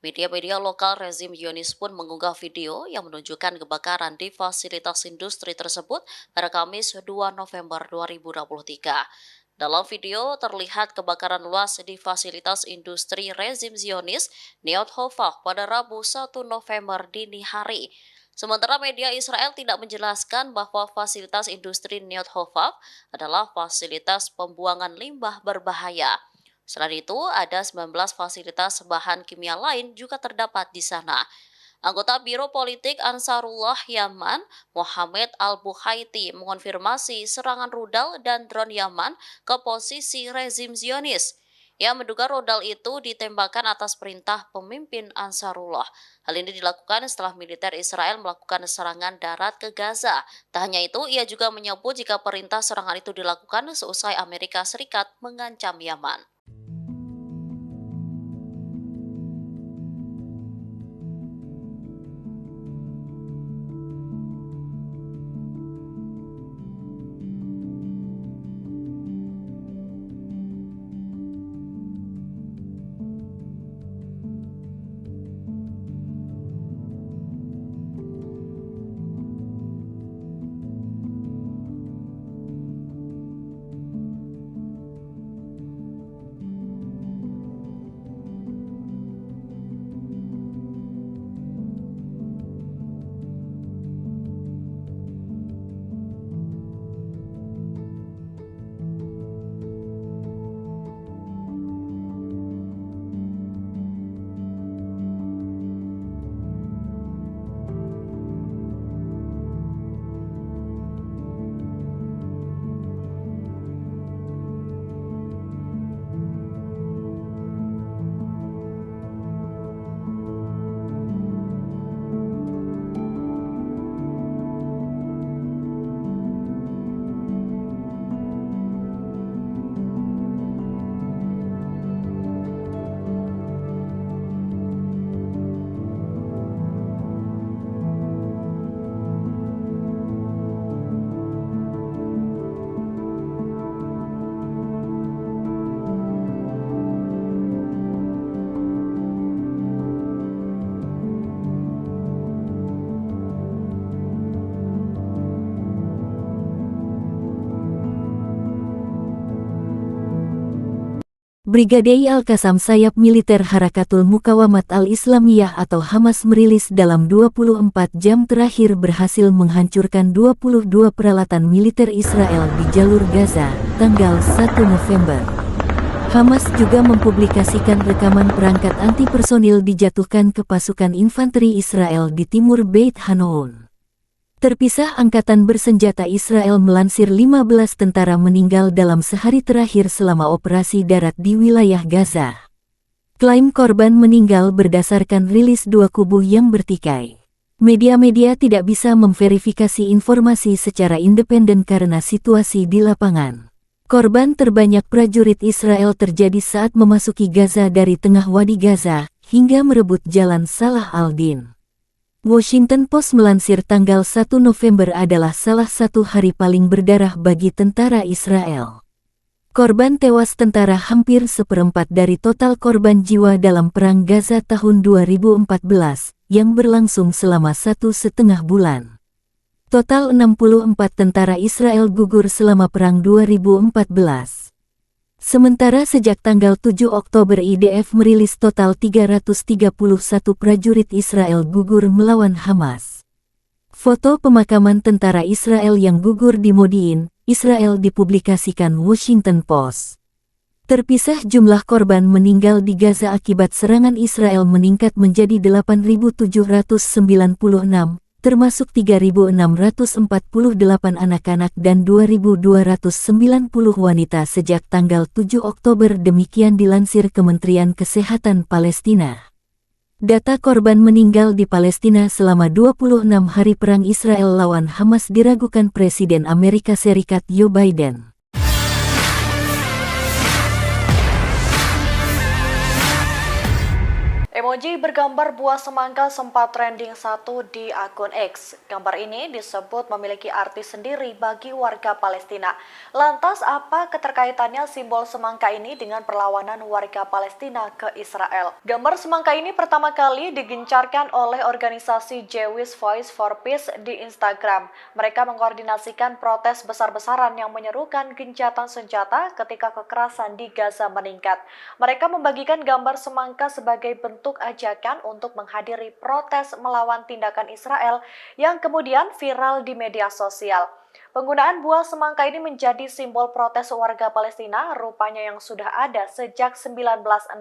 Media-media lokal rezim Zionis pun mengunggah video yang menunjukkan kebakaran di fasilitas industri tersebut pada Kamis 2 November 2023. Dalam video terlihat kebakaran luas di fasilitas industri rezim Zionis Neot Hova pada Rabu 1 November dini hari. Sementara media Israel tidak menjelaskan bahwa fasilitas industri Neot Hova adalah fasilitas pembuangan limbah berbahaya. Selain itu, ada 19 fasilitas bahan kimia lain juga terdapat di sana. Anggota Biro Politik Ansarullah Yaman, Mohamed Al-Buhaiti, mengonfirmasi serangan rudal dan drone Yaman ke posisi rezim Zionis. Ia menduga rudal itu ditembakkan atas perintah pemimpin Ansarullah. Hal ini dilakukan setelah militer Israel melakukan serangan darat ke Gaza. Tak hanya itu, ia juga menyebut jika perintah serangan itu dilakukan seusai Amerika Serikat mengancam Yaman. Brigade Al-Qassam sayap militer Harakatul Muqawamat Al-Islamiyah atau Hamas merilis dalam 24 jam terakhir berhasil menghancurkan 22 peralatan militer Israel di jalur Gaza, tanggal 1 November. Hamas juga mempublikasikan rekaman perangkat anti-personil dijatuhkan ke pasukan infanteri Israel di timur Beit Hanoun. Terpisah Angkatan Bersenjata Israel melansir 15 tentara meninggal dalam sehari terakhir selama operasi darat di wilayah Gaza. Klaim korban meninggal berdasarkan rilis dua kubu yang bertikai. Media-media tidak bisa memverifikasi informasi secara independen karena situasi di lapangan. Korban terbanyak prajurit Israel terjadi saat memasuki Gaza dari tengah Wadi Gaza hingga merebut Jalan Salah al-Din. Washington Post melansir tanggal 1 November adalah salah satu hari paling berdarah bagi tentara Israel. Korban tewas tentara hampir seperempat dari total korban jiwa dalam Perang Gaza tahun 2014, yang berlangsung selama 1,5 bulan. Total 64 tentara Israel gugur selama Perang 2014. Sementara sejak tanggal 7 Oktober IDF merilis total 331 prajurit Israel gugur melawan Hamas. Foto pemakaman tentara Israel yang gugur di Modiin, Israel dipublikasikan Washington Post. Terpisah jumlah korban meninggal di Gaza akibat serangan Israel meningkat menjadi 8.796, termasuk 3.648 anak-anak dan 2.290 wanita sejak tanggal 7 Oktober, demikian dilansir Kementerian Kesehatan Palestina. Data korban meninggal di Palestina selama 26 hari perang Israel lawan Hamas diragukan Presiden Amerika Serikat Joe Biden. Emoji bergambar buah semangka sempat trending satu di akun X. Gambar ini disebut memiliki arti sendiri bagi warga Palestina. Lantas apa keterkaitannya simbol semangka ini dengan perlawanan warga Palestina ke Israel? Gambar semangka ini pertama kali digencarkan oleh organisasi Jewish Voice for Peace di Instagram. Mereka mengkoordinasikan protes besar-besaran yang menyerukan gencatan senjata ketika kekerasan di Gaza meningkat. Mereka membagikan gambar semangka sebagai bentuk ajakan untuk menghadiri protes melawan tindakan Israel yang kemudian viral di media sosial. Penggunaan buah semangka ini menjadi simbol protes warga Palestina rupanya yang sudah ada sejak 1960.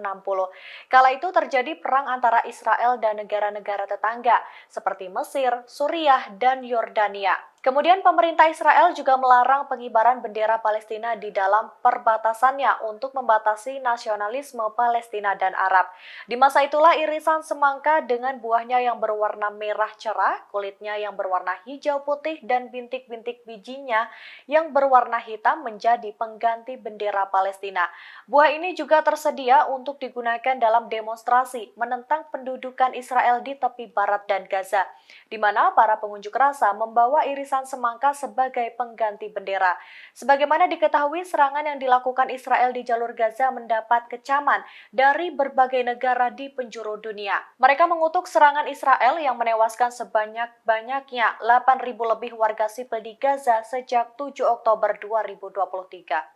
Kala itu terjadi perang antara Israel dan negara-negara tetangga seperti Mesir, Suriah, dan Yordania. Kemudian pemerintah Israel juga melarang pengibaran bendera Palestina di dalam perbatasannya untuk membatasi nasionalisme Palestina dan Arab. Di masa itulah irisan semangka dengan buahnya yang berwarna merah cerah, kulitnya yang berwarna hijau putih, dan bintik-bintik bijinya yang berwarna hitam menjadi pengganti bendera Palestina. Buah ini juga tersedia untuk digunakan dalam demonstrasi menentang pendudukan Israel di tepi barat dan Gaza, di mana para pengunjuk rasa membawa irisan semangka sebagai pengganti bendera. Sebagaimana diketahui, serangan yang dilakukan Israel di jalur Gaza mendapat kecaman dari berbagai negara di penjuru dunia. Mereka mengutuk serangan Israel yang menewaskan sebanyak-banyaknya 8.000 lebih warga sipil di Gaza sejak 7 Oktober 2023.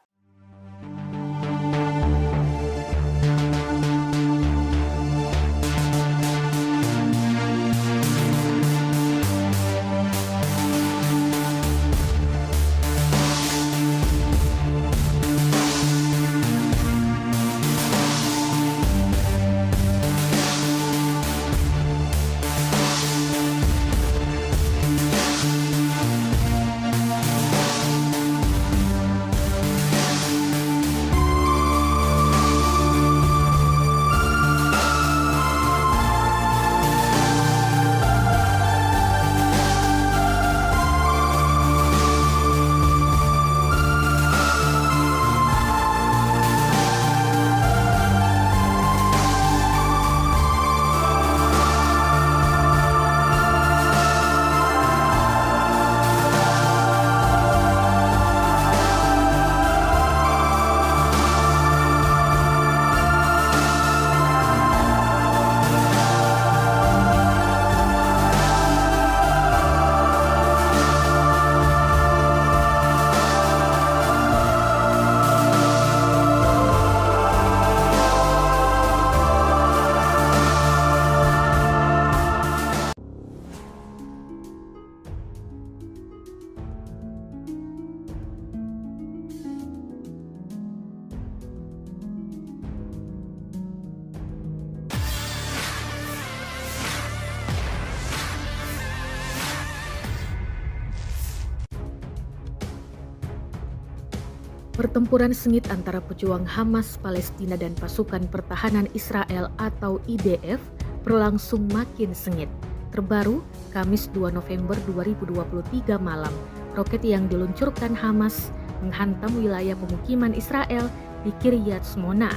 Pertempuran sengit antara pejuang Hamas Palestina dan pasukan pertahanan Israel atau IDF berlangsung makin sengit. Terbaru, Kamis 2 November 2023 malam, roket yang diluncurkan Hamas menghantam wilayah pemukiman Israel di Kiryat Shmona.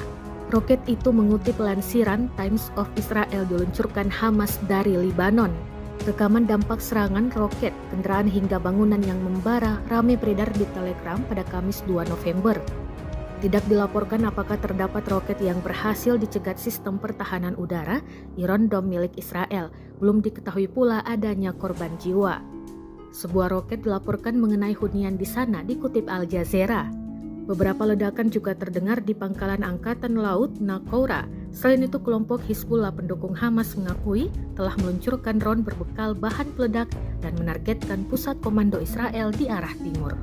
Roket itu mengutip lansiran Times of Israel diluncurkan Hamas dari Lebanon. Rekaman dampak serangan roket, kendaraan hingga bangunan yang membara ramai beredar di Telegram pada Kamis 2 November. Tidak dilaporkan apakah terdapat roket yang berhasil dicegat sistem pertahanan udara Iron Dome milik Israel. Belum diketahui pula adanya korban jiwa. Sebuah roket dilaporkan mengenai hunian di sana, dikutip Al Jazeera. Beberapa ledakan juga terdengar di pangkalan Angkatan Laut Nakoura. Selain itu, kelompok Hizbullah pendukung Hamas mengakui telah meluncurkan drone berbekal bahan peledak dan menargetkan pusat komando Israel di arah timur.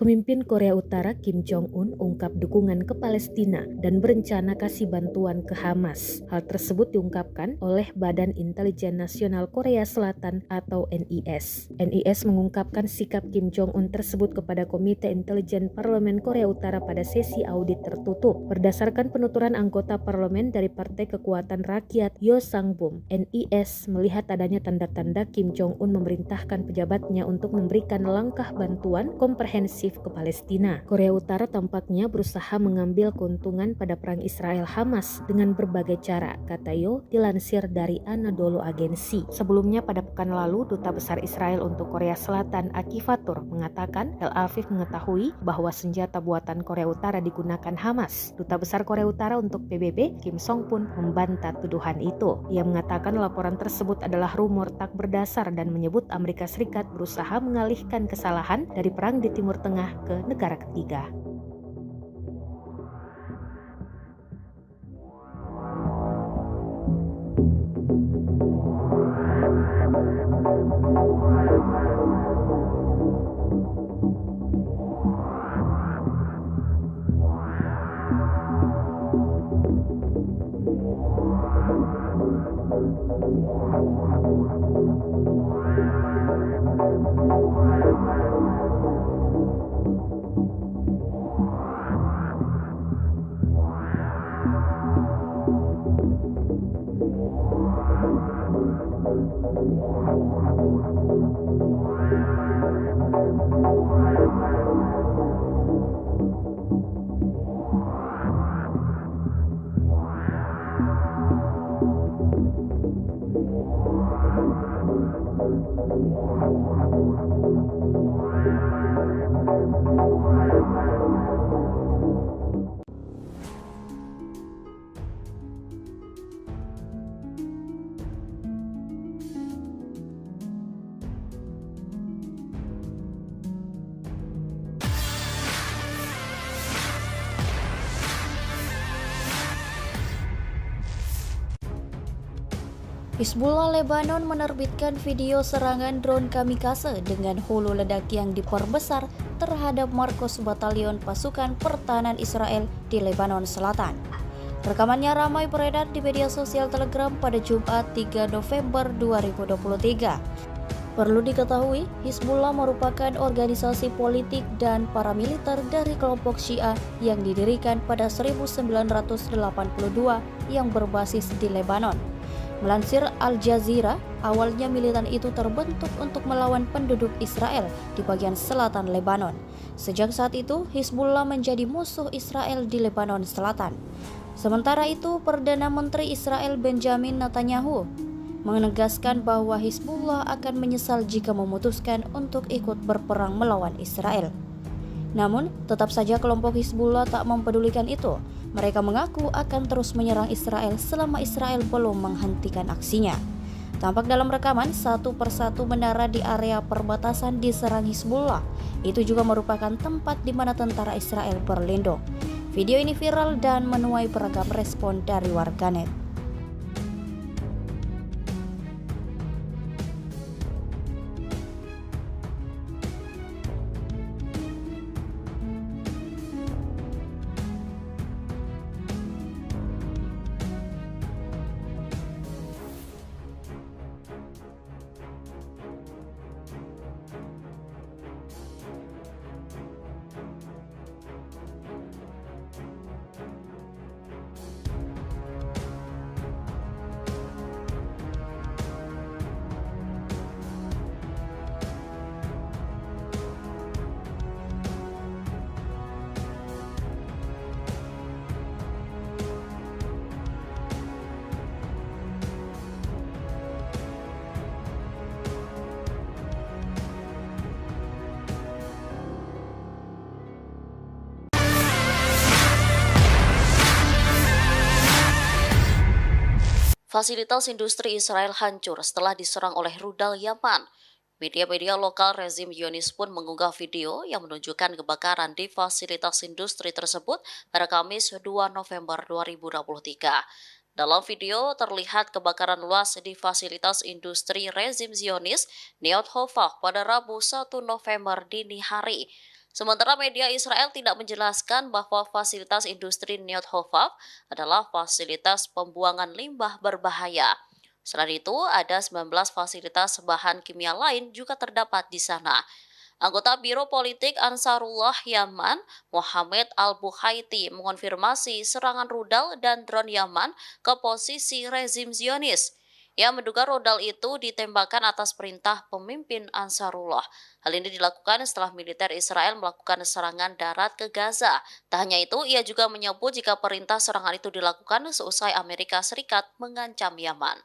Pemimpin Korea Utara Kim Jong-un ungkap dukungan ke Palestina dan berencana kasih bantuan ke Hamas. Hal tersebut diungkapkan oleh Badan Intelijen Nasional Korea Selatan atau NIS. NIS mengungkapkan sikap Kim Jong-un tersebut kepada Komite Intelijen Parlemen Korea Utara pada sesi audit tertutup. Berdasarkan penuturan anggota parlemen dari Partai Kekuatan Rakyat Yo Sang-bum, NIS melihat adanya tanda-tanda Kim Jong-un memerintahkan pejabatnya untuk memberikan langkah bantuan komprehensif ke Palestina. Korea Utara tampaknya berusaha mengambil keuntungan pada perang Israel-Hamas dengan berbagai cara, kata Yo dilansir dari Anadolu Agency. Sebelumnya pada pekan lalu, Duta Besar Israel untuk Korea Selatan Aki Fatur mengatakan Tel Aviv mengetahui bahwa senjata buatan Korea Utara digunakan Hamas. Duta Besar Korea Utara untuk PBB, Kim Song pun membantah tuduhan itu. Ia mengatakan laporan tersebut adalah rumor tak berdasar dan menyebut Amerika Serikat berusaha mengalihkan kesalahan dari perang di Timur Tengah ke negara ketiga. Hizbullah Lebanon menerbitkan video serangan drone kamikaze dengan hulu ledak yang diperbesar terhadap markas batalion pasukan pertahanan Israel di Lebanon Selatan. Rekamannya ramai beredar di media sosial Telegram pada Jumat 3 November 2023. Perlu diketahui, Hizbullah merupakan organisasi politik dan paramiliter dari kelompok Syiah yang didirikan pada 1982 yang berbasis di Lebanon. Melansir Al Jazeera, awalnya militan itu terbentuk untuk melawan penduduk Israel di bagian selatan Lebanon. Sejak saat itu, Hizbullah menjadi musuh Israel di Lebanon Selatan. Sementara itu, Perdana Menteri Israel Benjamin Netanyahu menegaskan bahwa Hizbullah akan menyesal jika memutuskan untuk ikut berperang melawan Israel. Namun, tetap saja kelompok Hizbullah tak mempedulikan itu. Mereka mengaku akan terus menyerang Israel selama Israel belum menghentikan aksinya. Tampak dalam rekaman, satu persatu menara di area perbatasan diserang Hizbullah. Itu juga merupakan tempat di mana tentara Israel berlindung. Video ini viral dan menuai beragam respon dari warganet. Fasilitas industri Israel hancur setelah diserang oleh rudal Yaman. Media-media lokal rezim Zionis pun mengunggah video yang menunjukkan kebakaran di fasilitas industri tersebut pada Kamis 2 November 2023. Dalam video terlihat kebakaran luas di fasilitas industri rezim Zionis Neot Hova pada Rabu 1 November dini hari. Sementara media Israel tidak menjelaskan bahwa fasilitas industri Neot Hova adalah fasilitas pembuangan limbah berbahaya. Selain itu, ada 19 fasilitas bahan kimia lain juga terdapat di sana. Anggota Biro Politik Ansarullah Yaman, Mohamed Al-Buhaiti, mengonfirmasi serangan rudal dan drone Yaman ke posisi rezim Zionis. Ia menduga rudal itu ditembakkan atas perintah pemimpin Ansarullah. Hal ini dilakukan setelah militer Israel melakukan serangan darat ke Gaza. Tak hanya itu, ia juga menyebut jika perintah serangan itu dilakukan seusai Amerika Serikat mengancam Yaman.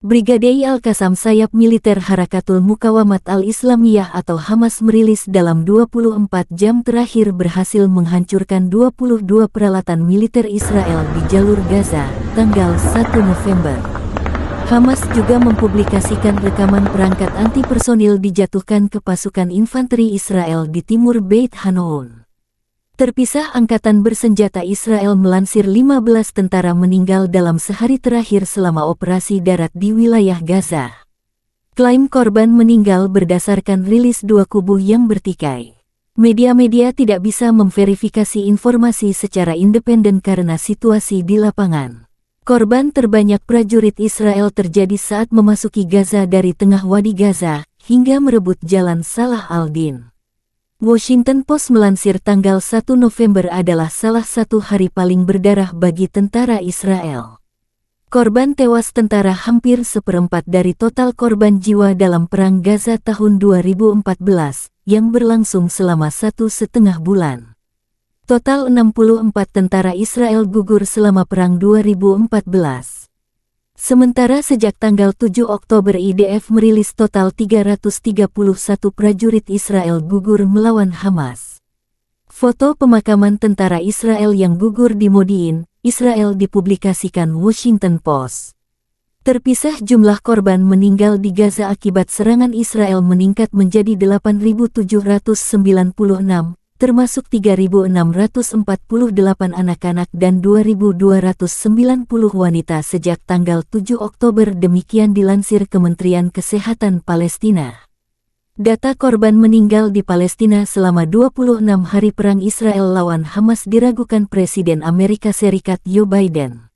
Brigade Al-Qassam sayap militer Harakatul Muqawamat Al-Islamiyah atau Hamas merilis dalam 24 jam terakhir berhasil menghancurkan 22 peralatan militer Israel di jalur Gaza, tanggal 1 November. Hamas juga mempublikasikan rekaman perangkat anti-personil dijatuhkan ke pasukan infanteri Israel di timur Beit Hanoun. Terpisah angkatan bersenjata Israel melansir 15 tentara meninggal dalam sehari terakhir selama operasi darat di wilayah Gaza. Klaim korban meninggal berdasarkan rilis dua kubu yang bertikai. Media-media tidak bisa memverifikasi informasi secara independen karena situasi di lapangan. Korban terbanyak prajurit Israel terjadi saat memasuki Gaza dari tengah Wadi Gaza hingga merebut Jalan Salah al-Din. Washington Post melansir tanggal 1 November adalah salah satu hari paling berdarah bagi tentara Israel. Korban tewas tentara hampir seperempat dari total korban jiwa dalam Perang Gaza tahun 2014 yang berlangsung selama 1,5 bulan. Total 64 tentara Israel gugur selama Perang 2014. Sementara sejak tanggal 7 Oktober IDF merilis total 331 prajurit Israel gugur melawan Hamas. Foto pemakaman tentara Israel yang gugur di Modiin, Israel dipublikasikan Washington Post. Terpisah jumlah korban meninggal di Gaza akibat serangan Israel meningkat menjadi 8.796. Termasuk 3.648 anak-anak dan 2.290 wanita sejak tanggal 7 Oktober demikian dilansir Kementerian Kesehatan Palestina. Data korban meninggal di Palestina selama 26 hari perang Israel lawan Hamas diragukan Presiden Amerika Serikat Joe Biden.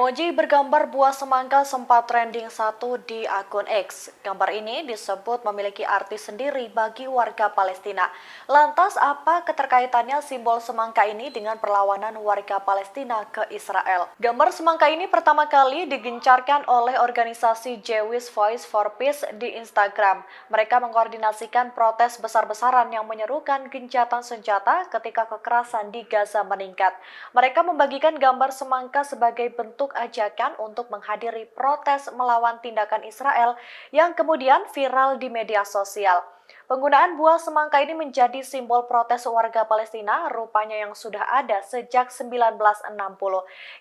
Emoji bergambar buah semangka sempat trending satu di akun X. Gambar ini disebut memiliki arti sendiri bagi warga Palestina. Lantas apa keterkaitannya simbol semangka ini dengan perlawanan warga Palestina ke Israel? Gambar semangka ini pertama kali digencarkan oleh organisasi Jewish Voice for Peace di Instagram. Mereka mengkoordinasikan protes besar-besaran yang menyerukan gencatan senjata ketika kekerasan di Gaza meningkat. Mereka membagikan gambar semangka sebagai bentuk ajakan untuk menghadiri protes melawan tindakan Israel yang kemudian viral di media sosial. Penggunaan buah semangka ini menjadi simbol protes warga Palestina rupanya yang sudah ada sejak 1960.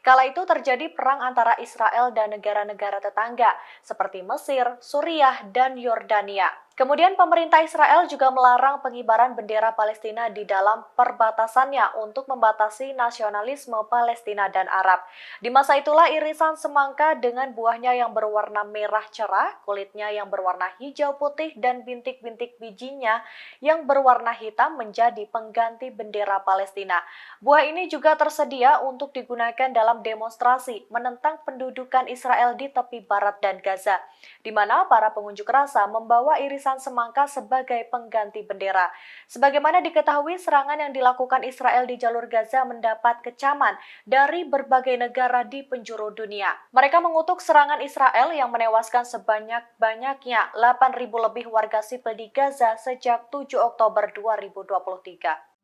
Kala itu terjadi perang antara Israel dan negara-negara tetangga seperti Mesir, Suriah, dan Yordania. Kemudian pemerintah Israel juga melarang pengibaran bendera Palestina di dalam perbatasannya untuk membatasi nasionalisme Palestina dan Arab. Di masa itulah irisan semangka dengan buahnya yang berwarna merah cerah, kulitnya yang berwarna hijau putih, dan bintik-bintik bijinya yang berwarna hitam menjadi pengganti bendera Palestina. Buah ini juga tersedia untuk digunakan dalam demonstrasi menentang pendudukan Israel di tepi barat dan Gaza, di mana para pengunjuk rasa membawa irisan semangka sebagai pengganti bendera. Sebagaimana diketahui, serangan yang dilakukan Israel di jalur Gaza mendapat kecaman dari berbagai negara di penjuru dunia. Mereka mengutuk serangan Israel yang menewaskan sebanyak-banyaknya 8.000 lebih warga sipil di Gaza sejak 7 Oktober 2023.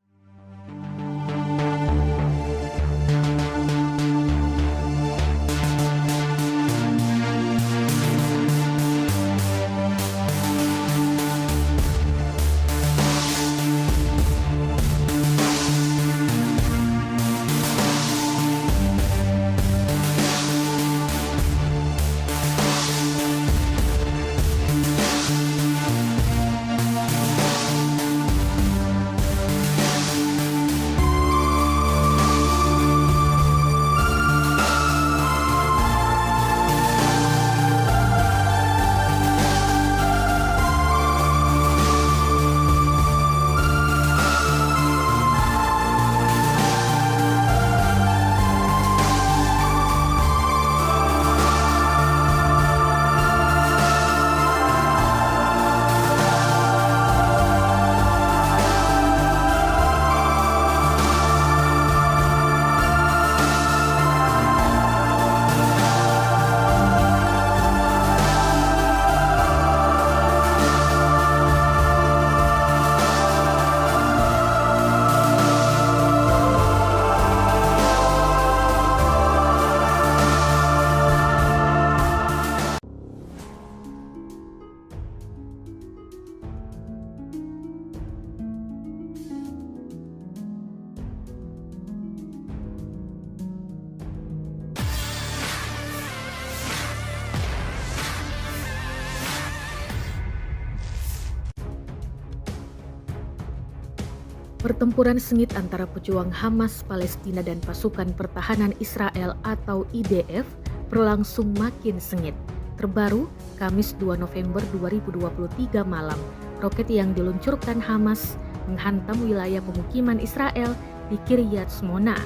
Pertempuran sengit antara pejuang Hamas Palestina dan pasukan pertahanan Israel atau IDF berlangsung makin sengit. Terbaru, Kamis 2 November 2023 malam, roket yang diluncurkan Hamas menghantam wilayah pemukiman Israel di Kiryat Shmona.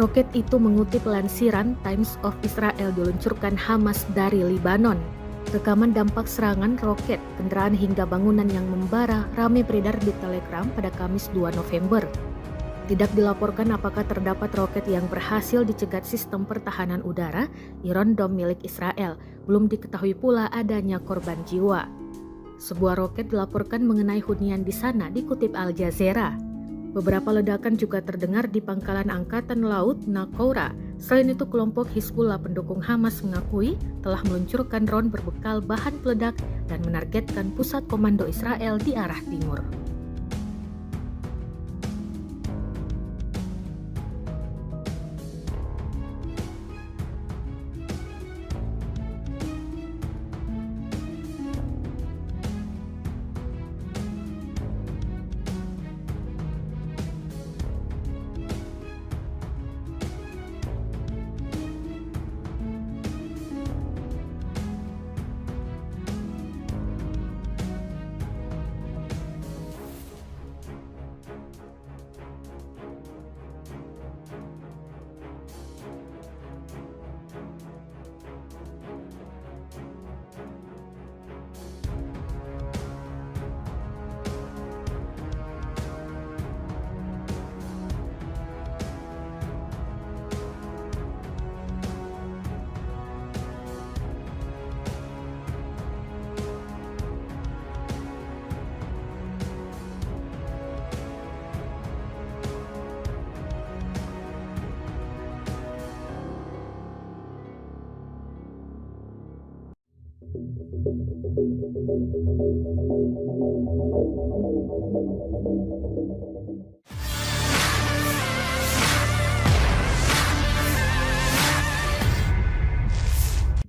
Roket itu mengutip lansiran Times of Israel diluncurkan Hamas dari Lebanon. Rekaman dampak serangan roket, kendaraan hingga bangunan yang membara ramai beredar di Telegram pada Kamis 2 November. Tidak dilaporkan apakah terdapat roket yang berhasil dicegat sistem pertahanan udara Iron Dome milik Israel. Belum diketahui pula adanya korban jiwa. Sebuah roket dilaporkan mengenai hunian di sana, dikutip Al Jazeera. Beberapa ledakan juga terdengar di pangkalan Angkatan Laut Nakoura. Selain itu, kelompok Hizbullah pendukung Hamas mengakui telah meluncurkan drone berbekal bahan peledak dan menargetkan pusat komando Israel di arah timur.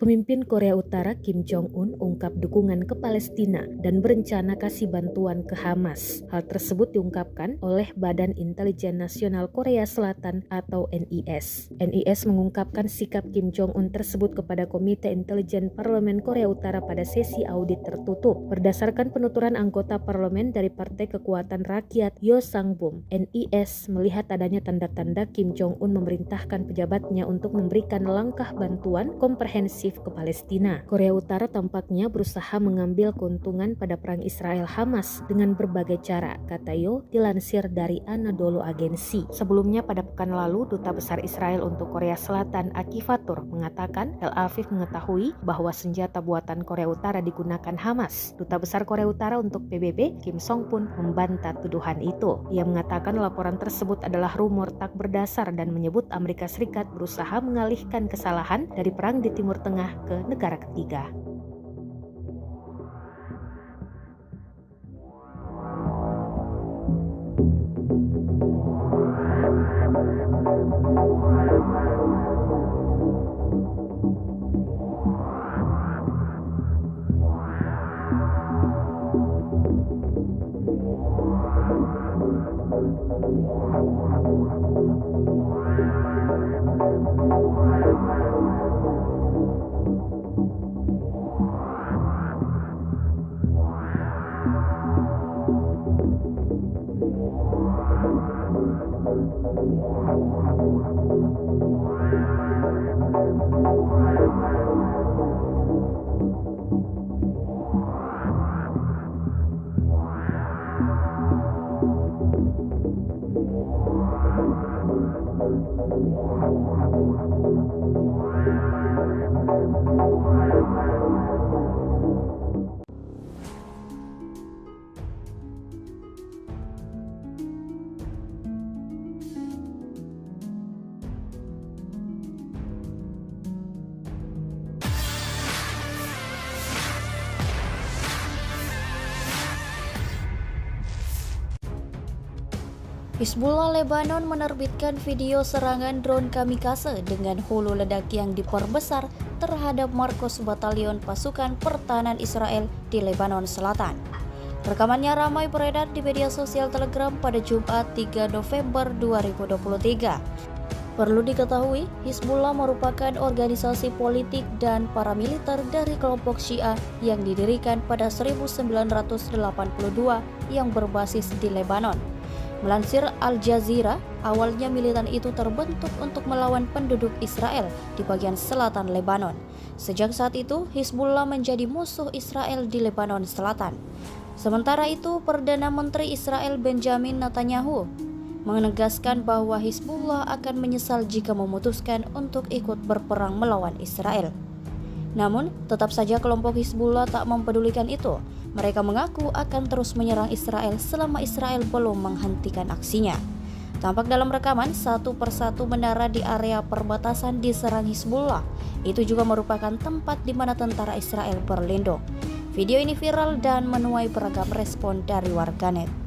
Pemimpin Korea Utara Kim Jong-un ungkap dukungan ke Palestina dan berencana kasih bantuan ke Hamas. Hal tersebut diungkapkan oleh Badan Intelijen Nasional Korea Selatan atau NIS. NIS mengungkapkan sikap Kim Jong-un tersebut kepada Komite Intelijen Parlemen Korea Utara pada sesi audit tertutup. Berdasarkan penuturan anggota parlemen dari Partai Kekuatan Rakyat Yo Sang-bum, NIS melihat adanya tanda-tanda Kim Jong-un memerintahkan pejabatnya untuk memberikan langkah bantuan komprehensif ke Palestina. Korea Utara tampaknya berusaha mengambil keuntungan pada perang Israel-Hamas dengan berbagai cara, kata Yo dilansir dari Anadolu Agency. Sebelumnya pada pekan lalu, Duta Besar Israel untuk Korea Selatan Aki Fatur mengatakan Tel Aviv mengetahui bahwa senjata buatan Korea Utara digunakan Hamas. Duta Besar Korea Utara untuk PBB Kim Song pun membantah tuduhan itu. Ia mengatakan laporan tersebut adalah rumor tak berdasar dan menyebut Amerika Serikat berusaha mengalihkan kesalahan dari perang di Timur Tengah ke negara ketiga. Hizbullah Lebanon menerbitkan video serangan drone kamikaze dengan hulu ledak yang diperbesar terhadap markas batalion pasukan pertahanan Israel di Lebanon Selatan. Rekamannya ramai beredar di media sosial Telegram pada Jumat 3 November 2023. Perlu diketahui, Hizbullah merupakan organisasi politik dan paramiliter dari kelompok Syiah yang didirikan pada 1982 yang berbasis di Lebanon. Melansir Al Jazeera, awalnya militan itu terbentuk untuk melawan penduduk Israel di bagian selatan Lebanon. Sejak saat itu, Hizbullah menjadi musuh Israel di Lebanon Selatan. Sementara itu, Perdana Menteri Israel Benjamin Netanyahu menegaskan bahwa Hizbullah akan menyesal jika memutuskan untuk ikut berperang melawan Israel. Namun, tetap saja kelompok Hizbullah tak mempedulikan itu. Mereka mengaku akan terus menyerang Israel selama Israel belum menghentikan aksinya. Tampak dalam rekaman, satu persatu menara di area perbatasan diserang Hizbullah. Itu juga merupakan tempat di mana tentara Israel berlindung. Video ini viral dan menuai beragam respon dari warganet.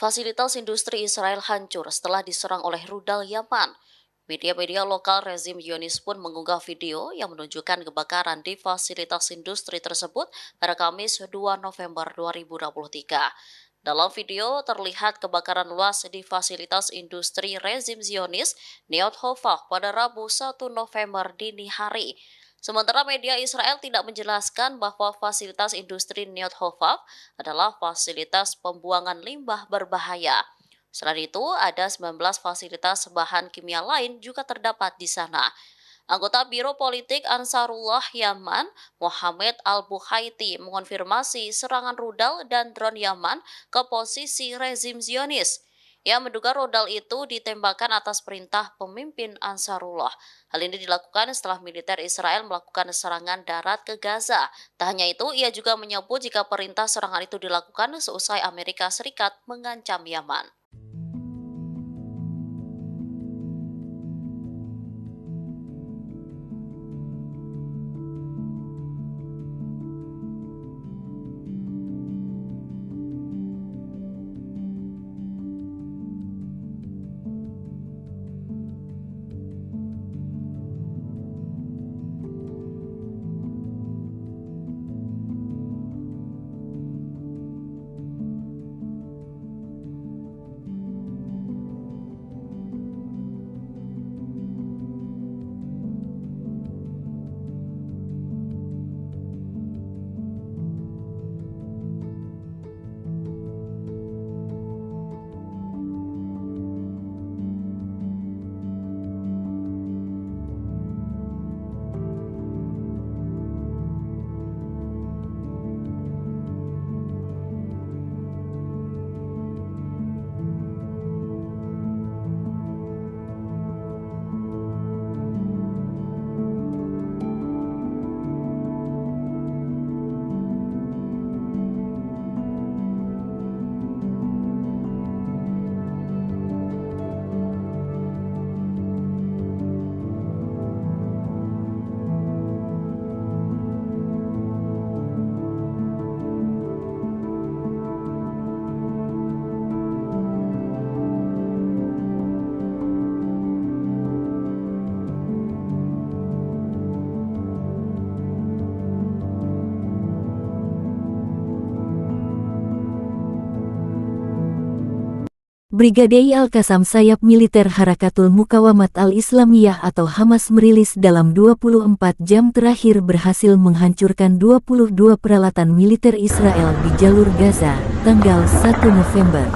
Fasilitas industri Israel hancur setelah diserang oleh rudal Yaman. Media-media lokal rezim Zionis pun mengunggah video yang menunjukkan kebakaran di fasilitas industri tersebut pada Kamis 2 November 2023. Dalam video terlihat kebakaran luas di fasilitas industri rezim Zionis Neot Hofach pada Rabu 1 November dini hari. Sementara media Israel tidak menjelaskan bahwa fasilitas industri Neot Hofach adalah fasilitas pembuangan limbah berbahaya. Selain itu, ada 19 fasilitas bahan kimia lain juga terdapat di sana. Anggota Biro Politik Ansarullah Yaman, Mohamed Al-Buhaiti, mengonfirmasi serangan rudal dan drone Yaman ke posisi rezim Zionis. Ia menduga rudal itu ditembakkan atas perintah pemimpin Ansarullah. Hal ini dilakukan setelah militer Israel melakukan serangan darat ke Gaza. Tak hanya itu, ia juga menyebut jika perintah serangan itu dilakukan seusai Amerika Serikat mengancam Yaman. Brigade Al-Qassam sayap militer Harakatul Muqawamat Al-Islamiyah atau Hamas merilis dalam 24 jam terakhir berhasil menghancurkan 22 peralatan militer Israel di jalur Gaza, tanggal 1 November.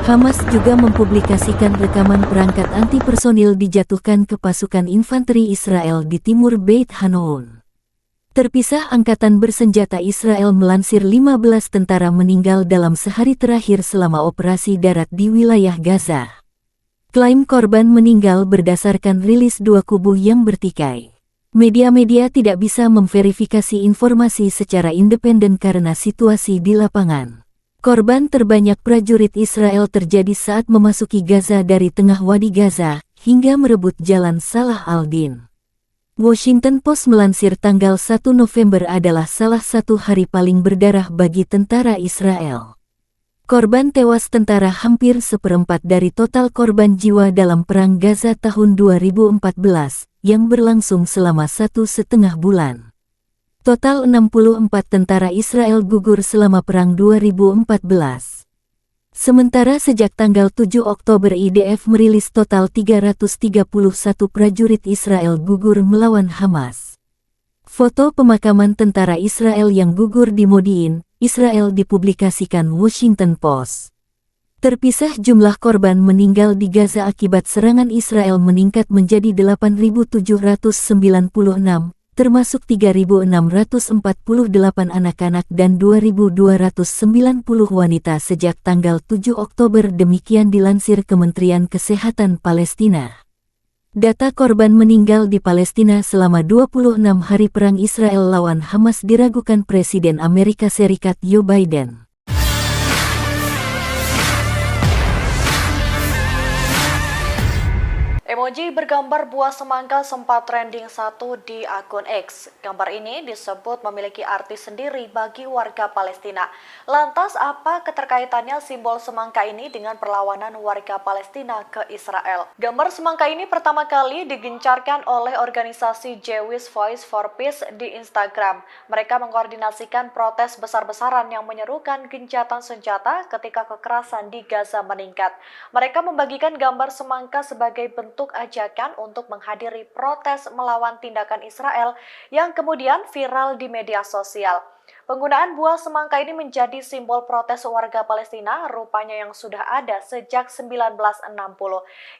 Hamas juga mempublikasikan rekaman perangkat anti-personil dijatuhkan ke pasukan infanteri Israel di timur Beit Hanoun. Terpisah angkatan bersenjata Israel melansir 15 tentara meninggal dalam sehari terakhir selama operasi darat di wilayah Gaza. Klaim korban meninggal berdasarkan rilis dua kubu yang bertikai. Media-media tidak bisa memverifikasi informasi secara independen karena situasi di lapangan. Korban terbanyak prajurit Israel terjadi saat memasuki Gaza dari tengah Wadi Gaza hingga merebut jalan Salah al-Din. Washington Post melansir tanggal 1 November adalah salah satu hari paling berdarah bagi tentara Israel. Korban tewas tentara hampir seperempat dari total korban jiwa dalam Perang Gaza tahun 2014 yang berlangsung selama 1,5 bulan. Total 64 tentara Israel gugur selama Perang 2014. Sementara sejak tanggal 7 Oktober IDF merilis total 331 prajurit Israel gugur melawan Hamas. Foto pemakaman tentara Israel yang gugur di Modiin, Israel dipublikasikan Washington Post. Terpisah jumlah korban meninggal di Gaza akibat serangan Israel meningkat menjadi 8.796, termasuk 3.648 anak-anak dan 2.290 wanita sejak tanggal 7 Oktober, demikian dilansir Kementerian Kesehatan Palestina. Data korban meninggal di Palestina selama 26 hari perang Israel lawan Hamas diragukan Presiden Amerika Serikat Joe Biden. Emoji bergambar buah semangka sempat trending satu di akun X. Gambar ini disebut memiliki arti sendiri bagi warga Palestina. Lantas apa keterkaitannya simbol semangka ini dengan perlawanan warga Palestina ke Israel? Gambar semangka ini pertama kali digencarkan oleh organisasi Jewish Voice for Peace di Instagram. Mereka mengkoordinasikan protes besar-besaran yang menyerukan gencatan senjata ketika kekerasan di Gaza meningkat. Mereka membagikan gambar semangka sebagai bentuk ajakan untuk menghadiri protes melawan tindakan Israel yang kemudian viral di media sosial. Penggunaan buah semangka ini menjadi simbol protes warga Palestina rupanya yang sudah ada sejak 1960.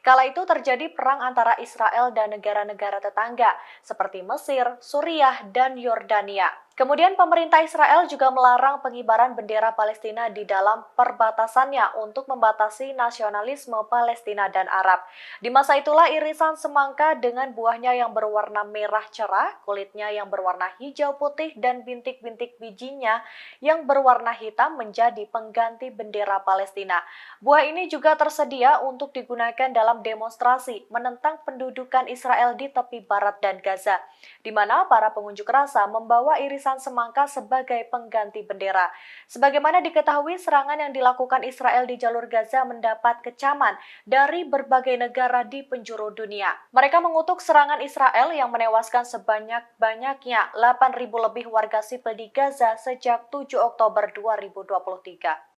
Kala itu terjadi perang antara Israel dan negara-negara tetangga seperti Mesir, Suriah, dan Yordania. Kemudian pemerintah Israel juga melarang pengibaran bendera Palestina di dalam perbatasannya untuk membatasi nasionalisme Palestina dan Arab. Di masa itulah irisan semangka dengan buahnya yang berwarna merah cerah, kulitnya yang berwarna hijau putih, dan bintik-bintik bijinya yang berwarna hitam menjadi pengganti bendera Palestina. Buah ini juga tersedia untuk digunakan dalam demonstrasi menentang pendudukan Israel di tepi barat dan Gaza, di mana para pengunjuk rasa membawa irisan semangka sebagai pengganti bendera. Sebagaimana diketahui, serangan yang dilakukan Israel di jalur Gaza mendapat kecaman dari berbagai negara di penjuru dunia. Mereka mengutuk serangan Israel yang menewaskan sebanyak-banyaknya 8.000 lebih warga sipil di Gaza sejak 7 Oktober 2023.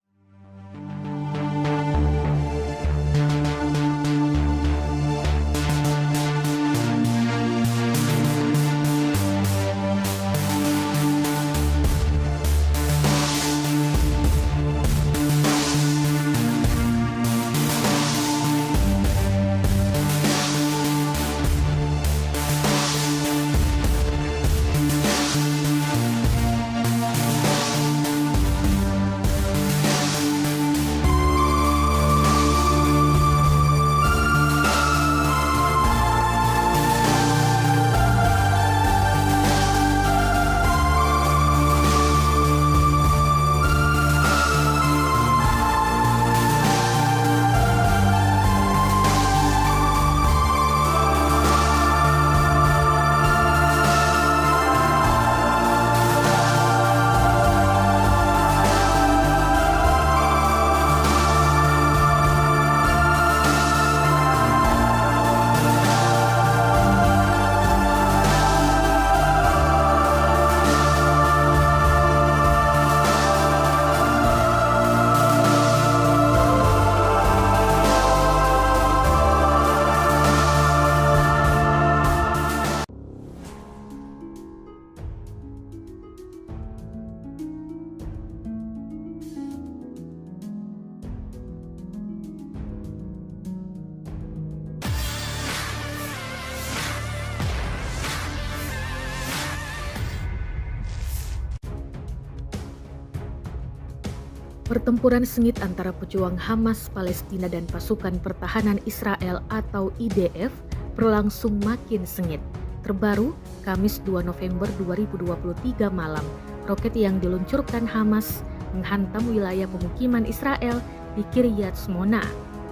Pertempuran sengit antara pejuang Hamas Palestina dan pasukan pertahanan Israel atau IDF berlangsung makin sengit. Terbaru, Kamis 2 November 2023 malam, roket yang diluncurkan Hamas menghantam wilayah pemukiman Israel di Kiryat Shmona.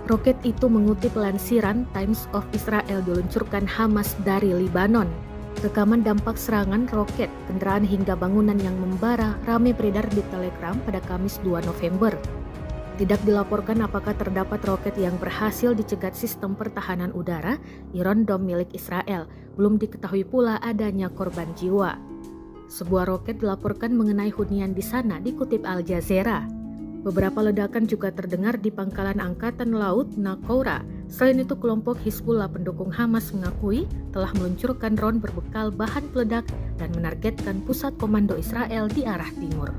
Roket itu mengutip lansiran Times of Israel diluncurkan Hamas dari Libanon. Rekaman dampak serangan roket, kendaraan hingga bangunan yang membara ramai beredar di Telegram pada Kamis 2 November. Tidak dilaporkan apakah terdapat roket yang berhasil dicegat sistem pertahanan udara Iron Dome milik Israel. Belum diketahui pula adanya korban jiwa. Sebuah roket dilaporkan mengenai hunian di sana, dikutip Al Jazeera. Beberapa ledakan juga terdengar di pangkalan Angkatan Laut Nakoura. Selain itu, kelompok Hizbullah pendukung Hamas mengakui telah meluncurkan drone berbekal bahan peledak dan menargetkan pusat komando Israel di arah timur.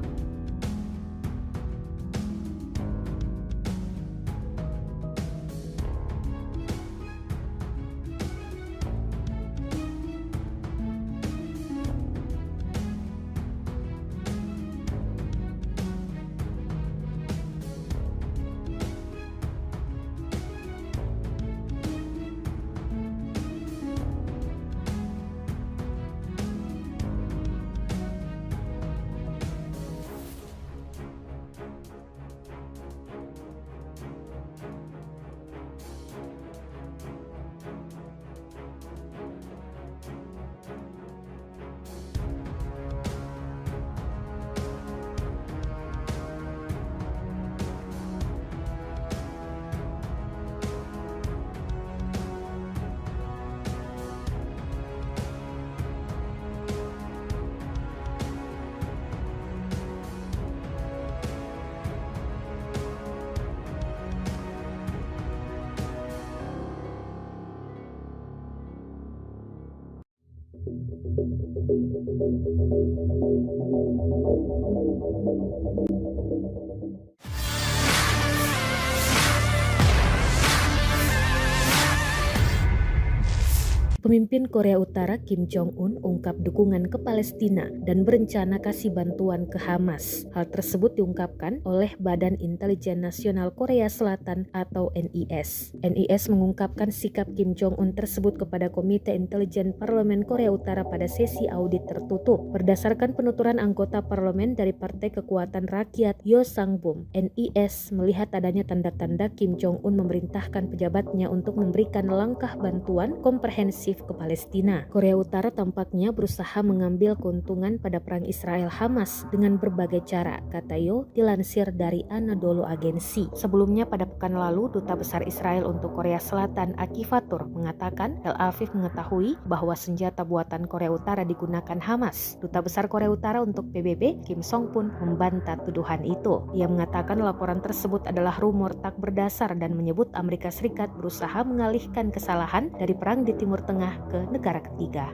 Pemimpin Korea Utara Kim Jong-un ungkap dukungan ke Palestina dan berencana kasih bantuan ke Hamas. Hal tersebut diungkapkan oleh Badan Intelijen Nasional Korea Selatan atau NIS. NIS mengungkapkan sikap Kim Jong-un tersebut kepada Komite Intelijen Parlemen Korea Utara pada sesi audit tertutup. Berdasarkan penuturan anggota parlemen dari Partai Kekuatan Rakyat Yo Sang-bum, NIS melihat adanya tanda-tanda Kim Jong-un memerintahkan pejabatnya untuk memberikan langkah bantuan komprehensif ke Palestina. Korea Utara tampaknya berusaha mengambil keuntungan pada perang Israel-Hamas dengan berbagai cara, kata Yo dilansir dari Anadolu Agency. Sebelumnya pada pekan lalu, Duta Besar Israel untuk Korea Selatan Aki Fatur mengatakan Tel Aviv mengetahui bahwa senjata buatan Korea Utara digunakan Hamas. Duta Besar Korea Utara untuk PBB, Kim Song pun membantah tuduhan itu. Ia mengatakan laporan tersebut adalah rumor tak berdasar dan menyebut Amerika Serikat berusaha mengalihkan kesalahan dari perang di Timur Tengah ke negara ketiga.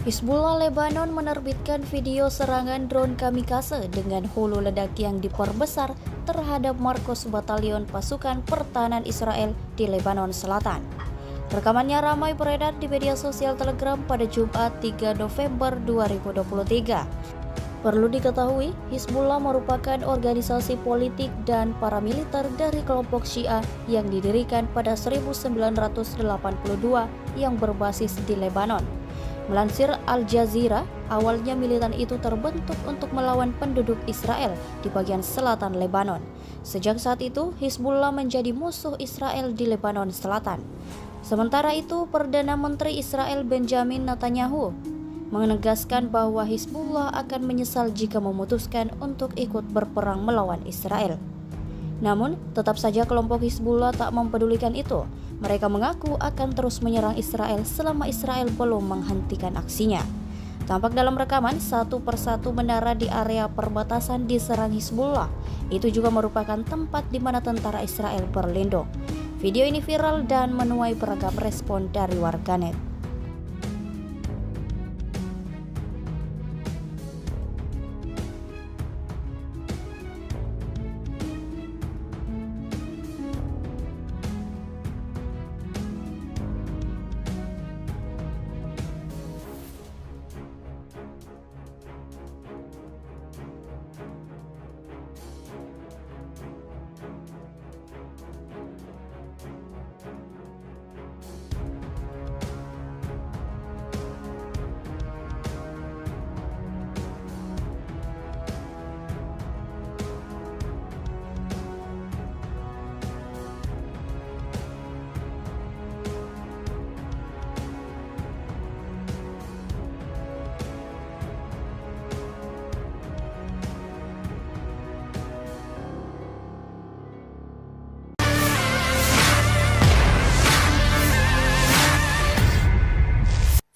Hizbullah Lebanon menerbitkan video serangan drone kamikaze dengan hulu ledak yang diperbesar terhadap markas batalion pasukan pertahanan Israel di Lebanon Selatan. Rekamannya ramai beredar di media sosial Telegram pada Jumat 3 November 2023. Perlu diketahui, Hizbullah merupakan organisasi politik dan paramiliter dari kelompok Syiah yang didirikan pada 1982 yang berbasis di Lebanon. Melansir Al Jazeera, awalnya militan itu terbentuk untuk melawan penduduk Israel di bagian selatan Lebanon. Sejak saat itu, Hizbullah menjadi musuh Israel di Lebanon Selatan. Sementara itu, Perdana Menteri Israel Benjamin Netanyahu menegaskan bahwa Hizbullah akan menyesal jika memutuskan untuk ikut berperang melawan Israel. Namun, tetap saja kelompok Hizbullah tak mempedulikan itu. Mereka mengaku akan terus menyerang Israel selama Israel belum menghentikan aksinya. Tampak dalam rekaman, satu persatu menara di area perbatasan diserang Hizbullah. Itu juga merupakan tempat di mana tentara Israel berlindung. Video ini viral dan menuai beragam respon dari warganet.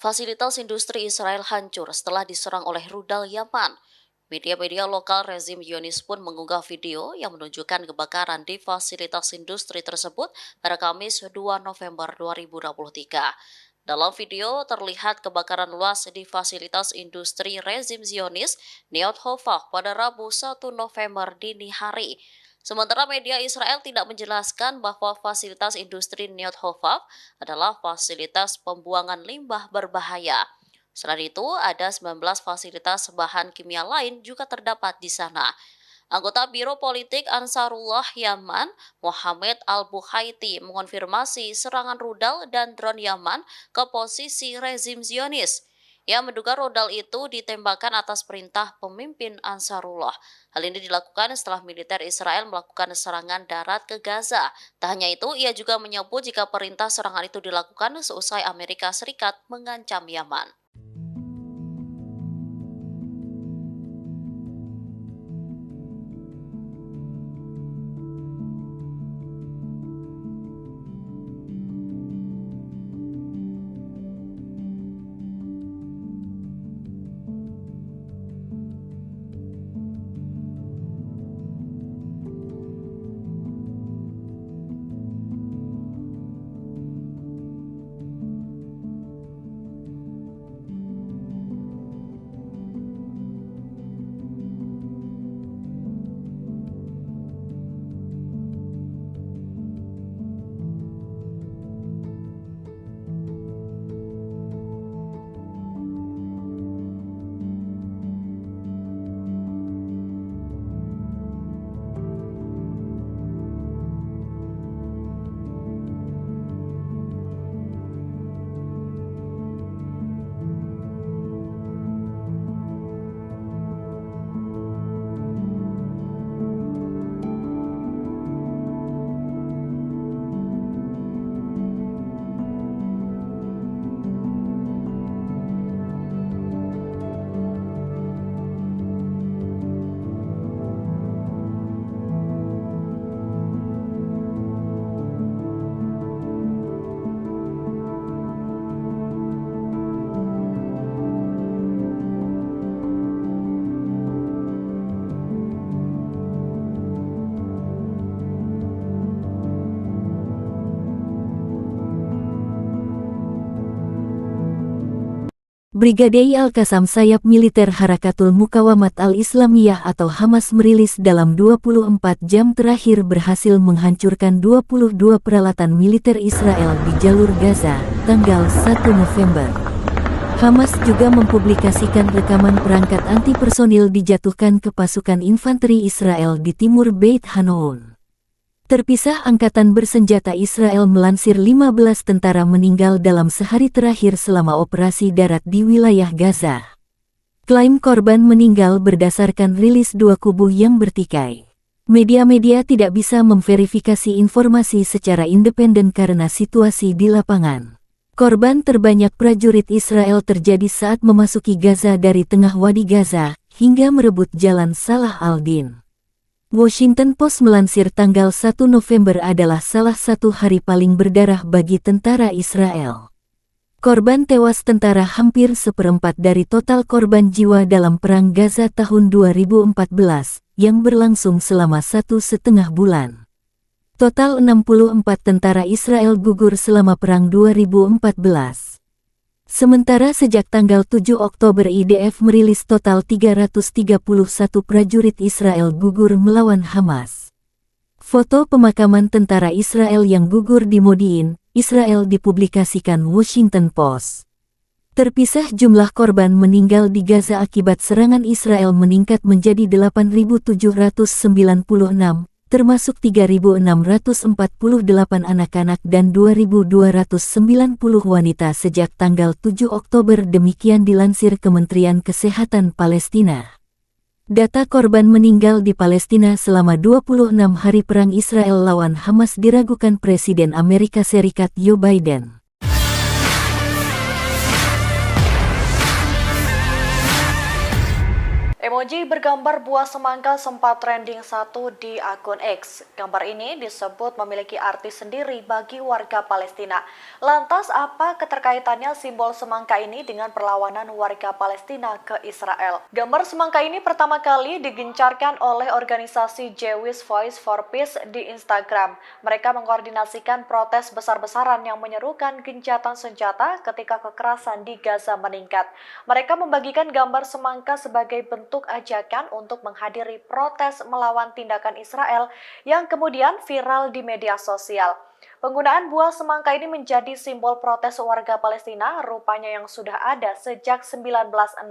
Fasilitas industri Israel hancur setelah diserang oleh rudal Yaman. Media-media lokal rezim Zionis pun mengunggah video yang menunjukkan kebakaran di fasilitas industri tersebut pada Kamis 2 November 2023. Dalam video terlihat kebakaran luas di fasilitas industri rezim Zionis Neot Hova pada Rabu 1 November dini hari. Sementara media Israel tidak menjelaskan bahwa fasilitas industri Neot Hova adalah fasilitas pembuangan limbah berbahaya. Selain itu, ada 19 fasilitas bahan kimia lain juga terdapat di sana. Anggota Biro Politik Ansarullah Yaman, Mohamed Al-Buhaiti, mengonfirmasi serangan rudal dan drone Yaman ke posisi rezim Zionis. Ia menduga rudal itu ditembakkan atas perintah pemimpin Ansarullah. Hal ini dilakukan setelah militer Israel melakukan serangan darat ke Gaza. Tak hanya itu, ia juga menyebut jika perintah serangan itu dilakukan seusai Amerika Serikat mengancam Yaman. Brigade Al-Qassam sayap militer Harakatul Muqawamat Al-Islamiyah atau Hamas merilis dalam 24 jam terakhir berhasil menghancurkan 22 peralatan militer Israel di jalur Gaza, tanggal 1 November. Hamas juga mempublikasikan rekaman perangkat anti-personil dijatuhkan ke pasukan infanteri Israel di timur Beit Hanoun. Terpisah Angkatan Bersenjata Israel melansir 15 tentara meninggal dalam sehari terakhir selama operasi darat di wilayah Gaza. Klaim korban meninggal berdasarkan rilis dua kubu yang bertikai. Media-media tidak bisa memverifikasi informasi secara independen karena situasi di lapangan. Korban terbanyak prajurit Israel terjadi saat memasuki Gaza dari tengah Wadi Gaza hingga merebut Jalan Salah al-Din. Washington Post melansir tanggal 1 November adalah salah satu hari paling berdarah bagi tentara Israel. Korban tewas tentara hampir seperempat dari total korban jiwa dalam Perang Gaza tahun 2014 yang berlangsung selama 1,5 bulan. Total 64 tentara Israel gugur selama Perang 2014. Sementara sejak tanggal 7 Oktober IDF merilis total 331 prajurit Israel gugur melawan Hamas. Foto pemakaman tentara Israel yang gugur di Modiin, Israel dipublikasikan Washington Post. Terpisah jumlah korban meninggal di Gaza akibat serangan Israel meningkat menjadi 8.796. Termasuk 3.648 anak-anak dan 2.290 wanita sejak tanggal 7 Oktober demikian dilansir Kementerian Kesehatan Palestina. Data korban meninggal di Palestina selama 26 hari perang Israel lawan Hamas diragukan Presiden Amerika Serikat Joe Biden. Emoji bergambar buah semangka sempat trending satu di akun X. Gambar ini disebut memiliki arti sendiri bagi warga Palestina. Lantas apa keterkaitannya simbol semangka ini dengan perlawanan warga Palestina ke Israel? Gambar semangka ini pertama kali digencarkan oleh organisasi Jewish Voice for Peace di Instagram. Mereka mengkoordinasikan protes besar-besaran yang menyerukan gencatan senjata ketika kekerasan di Gaza meningkat. Mereka membagikan gambar semangka sebagai bentuk ajakan untuk menghadiri protes melawan tindakan Israel yang kemudian viral di media sosial. Penggunaan buah semangka ini menjadi simbol protes warga Palestina rupanya yang sudah ada sejak 1960.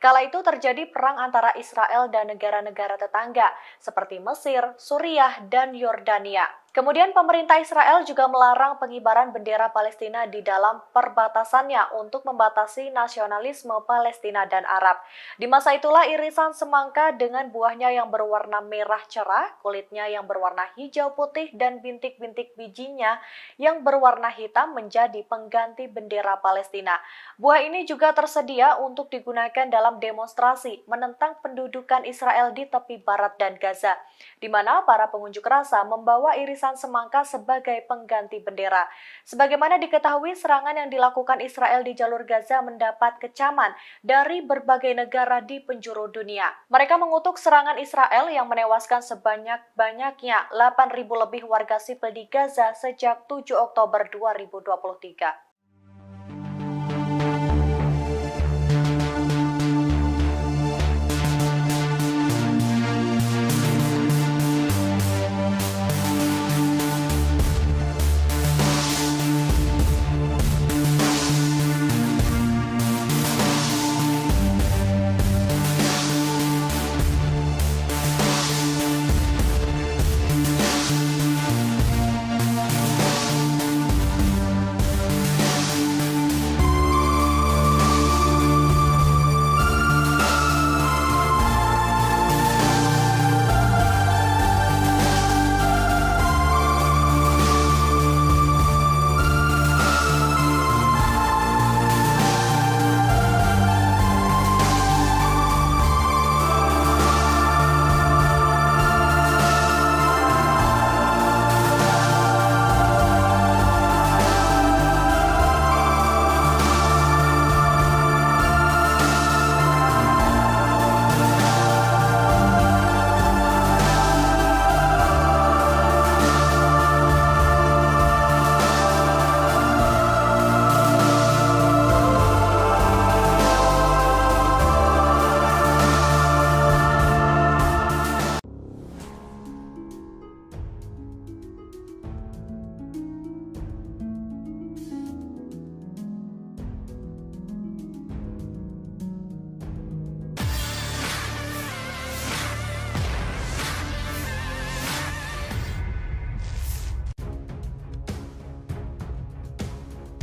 Kala itu terjadi perang antara Israel dan negara-negara tetangga seperti Mesir, Suriah, dan Yordania. Kemudian pemerintah Israel juga melarang pengibaran bendera Palestina di dalam perbatasannya untuk membatasi nasionalisme Palestina dan Arab. Di masa itulah irisan semangka dengan buahnya yang berwarna merah cerah, kulitnya yang berwarna hijau putih, dan bintik-bintik bijinya yang berwarna hitam menjadi pengganti bendera Palestina. Buah ini juga tersedia untuk digunakan dalam demonstrasi menentang pendudukan Israel di tepi barat dan Gaza, di mana para pengunjuk rasa membawa irisan semangka sebagai pengganti bendera. Sebagaimana diketahui, serangan yang dilakukan Israel di jalur Gaza mendapat kecaman dari berbagai negara di penjuru dunia. Mereka mengutuk serangan Israel yang menewaskan sebanyak-banyaknya 8.000 lebih warga sipil di Gaza sejak 7 Oktober 2023.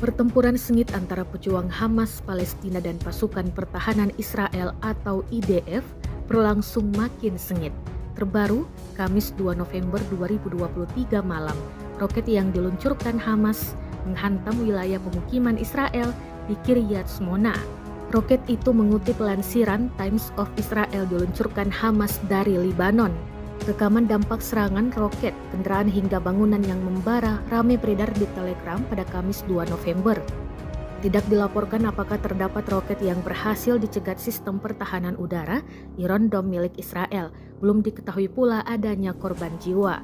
Pertempuran sengit antara pejuang Hamas Palestina dan pasukan pertahanan Israel atau IDF berlangsung makin sengit. Terbaru, Kamis 2 November 2023 malam, roket yang diluncurkan Hamas menghantam wilayah pemukiman Israel di Kiryat Shmona. Roket itu mengutip lansiran Times of Israel diluncurkan Hamas dari Lebanon. Rekaman dampak serangan roket, kendaraan hingga bangunan yang membara ramai beredar di Telegram pada Kamis 2 November. Tidak dilaporkan apakah terdapat roket yang berhasil dicegat sistem pertahanan udara Iron Dome milik Israel. Belum diketahui pula adanya korban jiwa.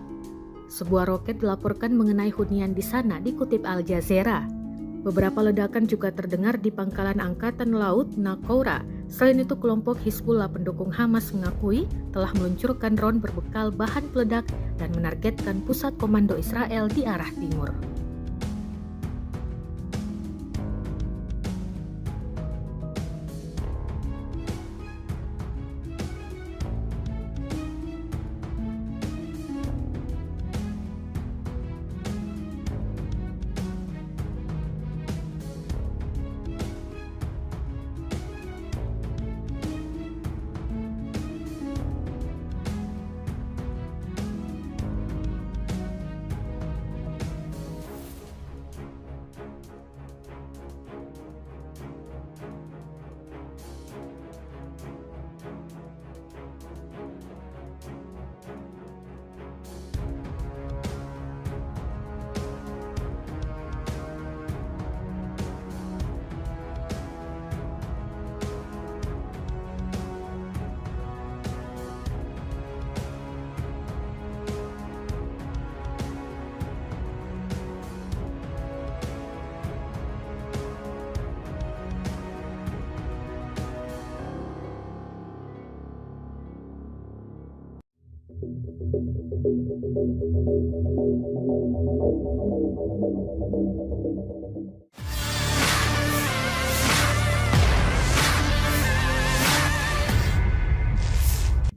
Sebuah roket dilaporkan mengenai hunian di sana, dikutip Al Jazeera. Beberapa ledakan juga terdengar di pangkalan Angkatan Laut Nakoura. Selain itu, kelompok Hizbullah pendukung Hamas mengakui telah meluncurkan drone berbekal bahan peledak dan menargetkan pusat komando Israel di arah timur.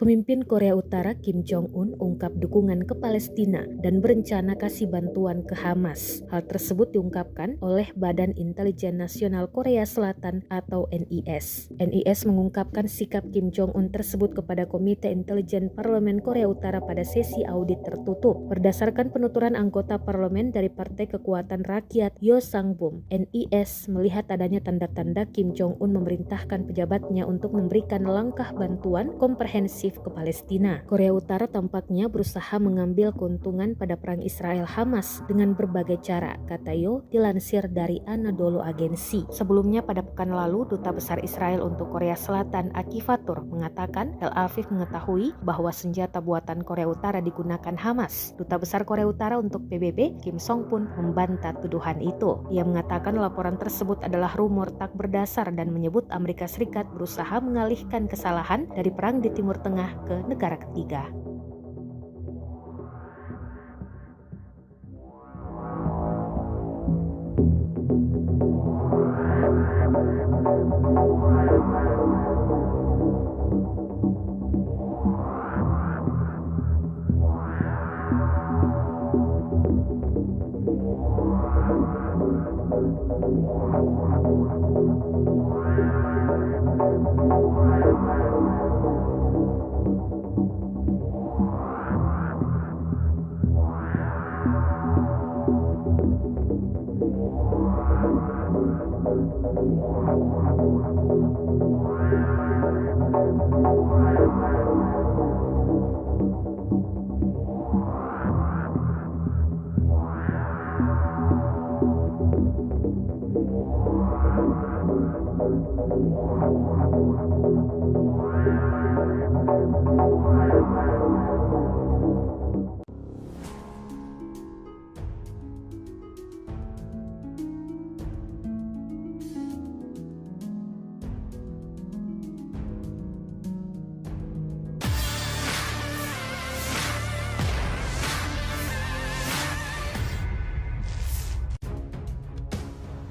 Pemimpin Korea Utara Kim Jong-un ungkap dukungan ke Palestina dan berencana kasih bantuan ke Hamas. Hal tersebut diungkapkan oleh Badan Intelijen Nasional Korea Selatan atau NIS. NIS mengungkapkan sikap Kim Jong-un tersebut kepada Komite Intelijen Parlemen Korea Utara pada sesi audit tertutup. Berdasarkan penuturan anggota parlemen dari Partai Kekuatan Rakyat Yo Sang-bum, NIS melihat adanya tanda-tanda Kim Jong-un memerintahkan pejabatnya untuk memberikan langkah bantuan komprehensif ke Palestina. Korea Utara tampaknya berusaha mengambil keuntungan pada perang Israel-Hamas dengan berbagai cara, kata Yo dilansir dari Anadolu Agency. Sebelumnya pada pekan lalu, Duta Besar Israel untuk Korea Selatan Aki Fatur mengatakan Tel Aviv mengetahui bahwa senjata buatan Korea Utara digunakan Hamas. Duta Besar Korea Utara untuk PBB, Kim Song pun membantah tuduhan itu. Ia mengatakan laporan tersebut adalah rumor tak berdasar dan menyebut Amerika Serikat berusaha mengalihkan kesalahan dari perang di Timur Tengah ke negara ketiga.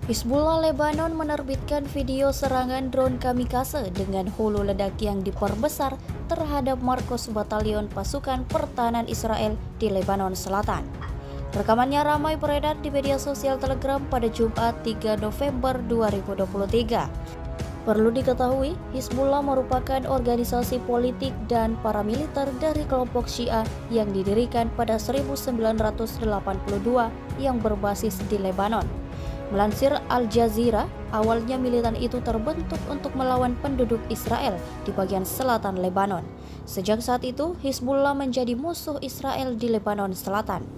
Hizbullah Lebanon menerbitkan video serangan drone kamikaze dengan hulu ledak yang diperbesar terhadap markas batalion pasukan pertahanan Israel di Lebanon Selatan. Rekamannya ramai beredar di media sosial Telegram pada Jumat 3 November 2023. Perlu diketahui, Hizbullah merupakan organisasi politik dan paramiliter dari kelompok Syiah yang didirikan pada 1982 yang berbasis di Lebanon. Melansir Al Jazeera, awalnya militan itu terbentuk untuk melawan penduduk Israel di bagian selatan Lebanon. Sejak saat itu, Hizbullah menjadi musuh Israel di Lebanon Selatan.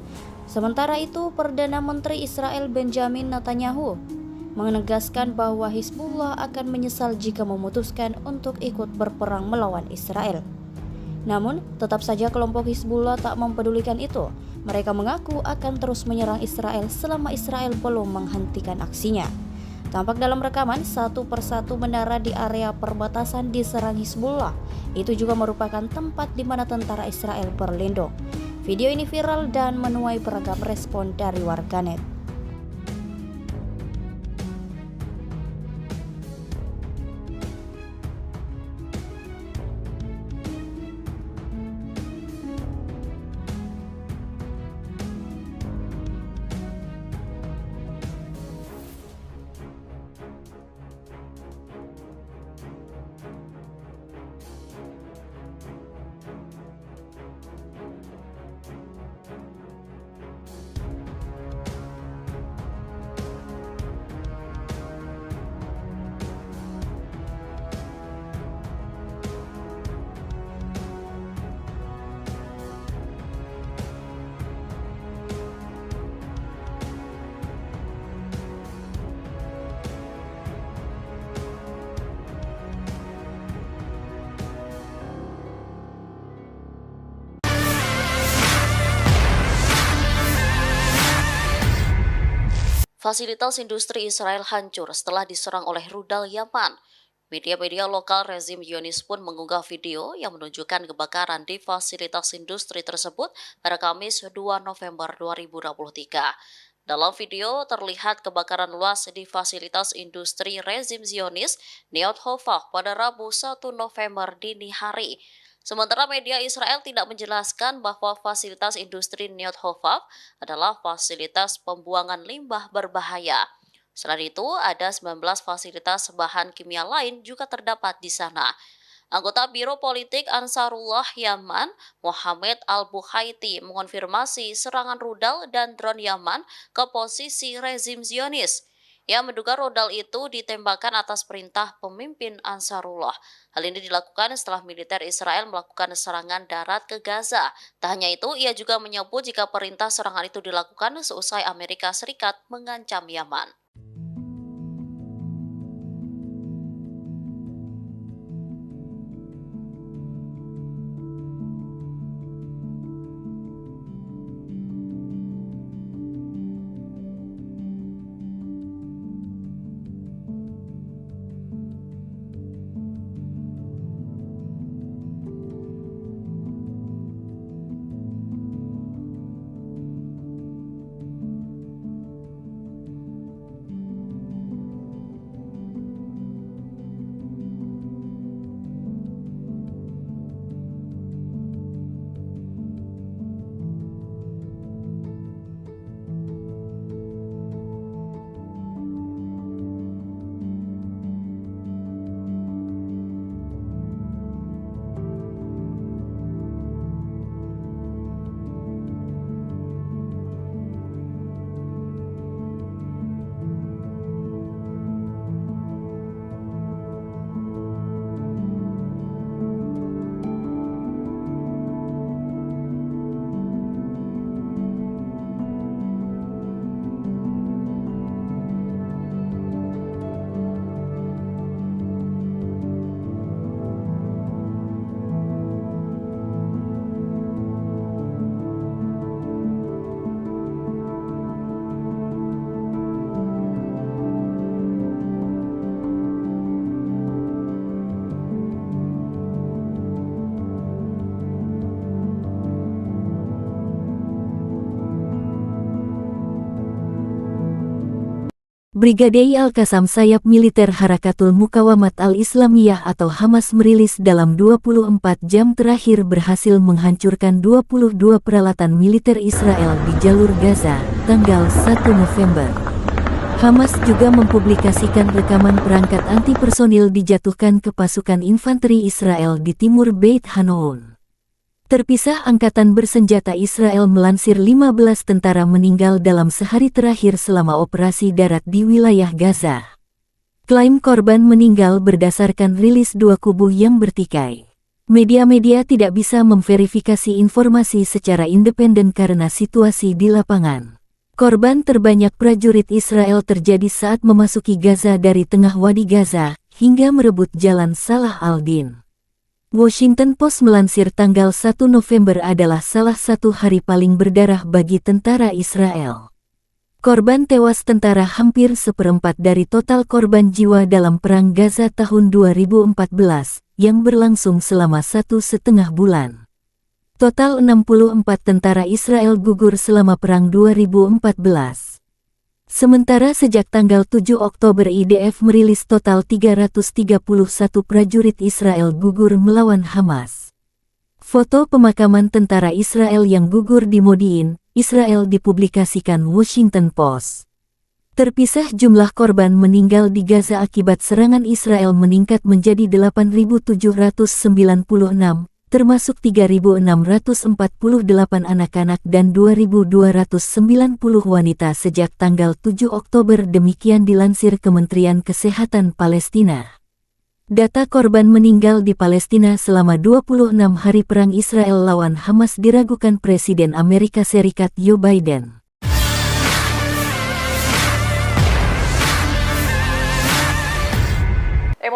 Sementara itu, Perdana Menteri Israel Benjamin Netanyahu menegaskan bahwa Hizbullah akan menyesal jika memutuskan untuk ikut berperang melawan Israel. Namun, tetap saja kelompok Hizbullah tak mempedulikan itu. Mereka mengaku akan terus menyerang Israel selama Israel belum menghentikan aksinya. Tampak dalam rekaman, satu persatu menara di area perbatasan diserang Hizbullah. Itu juga merupakan tempat di mana tentara Israel berlindung. Video ini viral dan menuai beragam respon dari warganet. Fasilitas industri Israel hancur setelah diserang oleh rudal Yaman. Media-media lokal rezim Zionis pun mengunggah video yang menunjukkan kebakaran di fasilitas industri tersebut pada Kamis 2 November 2023. Dalam video terlihat kebakaran luas di fasilitas industri rezim Zionis Neot Hova pada Rabu 1 November dini hari. Sementara media Israel tidak menjelaskan bahwa fasilitas industri Neot Hova adalah fasilitas pembuangan limbah berbahaya. Selain itu, ada 19 fasilitas bahan kimia lain juga terdapat di sana. Anggota Biro Politik Ansarullah Yaman, Mohamed Al-Buhaiti, mengonfirmasi serangan rudal dan drone Yaman ke posisi rezim Zionis. Ia menduga rudal itu ditembakkan atas perintah pemimpin Ansarullah. Hal ini dilakukan setelah militer Israel melakukan serangan darat ke Gaza. Tak hanya itu, ia juga menyebut jika perintah serangan itu dilakukan seusai Amerika Serikat mengancam Yaman. Brigade Al-Qassam sayap militer Harakatul Muqawamat Al-Islamiyah atau Hamas merilis dalam 24 jam terakhir berhasil menghancurkan 22 peralatan militer Israel di jalur Gaza, tanggal 1 November. Hamas juga mempublikasikan rekaman perangkat anti-personil dijatuhkan ke pasukan infanteri Israel di timur Beit Hanoun. Terpisah Angkatan Bersenjata Israel melansir 15 tentara meninggal dalam sehari terakhir selama operasi darat di wilayah Gaza. Klaim korban meninggal berdasarkan rilis dua kubu yang bertikai. Media-media tidak bisa memverifikasi informasi secara independen karena situasi di lapangan. Korban terbanyak prajurit Israel terjadi saat memasuki Gaza dari tengah Wadi Gaza hingga merebut Jalan Salah al-Din. Washington Post melansir tanggal 1 November adalah salah satu hari paling berdarah bagi tentara Israel. Korban tewas tentara hampir seperempat dari total korban jiwa dalam Perang Gaza tahun 2014 yang berlangsung selama 1,5 bulan. Total 64 tentara Israel gugur selama Perang 2014. Sementara sejak tanggal 7 Oktober IDF merilis total 331 prajurit Israel gugur melawan Hamas. Foto pemakaman tentara Israel yang gugur di Modiin, Israel dipublikasikan Washington Post. Terpisah jumlah korban meninggal di Gaza akibat serangan Israel meningkat menjadi 8.796. Termasuk 3.648 anak-anak dan 2.290 wanita sejak tanggal 7 Oktober demikian dilansir Kementerian Kesehatan Palestina. Data korban meninggal di Palestina selama 26 hari perang Israel lawan Hamas diragukan Presiden Amerika Serikat Joe Biden.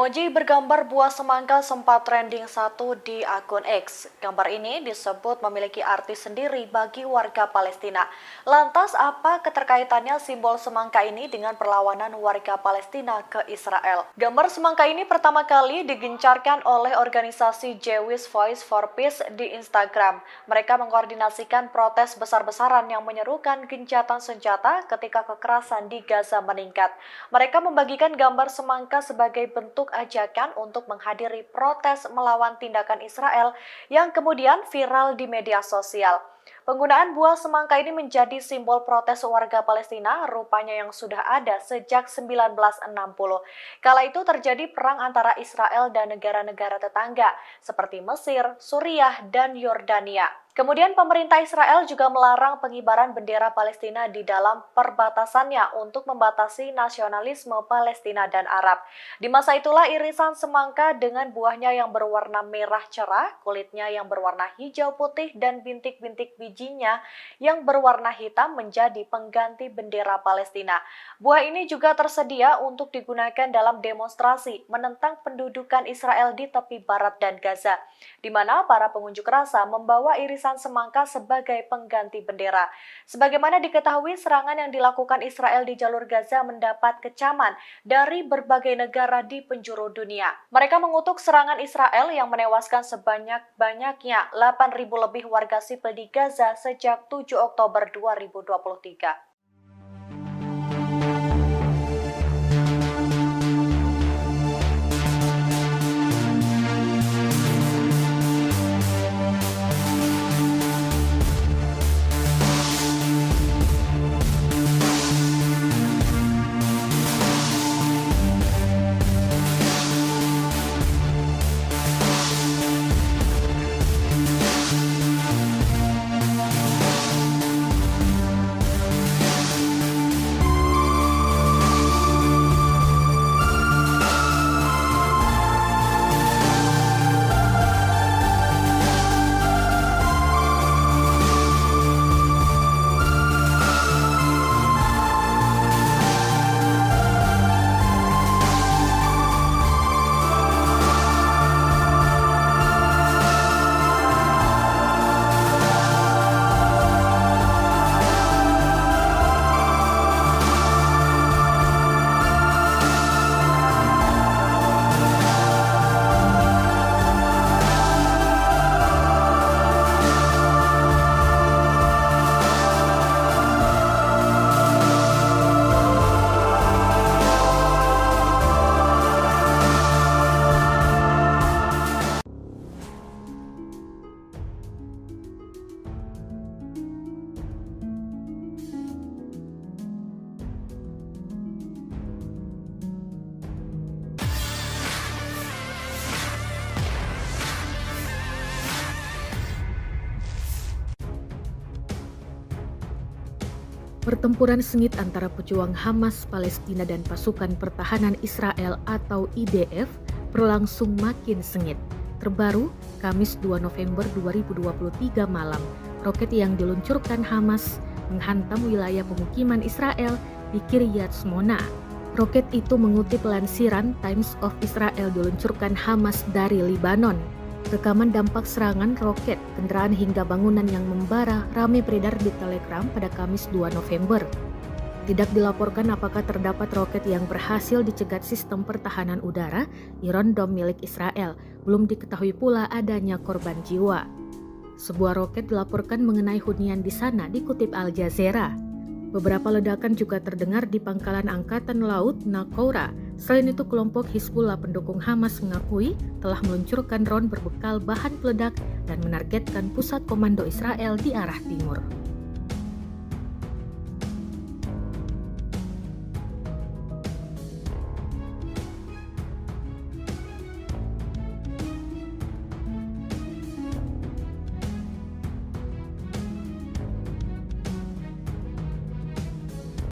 Emoji bergambar buah semangka sempat trending satu di akun X. Gambar ini disebut memiliki arti sendiri bagi warga Palestina. Lantas apa keterkaitannya simbol semangka ini dengan perlawanan warga Palestina ke Israel? Gambar semangka ini pertama kali digencarkan oleh organisasi Jewish Voice for Peace di Instagram. Mereka mengkoordinasikan protes besar-besaran yang menyerukan gencatan senjata ketika kekerasan di Gaza meningkat. Mereka membagikan gambar semangka sebagai bentuk ajakan untuk menghadiri protes melawan tindakan Israel yang kemudian viral di media sosial. Penggunaan buah semangka ini menjadi simbol protes warga Palestina rupanya yang sudah ada sejak 1960. Kala itu terjadi perang antara Israel dan negara-negara tetangga seperti Mesir, Suriah, dan Yordania. Kemudian pemerintah Israel juga melarang pengibaran bendera Palestina di dalam perbatasannya untuk membatasi nasionalisme Palestina dan Arab. Di masa itulah irisan semangka dengan buahnya yang berwarna merah cerah, kulitnya yang berwarna hijau putih, dan bintik-bintik bijinya yang berwarna hitam menjadi pengganti bendera Palestina. Buah ini juga tersedia untuk digunakan dalam demonstrasi menentang pendudukan Israel di tepi barat dan Gaza, di mana para pengunjuk rasa membawa irisan semangka sebagai pengganti bendera. Sebagaimana diketahui, serangan yang dilakukan Israel di jalur Gaza mendapat kecaman dari berbagai negara di penjuru dunia. Mereka mengutuk serangan Israel yang menewaskan sebanyak-banyaknya 8.000 lebih warga sipil di Gaza sejak 7 Oktober 2023. Pertempuran sengit antara pejuang Hamas Palestina dan pasukan pertahanan Israel atau IDF berlangsung makin sengit. Terbaru, Kamis 2 November 2023 malam, roket yang diluncurkan Hamas menghantam wilayah pemukiman Israel di Kiryat Shmona. Roket itu mengutip lansiran Times of Israel diluncurkan Hamas dari Libanon. Rekaman dampak serangan roket, kendaraan hingga bangunan yang membara ramai beredar di Telegram pada Kamis 2 November. Tidak dilaporkan apakah terdapat roket yang berhasil dicegat sistem pertahanan udara Iron Dome milik Israel. Belum diketahui pula adanya korban jiwa. Sebuah roket dilaporkan mengenai hunian di sana, dikutip Al Jazeera. Beberapa ledakan juga terdengar di pangkalan Angkatan Laut Nakoura. Selain itu, kelompok Hizbullah pendukung Hamas mengakui telah meluncurkan drone berbekal bahan peledak dan menargetkan pusat komando Israel di arah timur.